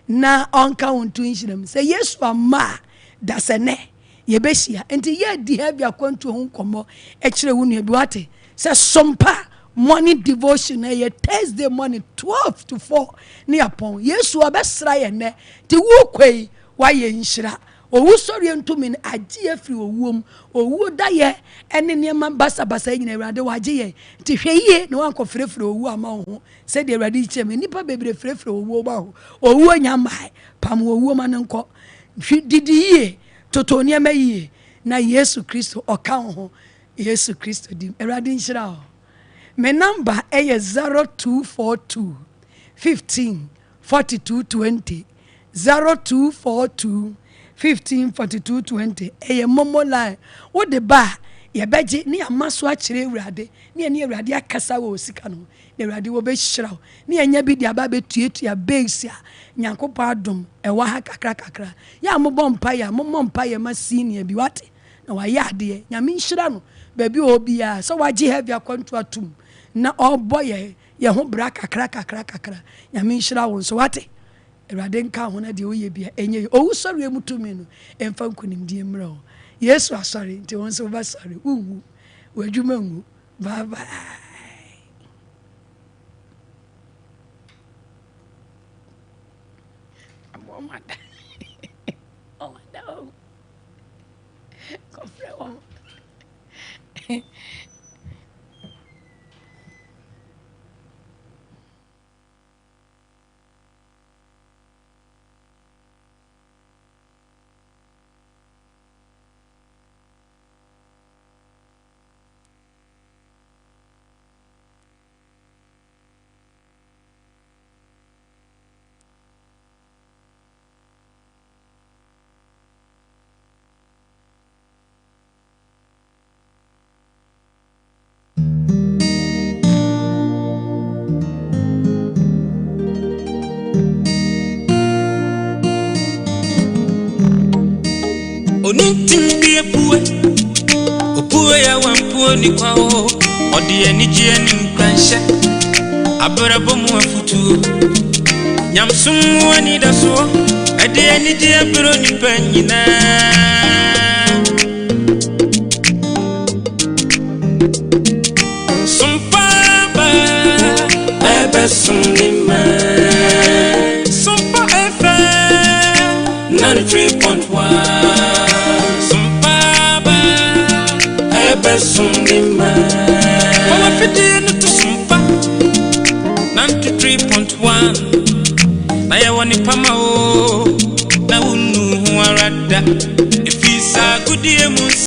na onka wontu nhyiram se Yesu ama da sene ye behia enti ye di ha bia Akwantuo ho nkomo e kire wo nu bi wate se Sompa morning devotion ye Thursday morning 12 to 4 ni apon Yesu obesra ye ne ti wo kwei wa ye nhira owu sori ntumi agye afiri owuom owu da ye ene niam basa nyina Awurade wagye ye ti hwe ye na wanko frefre owu ama ho se de Awurade icheme nipa bebre frefre owu ba ho owu anyamai pam owu ma nko didi ye toto niam ye na Yesu Kristo oka ho Yesu Kristo dim Awurade nhira ho me number e 0242 15 4220 0242 154220 eye momo line wo de ba ye beje ni amaso a kire Awurade ni Awurade akasa wo sika no na Awurade wo be hyira ni anya bi de aba betuatua base a Nyankopɔ adom e wa ha kakra ya mo bompa ya mo mompa ya ma senior bi wate na wa ya de nyame hyira no ba bi obi a so wagye heavy Akwantuo atum na obo ye ho bra kakra nyame hyira wo so wate Awurade nka ho na de oye bia enye owu sori emutumi no emfa nkunim die mra Yesu asori nti won so ba sori uwu wadwuma ngu bye bye amomada oh kofre o Onitim bi epue opue ya wampuo ni kwa o odi enije ni nkwanhye abrabo mu afutu nyamsum wani da so ade enije abro ni panyina Sompa ba ebe sunima Sompa FM 93.1 Sundima Mama fidi nutu Sompa 93.1 Na ya wani pama o Na unu huarada Ifisa kudie musi